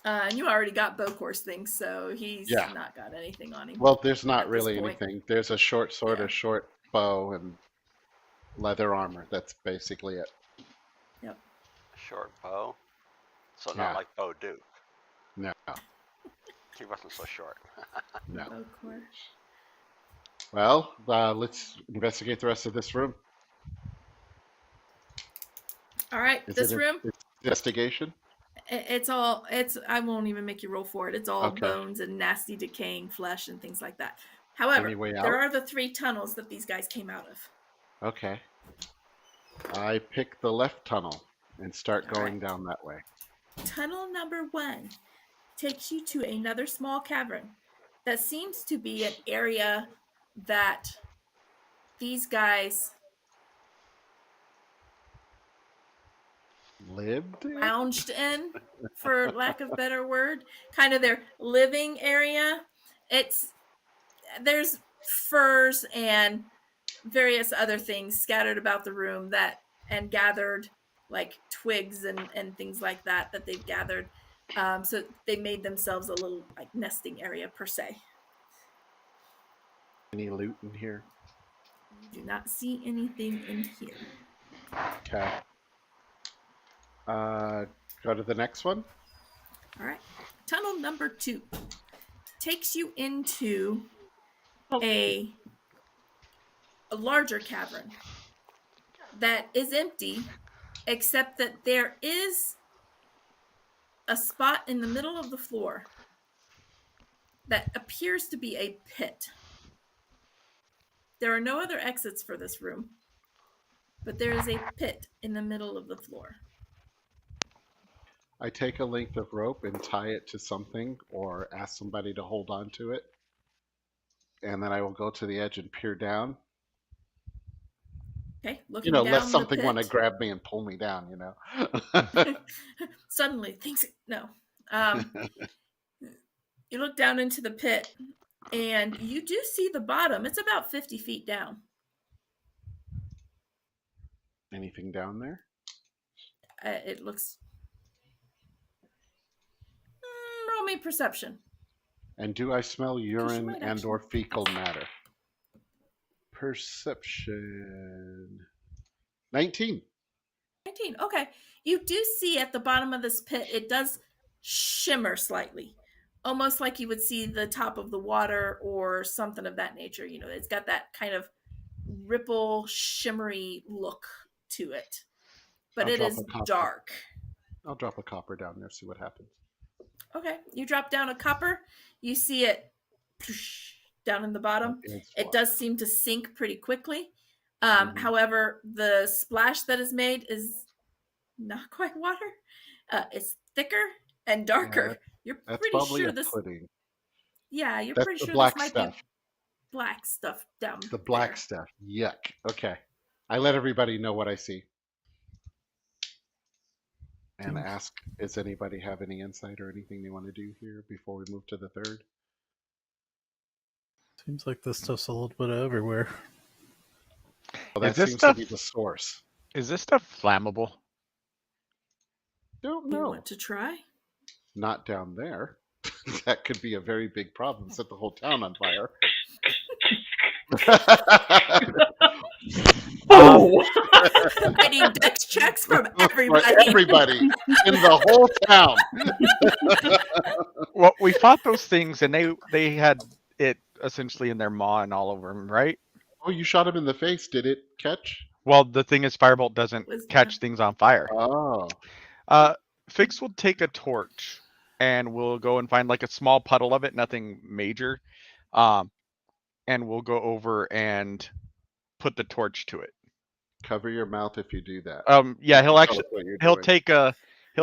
And you already got Bokor's thing, so he's Yeah. not got anything on him. Well, there's not At this really point. anything. There's a short sword, Yeah. a short bow, and leather armor. That's basically it. Short bow. So Yeah. not like Bo Duke. No, He wasn't so short. no. Bokor. Well, let's investigate the rest of this room. All right, Is this it room, investigation? it's all, I won't even make you roll for it. It's all Okay. bones and nasty decaying flesh and things like that. However, Any way there out? are the 3 tunnels that these guys came out of. Okay. I pick the left tunnel and start All going down that way. Tunnel number 1 takes you to another small cavern that seems to be an area that these guys Lived? lounged in, for lack of better word, kind of their living area. There's furs and various other things scattered about the room and gathered, like twigs and things like that they've gathered. So they made themselves a little like nesting area per se. Any loot in here? You do not see anything in here. Okay. Go to the next one. All right. Tunnel number 2 takes you into Oh. a larger cavern that is empty, except that there is a spot in the middle of the floor that appears to be a pit. There are no other exits for this room, but there is a pit in the middle of the floor. I take a length of rope and tie it to something or ask somebody to hold on to it. And then I will go to the edge and peer down. Okay, You looking know, down let the something pit. want to grab me and pull me down, you know? Suddenly, things no. You look down into the pit, and you do see the bottom. It's about 50 feet down. Anything down there? It looks. Roll me perception. And do I smell urine might and or fecal matter? Perception. 19. 19. Okay. You do see at the bottom of this pit, it does shimmer slightly, almost like you would see the top of the water or something of that nature. You know, it's got that kind of ripple, shimmery look to it, but I'll it drop is a copper. dark. I'll drop a copper down there, see what happens. Okay. You drop down a copper, you see it down in the bottom. It does seem to sink pretty quickly. However, the splash that is made is not quite water. It's thicker and darker. You're That's pretty probably sure a this. pudding. Yeah, you're That's pretty the sure black this might stuff. be black stuff down. The black there. stuff. Yuck. Okay. I let everybody know what I see. And ask, does anybody have any insight or anything they want to do here before we move to the third? Seems like this stuff's a little bit everywhere. Well, that Is this seems stuff- to be the source. Is this stuff flammable? Don't You know. want to try? Not down there. That could be a very big problem. Set the whole town on fire. Oh! I need dex checks from For everybody. everybody in the whole town. Well, we fought those things, and they had it essentially in their maw and all over them, right? Oh, you shot him in the face. Did it catch? Well, the thing is, Firebolt doesn't Was- catch things on fire. Oh. Fix will take a torch, and we'll go and find like a small puddle of it, nothing major, and we'll go over and put the torch to it. Cover your mouth if you do that. Yeah, he'll Tell actually us what you're he'll doing.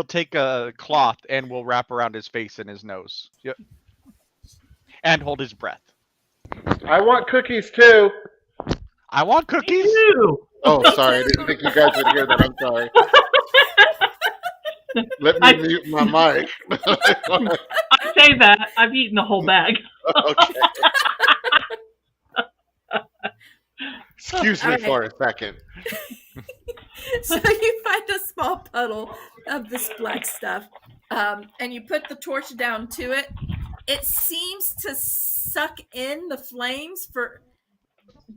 take a cloth and we'll wrap around his face and his nose. Yep. And hold his breath. I want cookies too. I want cookies. Ew. Oh, sorry. I didn't think you guys would hear that. I'm sorry. Let me mute my mic. I say that. I've eaten the whole bag. Okay. Excuse me Okay. for a second. So you find a small puddle of this black stuff, and you put the torch down to it. It seems to suck in the flames for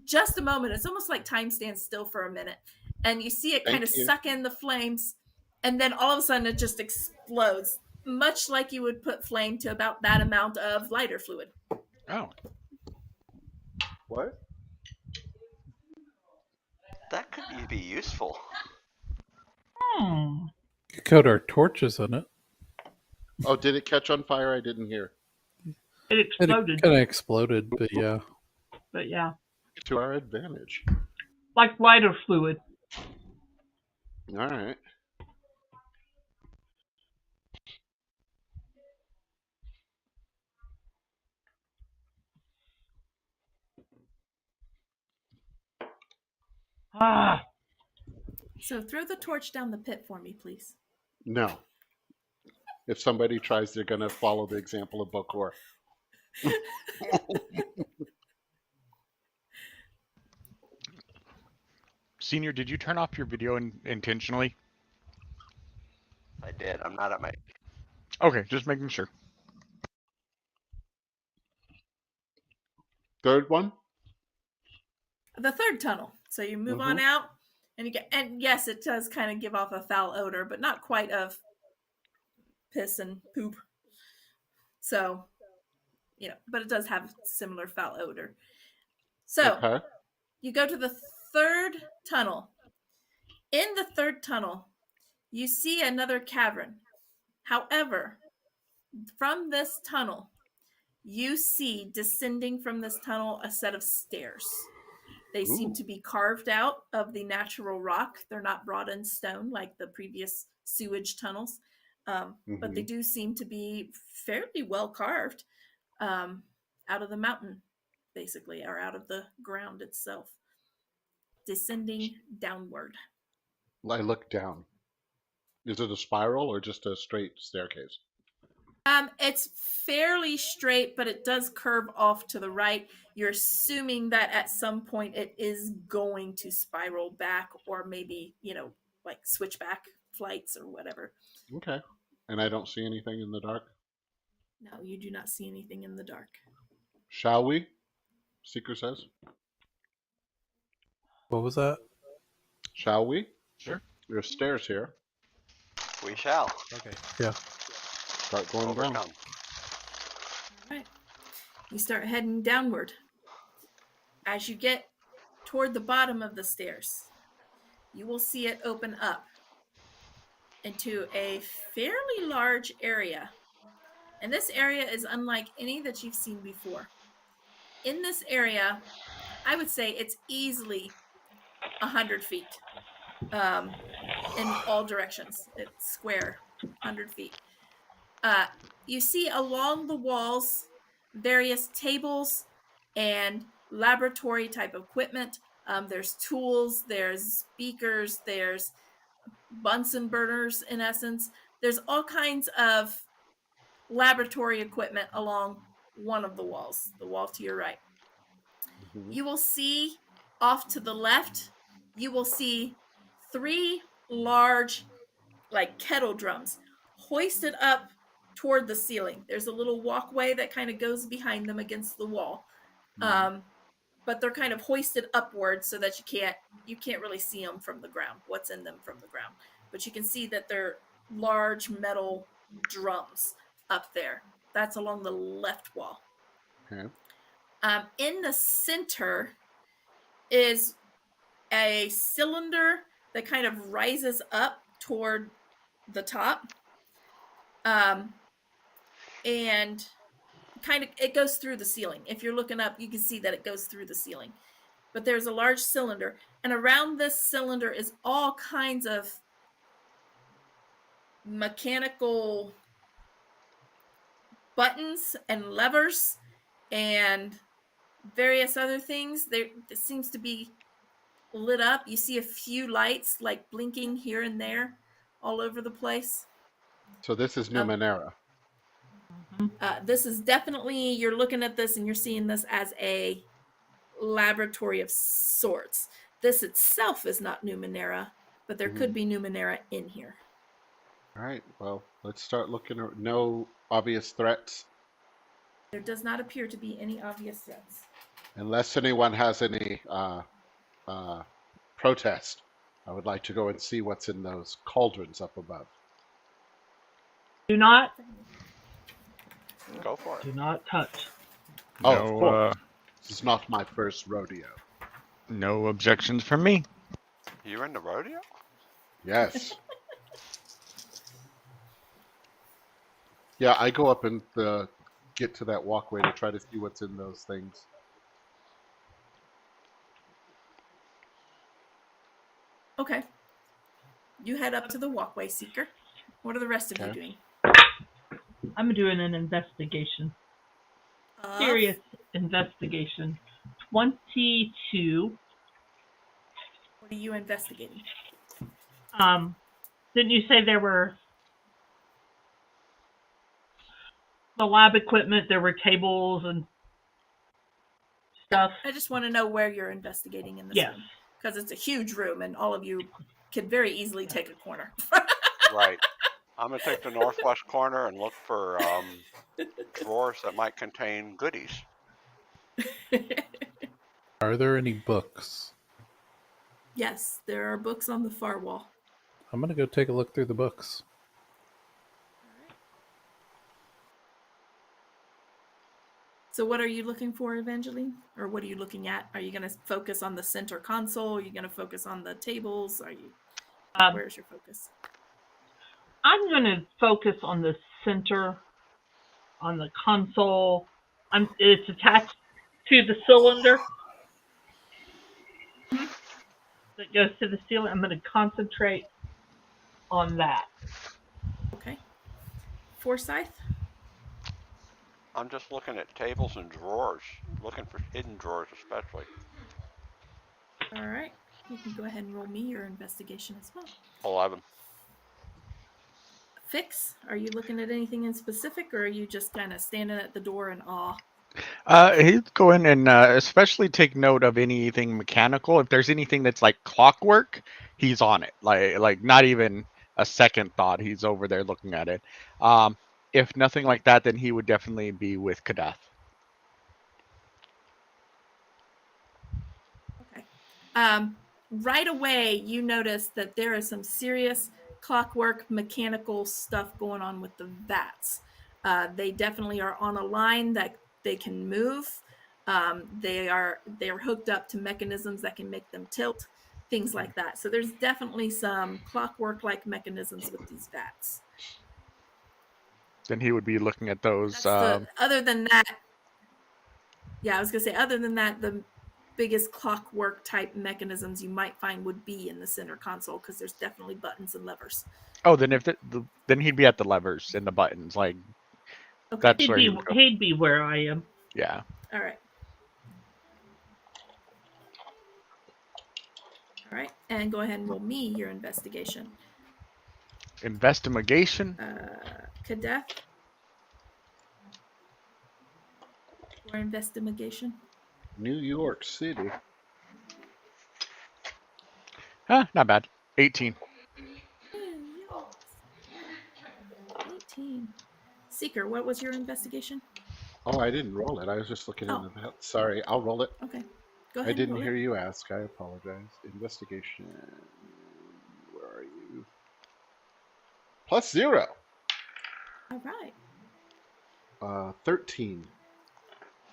just a moment. It's almost like time stands still for a minute, and you see it kind of Thank you. suck in the flames, and then all of a sudden it just explodes, much like you would put flame to about that amount of lighter fluid. Oh. What? That could be useful. Hmm. Could coat our torches in it. Oh, did it catch on fire? I didn't hear. It It exploded. kind of exploded, but yeah. But yeah. To our advantage. Like lighter fluid. All right. Ah. So throw the torch down the pit for me, please. No. If somebody tries, they're going to follow the example of Bokor. Senior, did you turn off your video intentionally? I did. I'm not at my. Okay, just making sure. Third one? The third tunnel. So you move on out, and you get, and yes, it does kind of give off a foul odor, but not quite of piss and poop. So, you know, but it does have similar foul odor. So Okay. you go to the third tunnel. In the third tunnel, you see another cavern. However, from this tunnel, you see descending from this tunnel a set of stairs. They seem to be carved out of the natural rock. They're not wrought in stone like the previous sewage tunnels, but they do seem to be fairly well carved out of the mountain, basically, or out of the ground itself, descending downward. I look down. Is it a spiral or just a straight staircase? It's fairly straight, but it does curve off to the right. You're assuming that at some point it is going to spiral back, or maybe, you know, like switchback flights or whatever. Okay. And I don't see anything in the dark? No, you do not see anything in the dark. Shall we? Seeker says. What was that? Shall we? Sure. There's stairs here. We shall Okay. Start going down. overcome. All right. You start heading downward. As you get toward the bottom of the stairs, you will see it open up into a fairly large area. And this area is unlike any that you've seen before. In this area, I would say it's easily 100 feet in all directions. It's square, 100 feet. You see along the walls various tables and laboratory type equipment. There's tools, there's speakers, there's Bunsen burners in essence. There's all kinds of laboratory equipment along one of the walls, the wall to your right. Mhm. You will see off to the left, you will see 3 large, like kettle drums, hoisted up toward the ceiling. There's a little walkway that kind of goes behind them against the wall. But they're kind of hoisted upward so that you can't really see them from the ground, what's in them from the ground. But you can see that they're large metal drums up there. That's along the left wall. Okay. In the center is a cylinder that kind of rises up toward the top. And kind of it goes through the ceiling. If you're looking up, you can see that it goes through the ceiling. But there's a large cylinder, and around this cylinder is all kinds of mechanical buttons and levers and various other things. It seems to be lit up. You see a few lights like blinking here and there all over the place. So this is Numenera. This is definitely, you're looking at this and you're seeing this as a laboratory of sorts. This itself is not Numenera, but there could be Numenera in here. All right. Well, let's start looking. No obvious threats, There does not appear to be any obvious threats. unless anyone has any protest. I would like to go and see what's in those cauldrons up above. Do not Go for it. do not touch. Oh, of No, course. This is not my first rodeo. no objections from me. You in the rodeo? Yes. Yeah, I go up and get to that walkway to try to see what's in those things. Okay. You head up to the walkway, Seeker. What are the rest of you Okay. doing? I'm doing an investigation. Serious investigation. 22. What are you investigating? Didn't you say there were the lab equipment? There were tables and stuff. I just want to know where you're investigating in this Yes. room. Because it's a huge room and all of you could very easily take a corner. Right. I'm gonna take the northwest corner and look for drawers that might contain goodies. Are there any books? Yes, there are books on the far wall. I'm gonna go take a look through the books. So what are you looking for, Evangeline? Or what are you looking at? Are you going to focus on the center console? Are you going to focus on the tables? Where's your focus? I'm going to focus on the center, on the console. It's attached to the cylinder that goes to the ceiling. I'm going to concentrate on that. Okay. Forsyth? I'm just looking at tables and drawers, looking for hidden drawers especially. All right. You can go ahead and roll me your investigation as well. 11. Fix, are you looking at anything in specific, or are you just kind of standing at the door in awe? He'd go in and especially take note of anything mechanical. If there's anything that's like clockwork, he's on it. Like not even a second thought. He's over there looking at it. If nothing like that, then he would definitely be with Kadath. Okay. right away you notice that there is some serious clockwork mechanical stuff going on with the vats. They definitely are on a line that they can move. They're hooked up to mechanisms that can make them tilt, things like that. So there's definitely some clockwork like mechanisms with these vats. Then he would be looking at those. Other than that, yeah, I was gonna say, other than that, the biggest clockwork type mechanisms you might find would be in the center console, because there's definitely buttons and levers. Oh, then then he'd be at the levers and the buttons. Like Okay. that's where he would go. He'd be where I am. Yeah. All right. All right, and go ahead and roll me your investigation. Investigation. Kadeth. Or investigation. New York City. Not bad. 18. 18. Seeker, what was your investigation? Oh, I didn't roll it. I was just looking Oh. in the vat. Sorry, I'll roll it. Okay. Go ahead. I didn't roll hear it. you ask. I apologize. Investigation. Where are you? +0. All right. 13.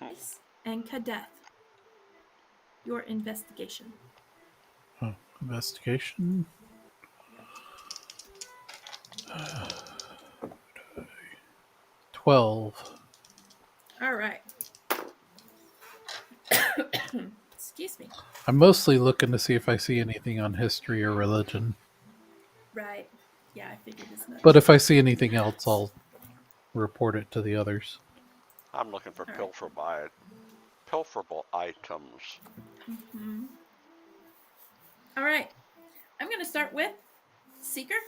Nice. And Kadeth, your investigation. Investigation. 12. All right. Excuse me. I'm mostly looking to see if I see anything on history or religion. Right. Yeah, I figured as much. But if I see anything else, I'll report it to the others. I'm looking for All right. pilferable items. Mhm. All right. I'm going to start with Seeker.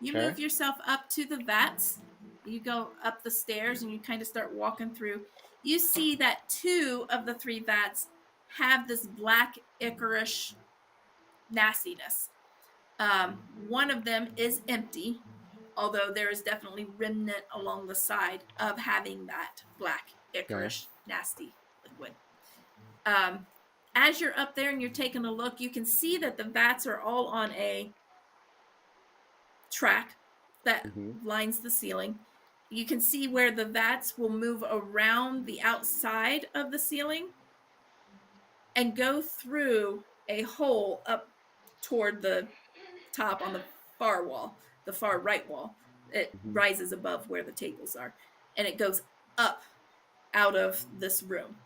You Okay. move yourself up to the vats. You go up the stairs and you kind of start walking through. You see that 2 of the 3 vats have this black ichorish nastiness. One of them is empty, although there is definitely remnant along the side of having that black ichorish nasty liquid. As you're up there and you're taking a look, you can see that the vats are all on a track that lines the ceiling. You can see where the vats will move around the outside of the ceiling and go through a hole up toward the top on the far wall, the far right wall. It rises above where the tables are, and it goes up out of this room.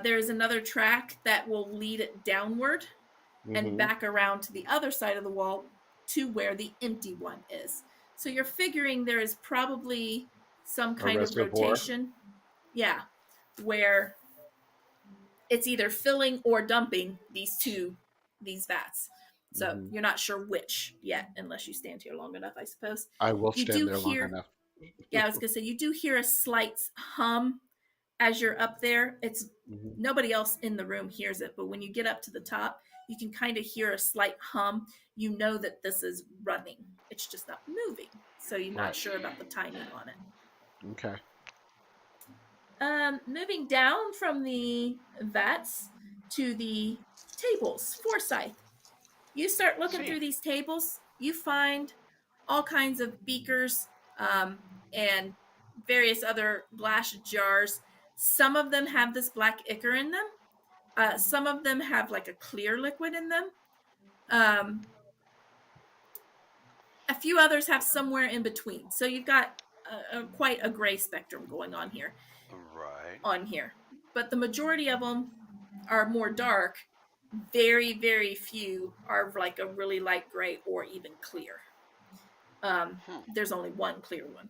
There's another track that will lead it downward and back around to the other side of the wall to where the empty one is. So you're figuring there is probably some kind of reservoir? rotation. Yeah, where it's either filling or dumping these vats. So you're not sure which yet, unless you stand here long enough, I suppose. I will You stand do there long hear- enough. Yeah, I was gonna say you do hear a slight hum as you're up there. It's nobody else in the room hears it, but when you get up to the top, you can kind of hear a slight hum. You know that this is running. It's just not moving, so you're not Right. sure about the timing on it. Okay. Moving down from the vats to the tables, Forsyth. You start looking through these tables, you find all kinds of beakers and various other glass jars. Some of them have this black ichor in them. Some of them have like a clear liquid in them. A few others have somewhere in between. So you've got quite a gray spectrum going on here. Right. But the majority of them are more dark. Very, very few are like a really light gray or even clear. There's only one clear one.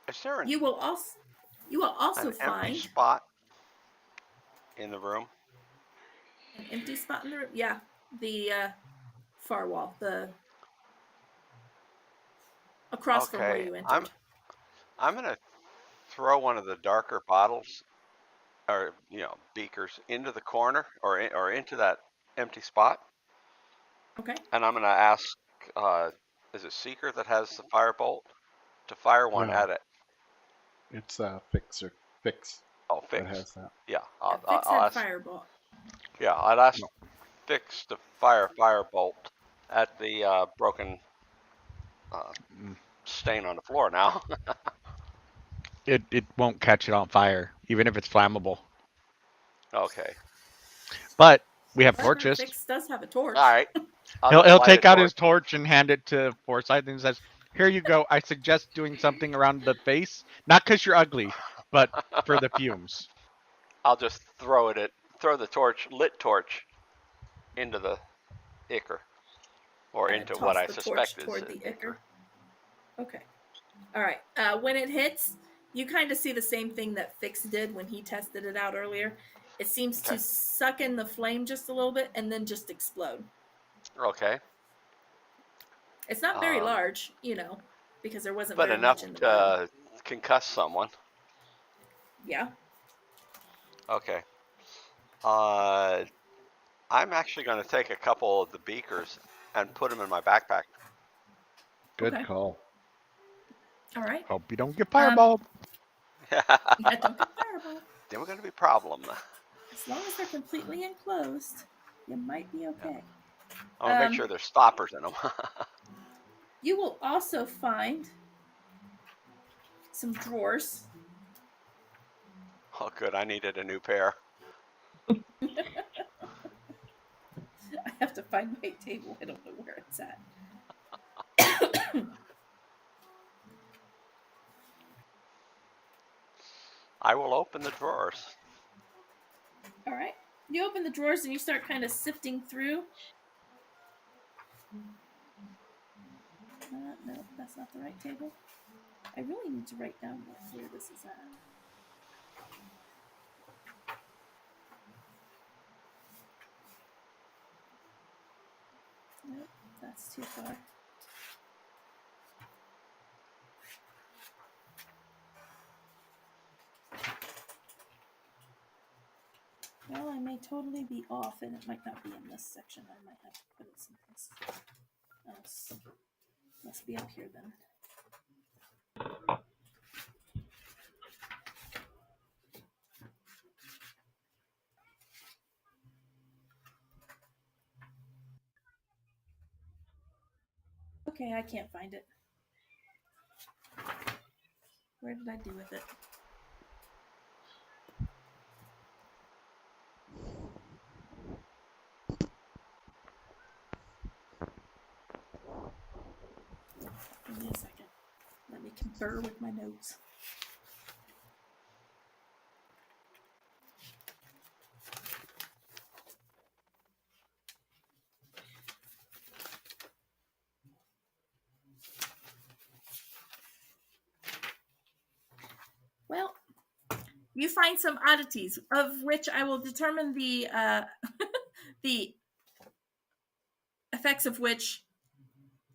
Is there You will also an find empty spot in the room? an empty spot in the room. Yeah, the far wall, the across from where you entered. I'm gonna throw one of the darker bottles, or beakers, into the corner or into that empty spot, Okay. and I'm gonna ask, is it Seeker that has the firebolt, to fire one No. at it? It's Fix. Oh, That Fix. has that. Yeah, Fix I'll had ask. fireball. Yeah, I last fixed the firebolt at the broken stain on the floor now. It won't catch it on fire, even if it's flammable. Okay. But we have Partner torches. Fix does have a torch. All right. He'll take out his torch and hand it to Forsyth and says, "Here you go. I suggest doing something around the face, not because you're ugly, but for the fumes." I'll just throw the lit torch, into the ichor, or And into toss what I the suspect torch is toward an the ichor. Okay. All right. When it hits, you kind of see the same thing that Fix did when he tested it out earlier. It seems to Okay. suck in the flame just a little bit and then just explode. Okay. It's not very large, because there wasn't But very enough much in the room. to concuss someone. Yeah. Okay. I'm actually going to take a couple of the beakers and put them in my backpack. Good Okay. call. All right. Hope you don't get fireballed. Yeah, don't get fireball. Then we're going to be a problem. As long as they're completely enclosed, you might be okay. I want to make sure there's stoppers in them. You will also find some drawers. Oh, good. I needed a new pair. I have to find my table. I don't know where it's at. I will open the drawers. All right. You open the drawers and you start kind of sifting through. No, that's not the right table. I really need to write down where this is at. Nope, that's too far. Well, I may totally be off, and it might not be in this section. I might have to put it someplace else. Must be up here then. Okay, I can't find it. Where did I do with it? Give me a second. Let me confer with my notes. Well, you find some oddities, of which I will determine the the effects of which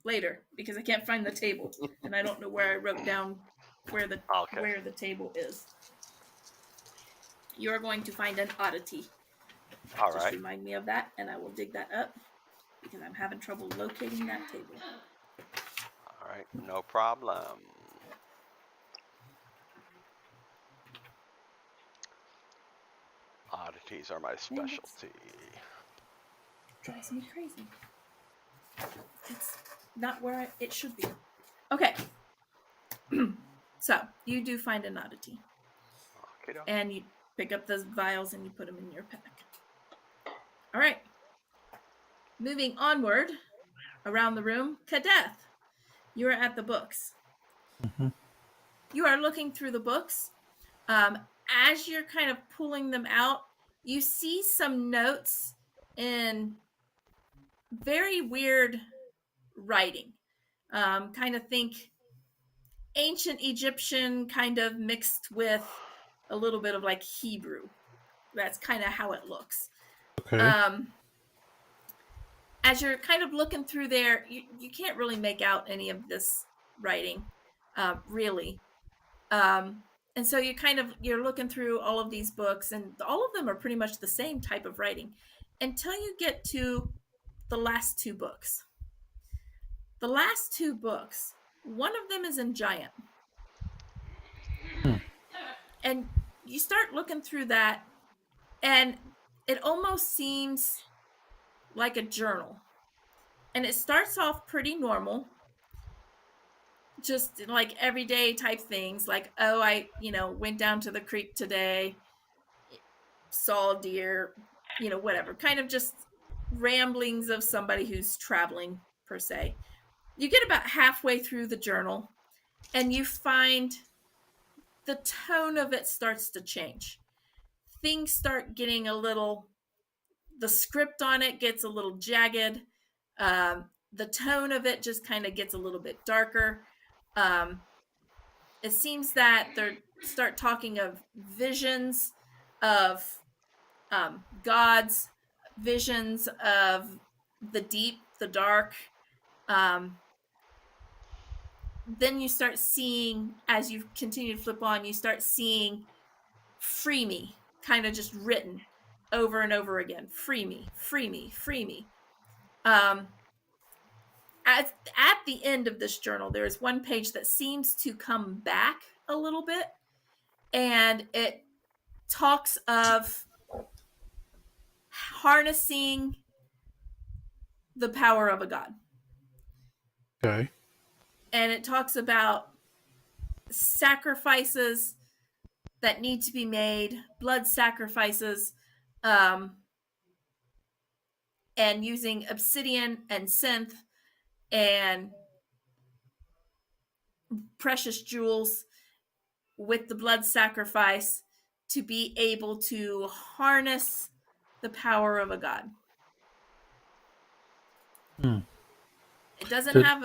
later, because I can't find the table, and I don't know where I wrote down where the table is. You're going to find an oddity. All Just right. remind me of that, and I will dig that up because I'm having trouble locating that table. All right. No problem. Oddities are my specialty. Drives me crazy. It's not where it should be. Okay. So, you do find an oddity. Okay. And you pick up those vials and you put them in your pack. All right. Moving onward around the room, Kadeth, you are at the books. Mm-hmm. You are looking through the books. As you're kind of pulling them out, you see some notes in very weird writing. Kind of think ancient Egyptian kind of mixed with a little bit of like Hebrew. That's kind of how it looks. Okay. As you're kind of looking through there, you can't really make out any of this writing, really. And so you're looking through all of these books, and all of them are pretty much the same type of writing until you get to the last two books. The last two books, one of them is in Giant. And you start looking through that, and it almost seems like a journal. And it starts off pretty normal, just like everyday type things, like, oh, I, went down to the creek today, saw a deer, whatever, kind of just ramblings of somebody who's traveling per se. You get about halfway through the journal and you find the tone of it starts to change. Things start getting the script on it gets a little jagged. The tone of it just kind of gets a little bit darker. It seems that they start talking of visions of gods, visions of the deep, the dark. Then you start seeing, as you continue to flip on, you start seeing "free me" kind of just written over and over again. Free me, free me, free me. At the end of this journal, there is one page that seems to come back a little bit, and it talks of harnessing the power of a god. Okay. And it talks about sacrifices that need to be made, blood sacrifices, and using obsidian and synth and precious jewels with the blood sacrifice to be able to harness the power of a god. It doesn't have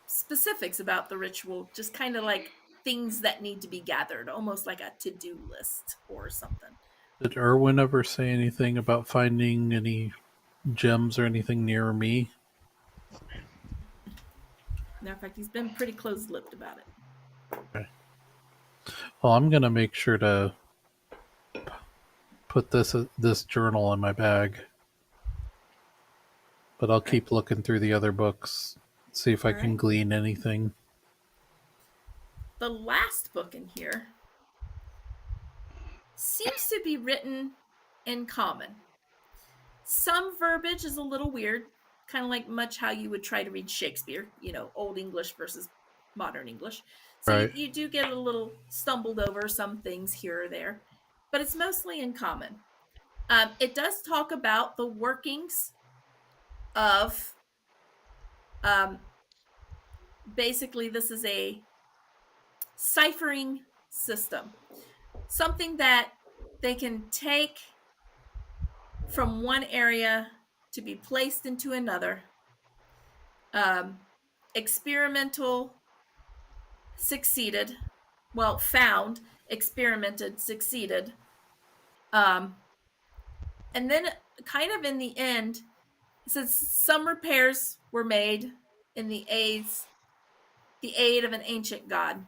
specifics about the ritual, just kind of like things that need to be gathered, almost like a to-do list or something. Did Erwin ever say anything about finding any gems or anything near me? Matter of fact, he's been pretty close-lipped about it. Okay. Well, I'm gonna make sure to put this journal in my bag, but I'll keep looking through the other books, see if I can glean anything. The last book in here seems to be written in common. Some verbiage is a little weird, kind of like much how you would try to read Shakespeare, Old English versus modern English. So right. you do get a little stumbled over some things here or there, but it's mostly in common. It does talk about the workings of, basically this is a ciphering system, something that they can take from one area to be placed into another. Experimental succeeded, found, experimented, succeeded. And then kind of in the end, it says some repairs were made in the aid of an ancient god.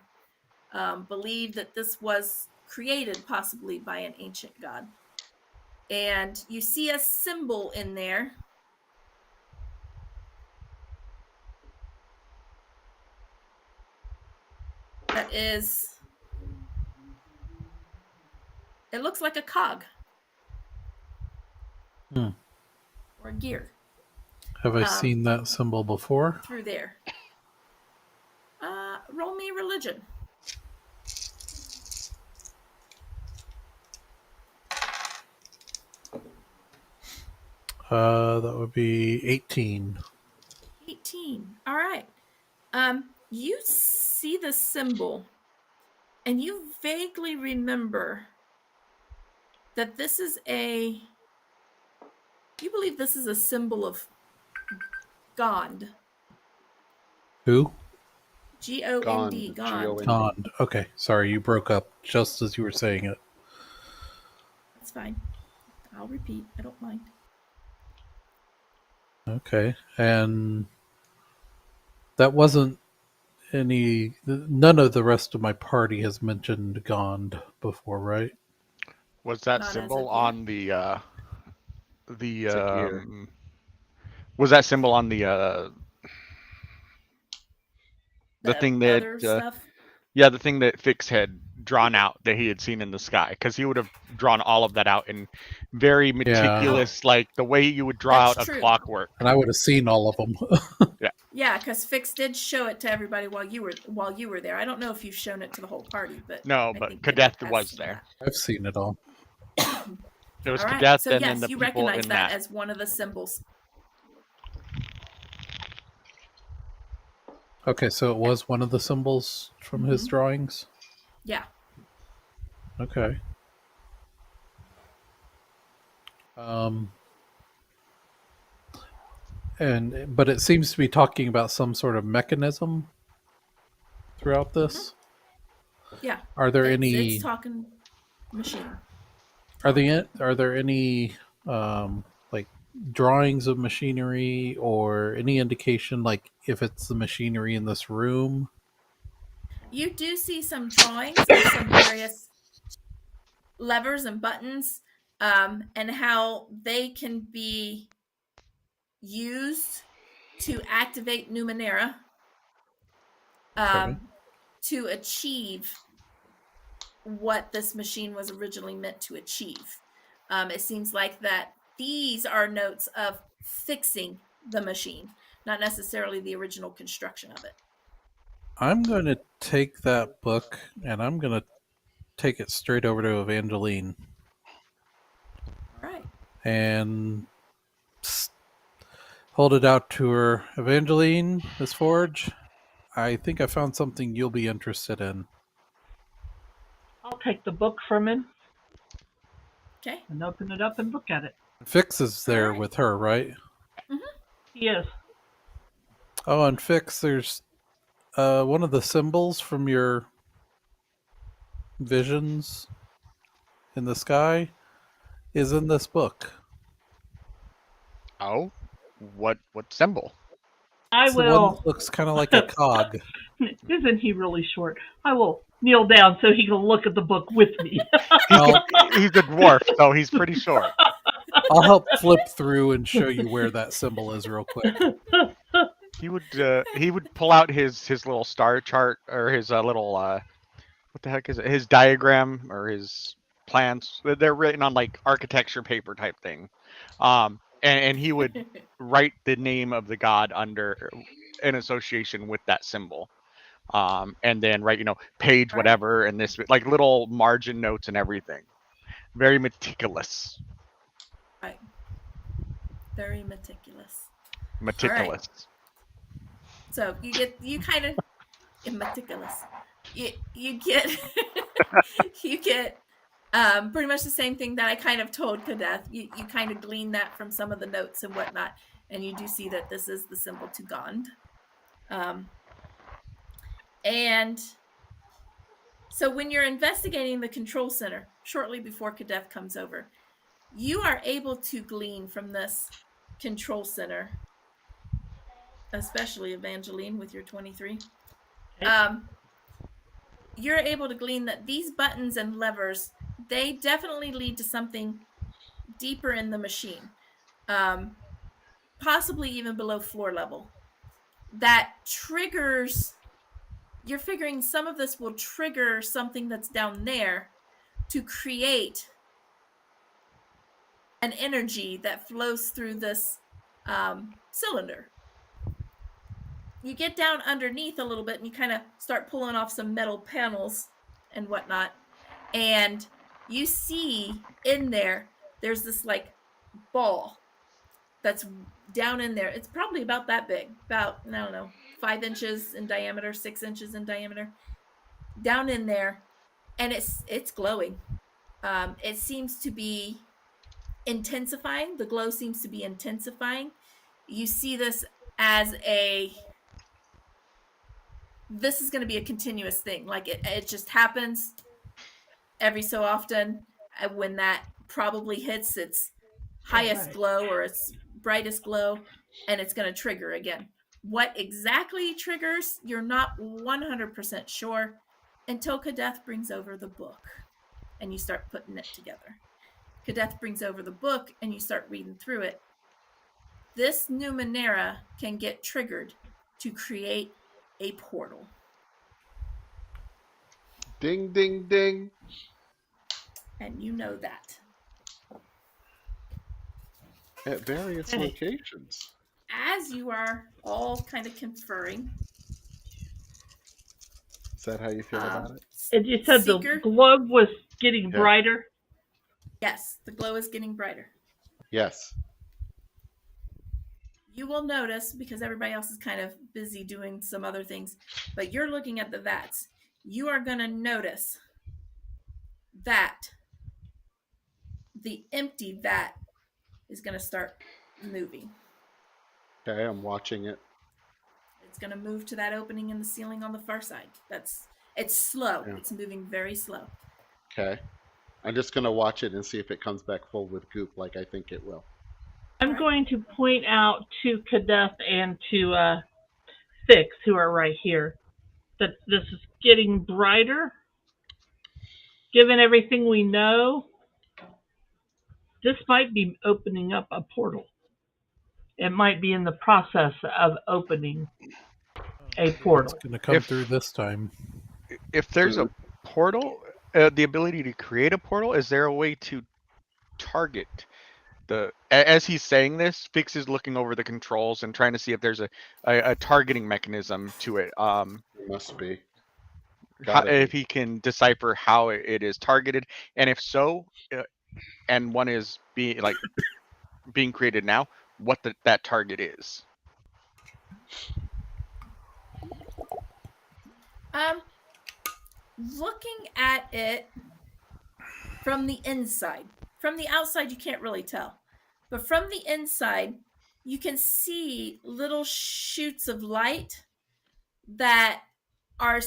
Believed that this was created possibly by an ancient god. And you see a symbol in there. That is, it looks like a cog. Or a gear. Have I seen that symbol before? Through there. Roll me religion. That would be 18. 18. All right. You see the symbol, and you vaguely remember that this is you believe this is a symbol of Gond. Who? G-O-N-D. Gond. Gond. Okay, sorry, you broke up just as you were saying it. That's fine. I'll repeat. I don't mind. Okay, and that wasn't none of the rest of my party has mentioned Gond before, right? Was that Not as symbol of on yet. was that symbol on the thing that other stuff? yeah, the thing that Fix had drawn out that he had seen in the sky, because he would have drawn all of that out in very meticulous, like the way you would draw That's out a true. clockwork. And I would have seen all of them. Yeah, because Fix did show it to everybody while you were there. I don't know if you've shown it to the whole party, but No, I but think Kadeth has was seen there. I've seen it all. It was All right, Kadeth so and yes, then the you people recognize in that that. as one of the symbols. Okay, so it was one of the symbols from his drawings? Yeah. Okay. But it seems to be talking about some sort of mechanism throughout this. Yeah. Are there It's talking machine. are there any like drawings of machinery or any indication like if it's the machinery in this room? You do see some drawings of some various levers and buttons, and how they can be used to activate Numenera Okay. to achieve what this machine was originally meant to achieve. It seems like that these are notes of fixing the machine, not necessarily the original construction of it. I'm going to take that book and I'm going to take it straight over to Evangeline All right. and hold it out to her. Evangeline, Miss Forge, I think I found something you'll be interested in. I'll take the book from him Okay. and open it up and look at it. Fix is there Alright. with her, right? He is. Oh, and Fix, there's one of the symbols from your visions in the sky is in this book. Oh, what symbol? I It's the one will. that looks kind of like a cog. Isn't he really short? I will kneel down so he can look at the book with me. I'll, He's a dwarf, so he's pretty short. I'll help flip through and show you where that symbol is real quick. He would pull out his little star chart or his little what the heck is it? His diagram or his plans. They're written on like architecture paper type thing, and he would write the name of the god under in association with that symbol, and then write page whatever and this like little margin notes and everything. Very meticulous. Right. Very meticulous. Meticulous. So you kind of meticulous. You get you get pretty much the same thing that I kind of told Kadeth. You kind of glean that from some of the notes and whatnot, and you do see that this is the symbol to Gond. And so when you're investigating the control center, shortly before Kadeth comes over, you are able to glean from this control center, especially Evangeline with your 23. You're able to glean that these buttons and levers, they definitely lead to something deeper in the machine, possibly even below floor level, that triggers. You're figuring some of this will trigger something that's down there to create an energy that flows through this cylinder. You get down underneath a little bit and you kind of start pulling off some metal panels and whatnot. And you see in there's this like ball that's down in there. It's probably about that big, about, I don't know, 5 inches in diameter, 6 inches in diameter, down in there. And it's glowing. It seems to be intensifying. The glow seems to be intensifying. You see this as this is going to be a continuous thing. Like it just happens every so often when that probably hits its highest glow or its brightest glow, and it's going to trigger again. What exactly triggers, you're not 100% sure until Kadeth brings over the book and you start putting it together. Kadeth brings over the book and you start reading through it. This Numenera can get triggered to create a portal. Ding, ding, ding. And you know that. At various Hey. locations. As you are all kind of conferring, Is that how you feel about it? And you said Seeker? the globe was getting Yeah. brighter. Yes, the glow is getting brighter. Yes. You will notice, because everybody else is kind of busy doing some other things, but you're looking at the vats. You are going to notice that the empty vat is going to start moving. Okay, I'm watching it. It's going to move to that opening in the ceiling on the far side. It's slow. Yeah. It's moving very slow. Okay. I'm just going to watch it and see if it comes back full with goop like I think it will. I'm Alright. going to point out to Kadeth and to Fix, who are right here, that this is getting brighter. Given everything we know, this might be opening up a portal. It might be in the process of opening a portal. It's going to come If- through this time. If there's a portal, the ability to create a portal, is there a way to target as he's saying this, Fix is looking over the controls and trying to see if there's a targeting mechanism to it. It must be. Gotta If be. he can decipher how it is targeted, and if so, and one is being created now, what that target is. Looking at it from the inside. From the outside, you can't really tell. But from the inside, you can see little shoots of light that are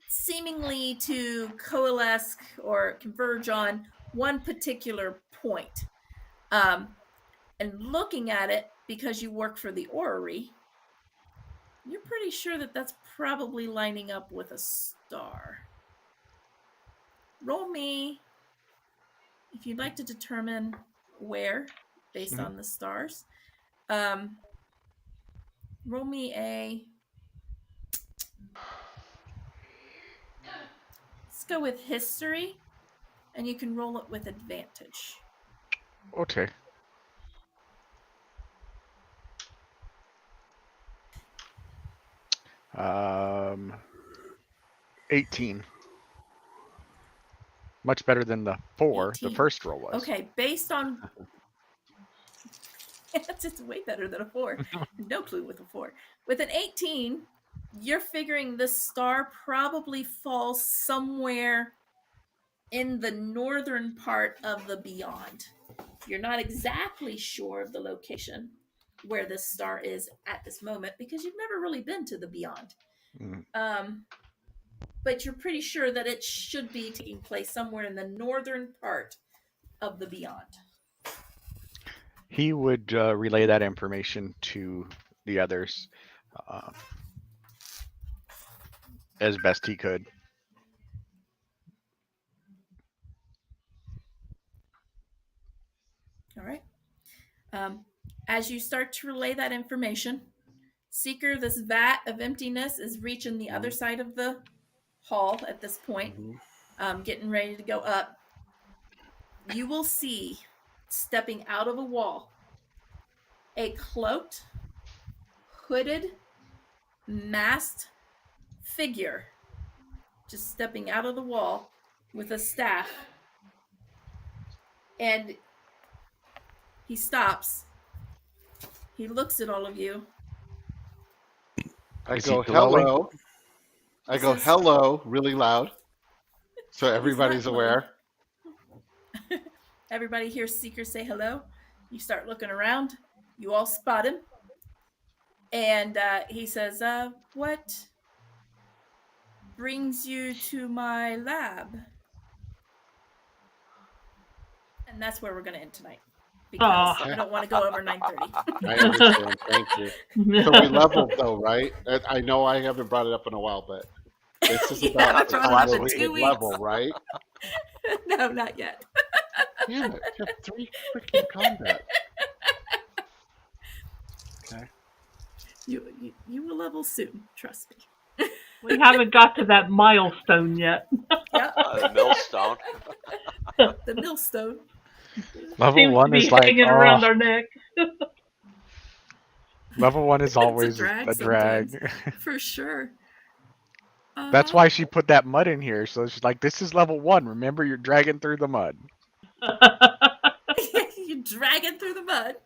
seemingly to coalesce or converge on one particular point. And looking at it, because you work for the orrery, you're pretty sure that that's probably lining up with a star. Roll me, if you'd like to determine where, based on the stars. Roll me a... Let's go with history, and you can roll it with advantage. Okay. Um, 18. Much better than the 4 the 18. first roll was. Okay, based on... It's way better than a 4. No clue with a 4. With an 18, you're figuring this star probably falls somewhere in the northern part of the beyond. You're not exactly sure of the location where this star is at this moment because you've never really been to the beyond. But you're pretty sure that it should be taking place somewhere in the northern part of the beyond. He would relay that information to the others as best he could. All right. As you start to relay that information, Seeker, this vat of emptiness is reaching the other side of the hall at this point, getting ready to go up. You will see, stepping out of a wall, a cloaked, hooded, masked figure just stepping out of the wall with a staff. And he stops. He looks at all of you. I Is go, he glowing? hello. I go, Says- hello, really loud. So everybody's not aware. Everybody hears Seeker say hello. You start looking around. You all spot him. And he says, what brings you to my lab? And that's where we're going to end tonight. Because Aw. I don't want to go over 9:30. I understand. Thank you. So we leveled though, right? I know I haven't brought it up in a while, but this is Yeah, about I the brought it time up in where we 2 get weeks. level, right? No, not yet. Damn it! You have 3 freaking combat. Okay. You will level soon. Trust me. We haven't got to that milestone yet. Yep. The millstone. The millstone. Level Seems to one be is like, hanging around our neck. level one is It's a always drag a drag. sometimes. For sure. That's Uh-huh. why she put that mud in here. So she's like, this is level one. Remember, you're dragging through the mud. You drag it through the mud.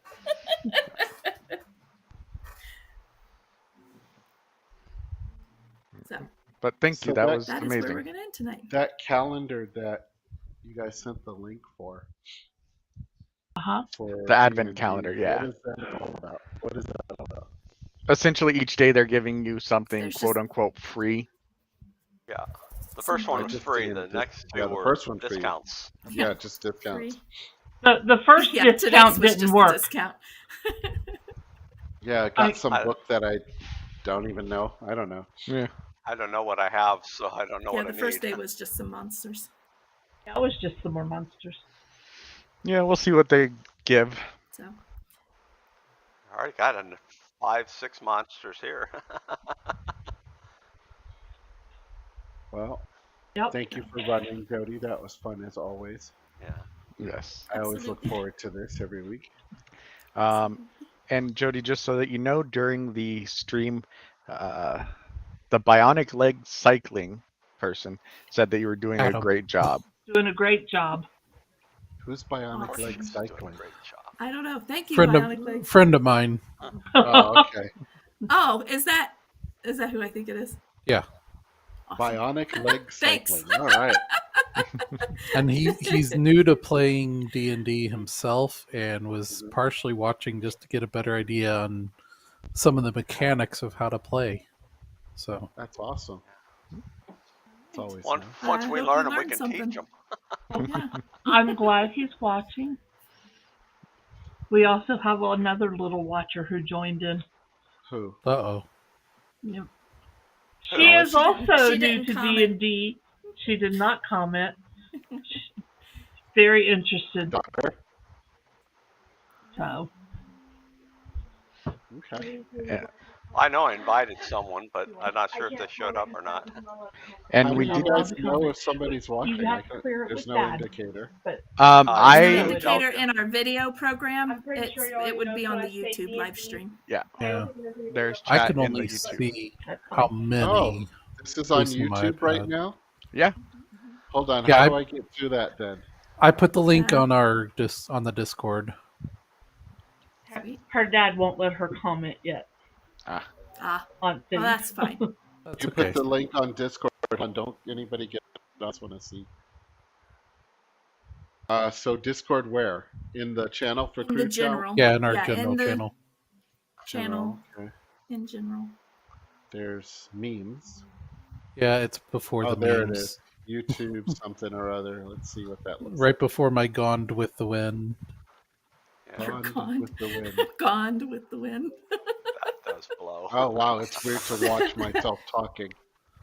So But thank you. So That that- was that is where we're amazing. gonna end tonight. That calendar that you guys sent the link for Uh-huh. for The Advent D&D, calendar, yeah. What is that all about? What is that all about? Essentially, each day they're giving you something There's just- quote unquote free. Yeah. The first one was Just free. the The dis- next two yeah, the were first one free. discounts. Yeah, just discounts. Free. The first Yeah, today's discount was didn't just work. a discount. Yeah, I got some I- book that I don't even know. I don't know. Yeah. I don't know what I have, so I don't know Yeah, what the I first need. day was just some monsters. That was just some more monsters. Yeah, we'll see what they give. So I already got 5-6 monsters here. Well, Yep. thank you for running, Jody. That was fun as always. Yeah. Yes. I always look Absolutely. forward to this every week. And Jody, just so that you know, during the stream, the bionic leg cycling person said that you were doing a Adam. great job. Doing a great job. Who's Bionic Awesome. Leg He's doing a Cycling? great job. I don't know. Thank you, Friend Bionic Leg. of friend of mine. Oh, okay. Oh, is that who I think it is? Yeah, Awesome. Bionic Leg Thanks. Cycling. All right. and he's new to playing D&D himself, and was partially watching just to get a better idea on some of the mechanics of how to play. So That's awesome. It's always Once, nice. once I we hope learn you them, we learned can something. teach them. Yeah. I'm glad he's watching. We also have another little watcher who joined in. Who? uh-oh. Yep. Oh, She is she didn't- also she new didn't to comment. D&D. She did not comment. Very interested. Doctor? So Okay. I know I invited someone, but I'm not sure if they showed up or not. And How we do did. you guys know if somebody's watching? have I to can't- clear it There's with no Dad. indicator. There's I- an I Yeah, indicator we in our video program. I'm pretty sure you already It would know be it's on the gonna say YouTube D&D. live stream. Yeah, There's I chat can in the only YouTube. see that's how fine. many. Oh, this is on Based on my YouTube right iPad. now? Yeah. Hold on. Yeah, How I- do I get to that then? I put the link Yeah. on our on the Discord. Sweet. Her dad won't let her comment yet Ah, on well, things. that's fine. That's You okay. put the link on Discord and don't anybody get it. I just want to see. So Discord where? In the channel for In the Crew Chow? general. Yeah, in our Yeah, general in the channel. channel Okay. in general. There's memes. Yeah, it's before Oh, the there it memes. is. YouTube something or other. Let's see what that looks Right before my Gone with the Wind. Yeah, like. Gone. With the wind. Gone with the wind. that does blow. Oh wow, it's weird to watch myself talking.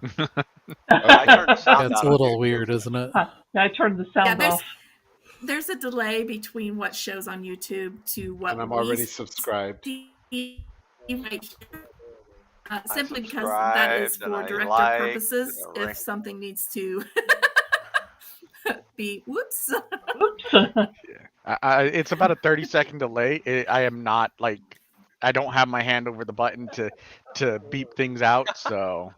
I turned the sound That's out a on little YouTube. weird, isn't it? I turned the Yeah, sound there's off. there's a delay between what shows on YouTube to what And I'm we already subscribed. see right here. I Simply because that is subscribed and for I director liked purposes. and I If something needs to be whoops. Oops. It's about a 30-second delay. I am not like, I don't have my hand over the button to beep things out. So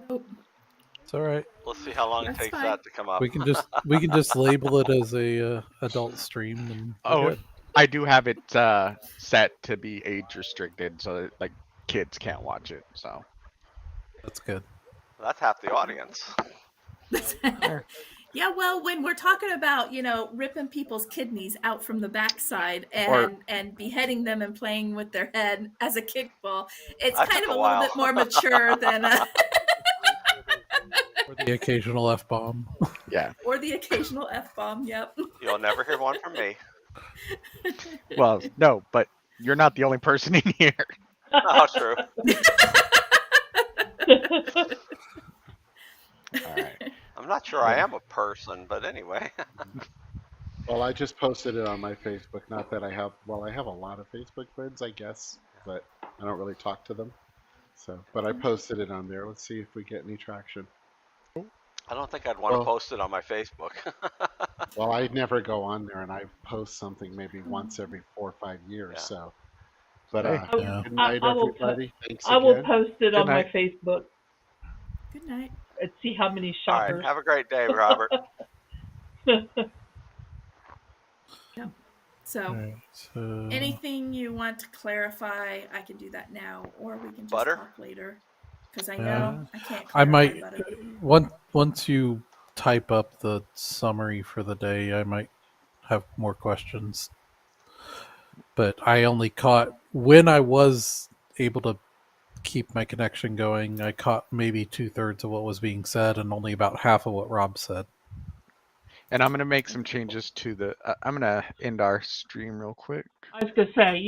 It's all right. Let's see how long it That's takes fine. that to come up. We can just label it as a adult stream. And we're oh, good. I do have it set to be age restricted, so that, like kids can't watch it. So That's good. That's half the audience. Yeah, well, when we're talking about, ripping people's kidneys out from the backside Or- and beheading them and playing with their head as a kickball, it's That kind took of a a little while. bit more mature than Or the occasional F-bomb. yeah. or the occasional F-bomb. Yep. You'll never hear one from me. Well, no, but you're not the only person in here. Oh, true. All right. I'm not sure I am a person, but anyway. Well, I just posted it on my Facebook. Not that I have. Well, I have a lot of Facebook friends, I guess, but I don't really talk to them. So, but I posted it on there. Let's see if we get any traction. I don't think I'd want to Well- post it on my Facebook. Well, I never go on there, and I post something maybe once every 4 or 5 years. Yeah. So, but Hey. Yeah. good night, I will everybody. Thanks I will again. post it on my night. Facebook Good night. and see how many All right. shoppers. Have a great day, Robert. So, Alright, so anything you want to clarify, I can do that now, or we can just Butter? talk later. Because I Yeah. know I can't. I clarify might butter. once you type up the summary for the day, I might have more questions. But I only caught when I was able to keep my connection going. I caught maybe 2/3 of what was being said and only about half of what Rob said. And I'm gonna make some changes to the. I'm gonna end our stream real quick. I was gonna say